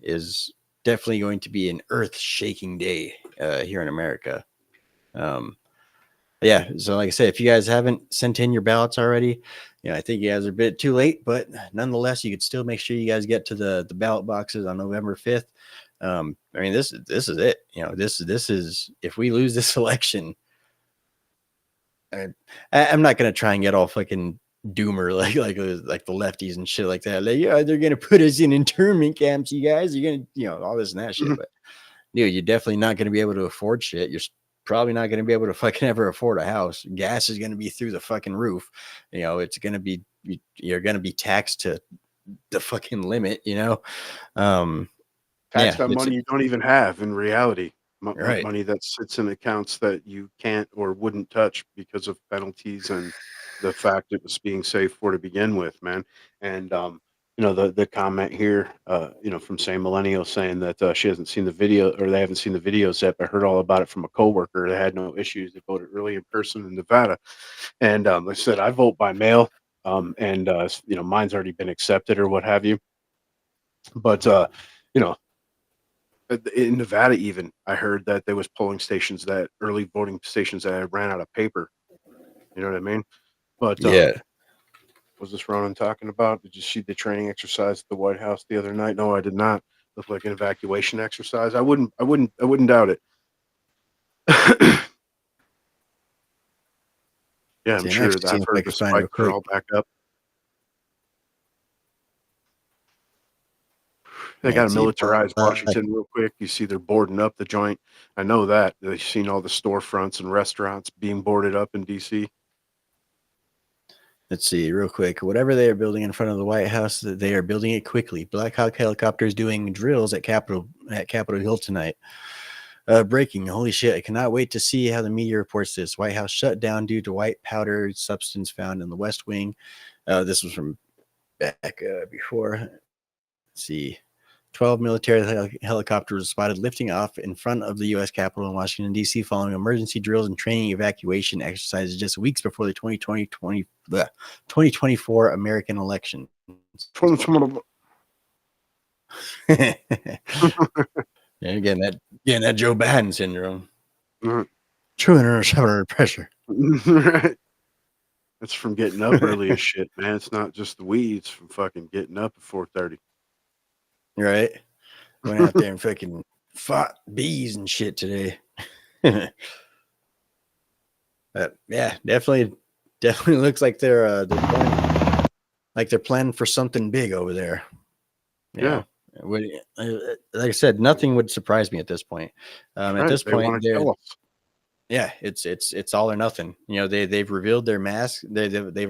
is definitely going to be an earth-shaking day here in America. Yeah, so like I said, if you guys haven't sent in your ballots already, I think you guys are a bit too late, but nonetheless, you could still make sure you guys get to the ballot boxes on November 5th. I mean, this is it. This is, if we lose this election, I'm not gonna try and get all fucking doomer like the lefties and shit like that. Like, yeah, they're gonna put us in internment camps, you guys. You're gonna, all this and that shit. But you're definitely not gonna be able to afford shit. You're probably not gonna be able to fucking ever afford a house. Gas is gonna be through the fucking roof. It's gonna be, you're gonna be taxed to the fucking limit. Taxed Yeah, on money you don't even have in reality. right. Money that sits in accounts that you can't or wouldn't touch because of penalties and the fact it was being saved for to begin with, man. And the comment here, from Same Millennial saying that she hasn't seen the video, or they haven't seen the videos yet, but heard all about it from a coworker that had no issues. They voted early in person in Nevada, and I said I vote by mail, and mine's already been accepted or what have you. But you know in Nevada, even I heard that there was polling stations, that early voting stations that ran out of paper. You know what I mean? But Yeah. was this Ronan talking about? Did you see the training exercise at the White House the other night? No, I did not. Looked like an evacuation exercise. I wouldn't doubt it. Yeah, I'm See, I'm sure actually that seeing I've if I heard can the find it real spikes are quick. all back up. They Yeah, got to see, militarize Washington real quick. You see, they're boarding up the joint. I know that. They've seen all the storefronts and restaurants being boarded up in DC. let's see real quick. Whatever they are building in front of the White House, they are building it quickly. Black Hawk helicopters doing drills at Capitol Hill tonight. Breaking. Holy shit. I cannot wait to see how the media reports this. White House shut down due to white powder substance found in the West Wing. This was from back before. Let's see. 12 military helicopters spotted lifting off in front of the U.S. Capitol in Washington, D.C., following emergency drills and training evacuation exercises just weeks before the 2024 American election. And again, that Joe Biden syndrome. True under pressure. Right. That's from getting up early as shit, man. It's not just the weeds from fucking getting up at 4:30. Right? Went out there and fucking fought bees and shit today. But yeah, definitely looks like they're planning for something big over there. Yeah. Like I said, nothing would surprise me at this point. At this They want point, to kill us. yeah, it's all or nothing. They've revealed their mask. They've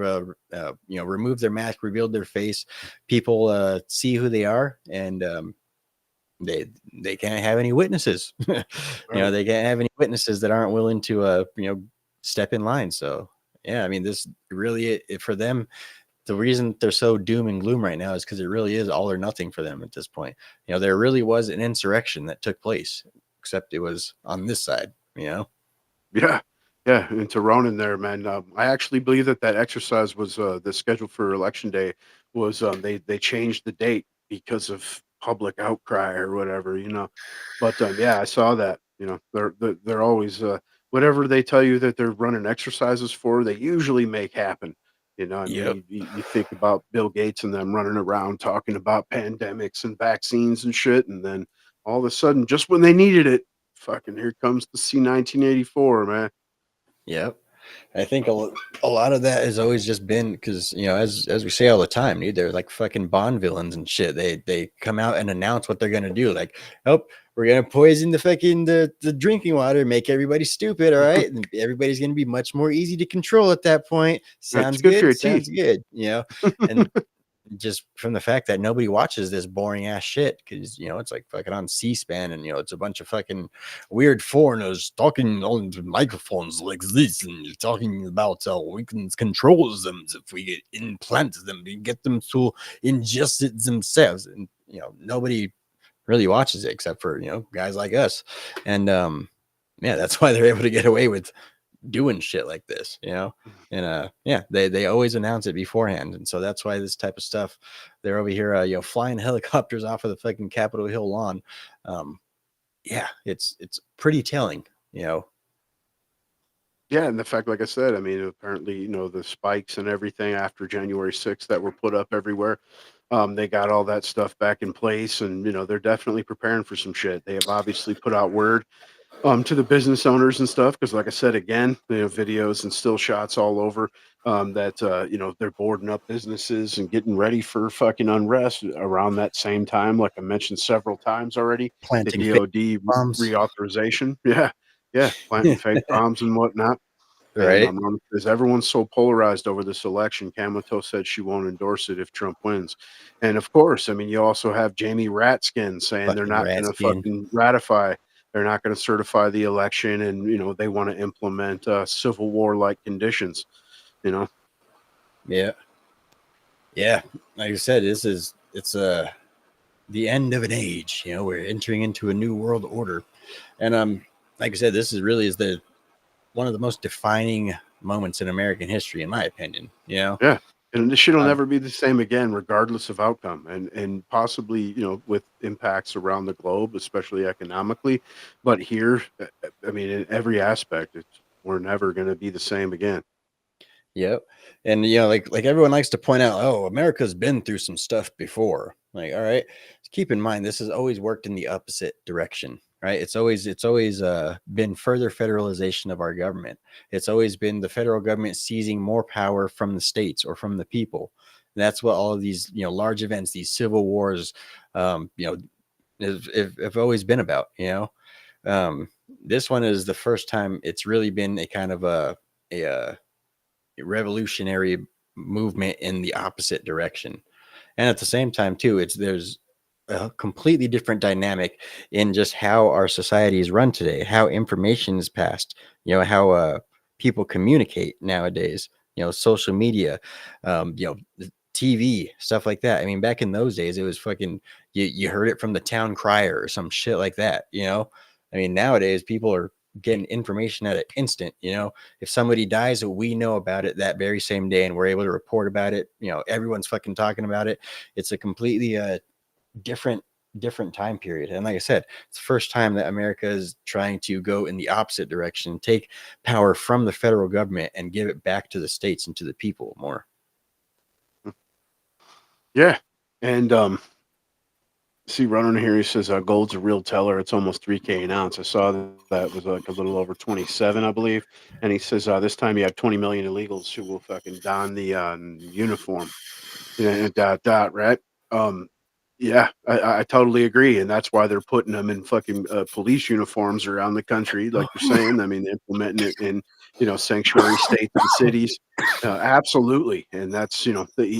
removed their mask, revealed their face. People see who they are, and they can't have any witnesses. They can't have any witnesses that aren't willing to step in line. So yeah, I mean, this really, for them, the reason they're so doom and gloom right now is because it really is all or nothing for them at this point. There really was an insurrection that took place, except it was on this side. Yeah. Yeah. And to Ronan there, man, I actually believe that exercise was the schedule for election day was they changed the date because of public outcry or whatever, But yeah, I saw that. They're always whatever they tell you that they're running exercises for, they usually make happen. You know, I mean, Yep. you think about Bill Gates and them running around talking about pandemics and vaccines and shit, and then all of a sudden, just when they needed it, fucking here comes the C-1984, man. Yep. I think a lot of that has always just been because as we say all the time, dude, they're like fucking Bond villains and shit. They come out and announce what they're gonna do, like, oh, we're gonna poison the drinking water, make everybody stupid, all right, and everybody's gonna be much more easy to control at that point. It's Sounds good for good, your sounds teeth. good, and just from the fact that nobody watches this boring ass shit because it's like fucking on C-SPAN and it's a bunch of fucking weird foreigners talking on the microphones like this and talking about how we can control them if we implant them, we get them to ingest it themselves, and nobody really watches it except for guys like us, and yeah, that's why they're able to get away with doing shit like this, and yeah, they always announce it beforehand, and so that's why this type of stuff, they're over here flying helicopters off of the fucking Capitol Hill lawn. Yeah, it's pretty telling. Yeah, and the fact, like I said, I mean, apparently, the spikes and everything after January 6th that were put up everywhere, they got all that stuff back in place, and they're definitely preparing for some shit. They have obviously put out word to the business owners and stuff because, like I said, again, videos and still shots all over that they're boarding up businesses and getting ready for fucking unrest around that same time. Like I mentioned several times already, the Planting fake DoD bombs. reauthorization. Yeah, yeah, planting fake bombs and whatnot. And Right. because everyone's so polarized over this election, Camato said she won't endorse it if Trump wins. And of course, I mean, you also have Jamie Ratskin saying they're Fucking not rat going to skin. fucking ratify, they're not going to certify the election, and they want to implement civil war like conditions. You know, Yeah. Yeah, like I said, it's the end of an age. We're entering into a new world order, and like I said, this is the one of the most defining moments in American history, in my opinion. yeah. And this shit will Um, never be the same again, regardless of outcome, and possibly with impacts around the globe, especially economically. But here, I mean, in every aspect, we're never going to be the same again. Yep. And like everyone likes to point out, oh, America's been through some stuff before. Like, all right, keep in mind this has always worked in the opposite direction, right? It's always been further federalization of our government. It's always been the federal government seizing more power from the states or from the people. And that's what all of these large events, these civil wars, um, you know, have always been about. This one is the first time it's really been a kind of a revolutionary movement in the opposite direction. And at the same time, too, there's a completely different dynamic in just how our society is run today, how information is passed, how people communicate nowadays, social media, TV, stuff like that. I mean, back in those days, it was fucking, you heard it from the town crier or some shit like that, I mean, nowadays, people are getting information at an instant, if somebody dies, we know about it that very same day and we're able to report about it. Everyone's fucking talking about it. It's a completely different time period. And like I said, it's the first time that America is trying to go in the opposite direction, take power from the federal government and give it back to the states and to the people more. Yeah, and see, running here, he says gold's a real teller. It's almost 3K an ounce. I saw that was like a little over 27, I believe. And he says this time you have 20 million illegals who will fucking don the uniform. Dot dot, right? Um, yeah, I totally agree, and that's why they're putting them in fucking police uniforms around the country, like you're saying. I mean, implementing it in sanctuary states and cities. Absolutely, and that's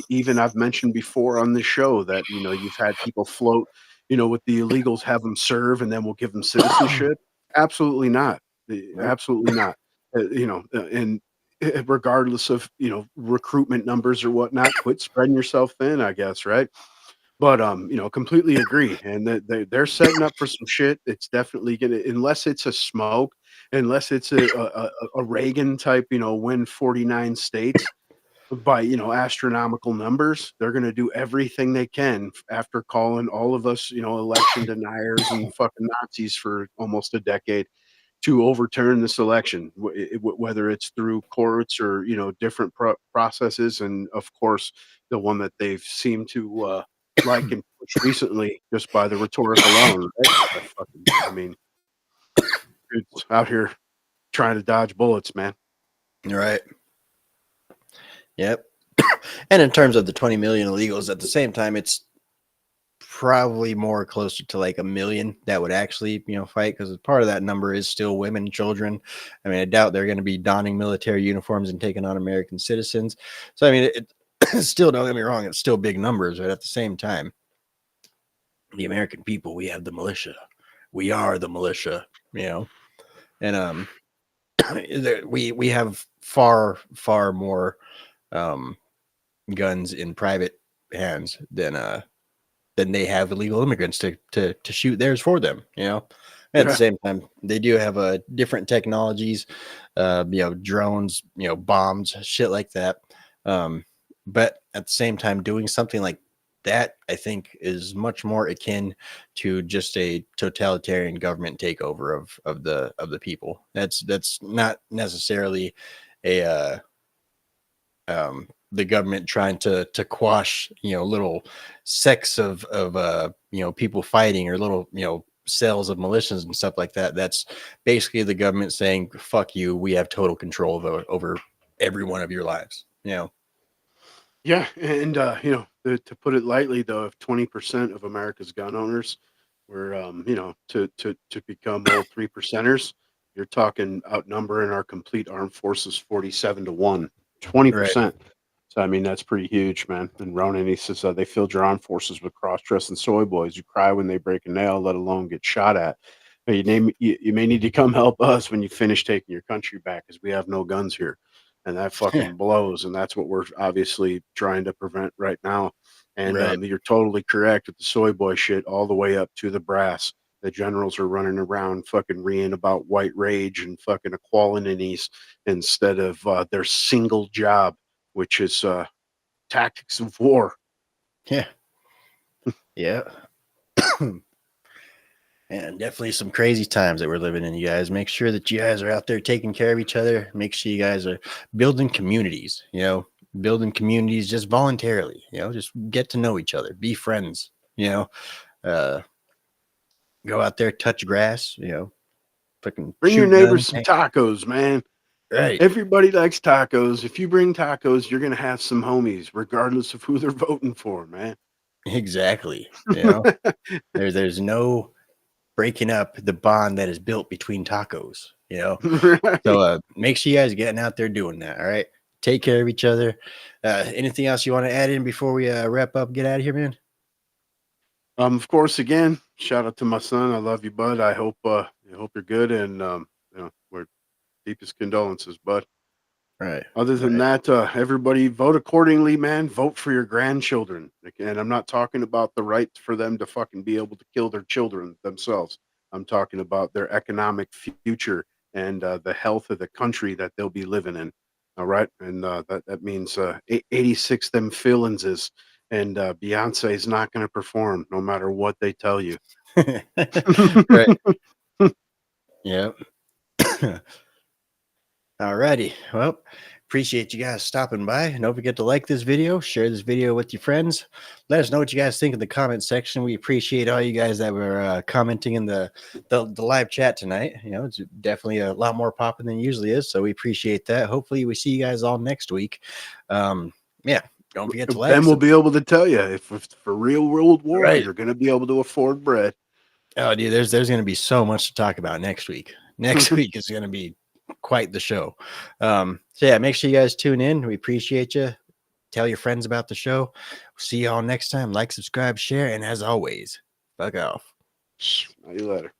even I've mentioned before on this show that you've had people float, with the illegals, have them serve, and then we'll give them citizenship. Absolutely not. Nope. Absolutely not. And regardless of recruitment numbers or whatnot, quit spreading yourself thin, I guess, right? But completely agree, and that they're setting up for some shit. It's definitely gonna, unless it's a smoke, unless it's a Reagan type, win 49 states by astronomical numbers. They're gonna do everything they can after calling all of us election deniers and fucking Nazis for almost a decade to overturn this election, whether it's through courts or different processes, and of course the one that they've seemed to like and push recently just by the rhetoric alone. Right? I mean, dude's out here trying to dodge bullets, man. Right. Yep. And in terms of the 20 million illegals, at the same time, it's probably more closer to like 1 million that would actually, fight, because part of that number is still women, children. I mean, I doubt they're going to be donning military uniforms and taking on American citizens. So, I mean, it still, don't get me wrong, it's still big numbers, but at the same time, the American people, we have the militia. We are the militia, and we have far more guns in private hands than they have illegal immigrants to shoot theirs for them. At the same time, they do have different technologies, drones, bombs, shit like that. But at the same time, doing something like that, I think, is much more akin to just a totalitarian government takeover of the people. That's not necessarily a the government trying to quash little sects of people fighting, or little cells of militias and stuff like that. That's basically the government saying, fuck you, we have total control over every one of your lives. Yeah, and to put it lightly, though, if 20% of America's gun owners were, to become all 3%ers, you're talking outnumbering our complete armed forces 47-1, 20%. So I mean, that's pretty huge, man. And Ronan, he says they filled your armed forces with cross-dressing soy boys. You cry when they break a nail, let alone get shot at. You may need to come help us when you finish taking your country back, because we have no guns here. And that fucking blows. And that's what we're obviously trying to prevent right now. And you're totally correct with the soy boy shit, all the way up to the brass. The generals are running around fucking reeing about white rage and fucking equalities instead of their single job, which is tactics of war. Yeah. Yeah. And definitely some crazy times that we're living in, you guys. Make sure that you guys are out there taking care of each other. Make sure you guys are building communities, just voluntarily, just get to know each other, be friends, go out there, touch grass, fucking bring your neighbors some tacos, man. Right. Everybody likes tacos. If you bring tacos, you're going to have some homies, regardless of who they're voting for, man. Exactly. There's no breaking up the bond that is built between tacos, Right. So make sure you guys are getting out there doing that. All right. Take care of each other. Anything else you want to add in before we wrap up, get out of here, man? Of course, again, shout out to my son. I love you, bud. I hope you're good, and we're deepest condolences, bud. Right. Other than that, everybody vote accordingly, man. Vote for your grandchildren. And I'm not talking about the right for them to fucking be able to kill their children themselves. I'm talking about their economic future and the health of the country that they'll be living in. All right. And that means 86 them feelings is, and Beyonce is not going to perform no matter what they tell you. Right. Yep. Alrighty. Well, appreciate you guys stopping by. And don't forget to like this video, share this video with your friends. Let us know what you guys think in the comment section. We appreciate all you guys that were commenting in the live chat tonight. It's definitely a lot more popping than it usually is. So we appreciate that. Hopefully we see you guys all next week. Yeah. Don't forget to like. Then we'll be able to tell you if for real world war, Right. you're going to be able to afford bread. Oh, dude, there's going to be so much to talk about next week. Next week is going to be quite the show. So yeah, make sure you guys tune in. We appreciate you. Tell your friends about the show. See y'all next time. Like, subscribe, share, and as always, fuck off. See you later.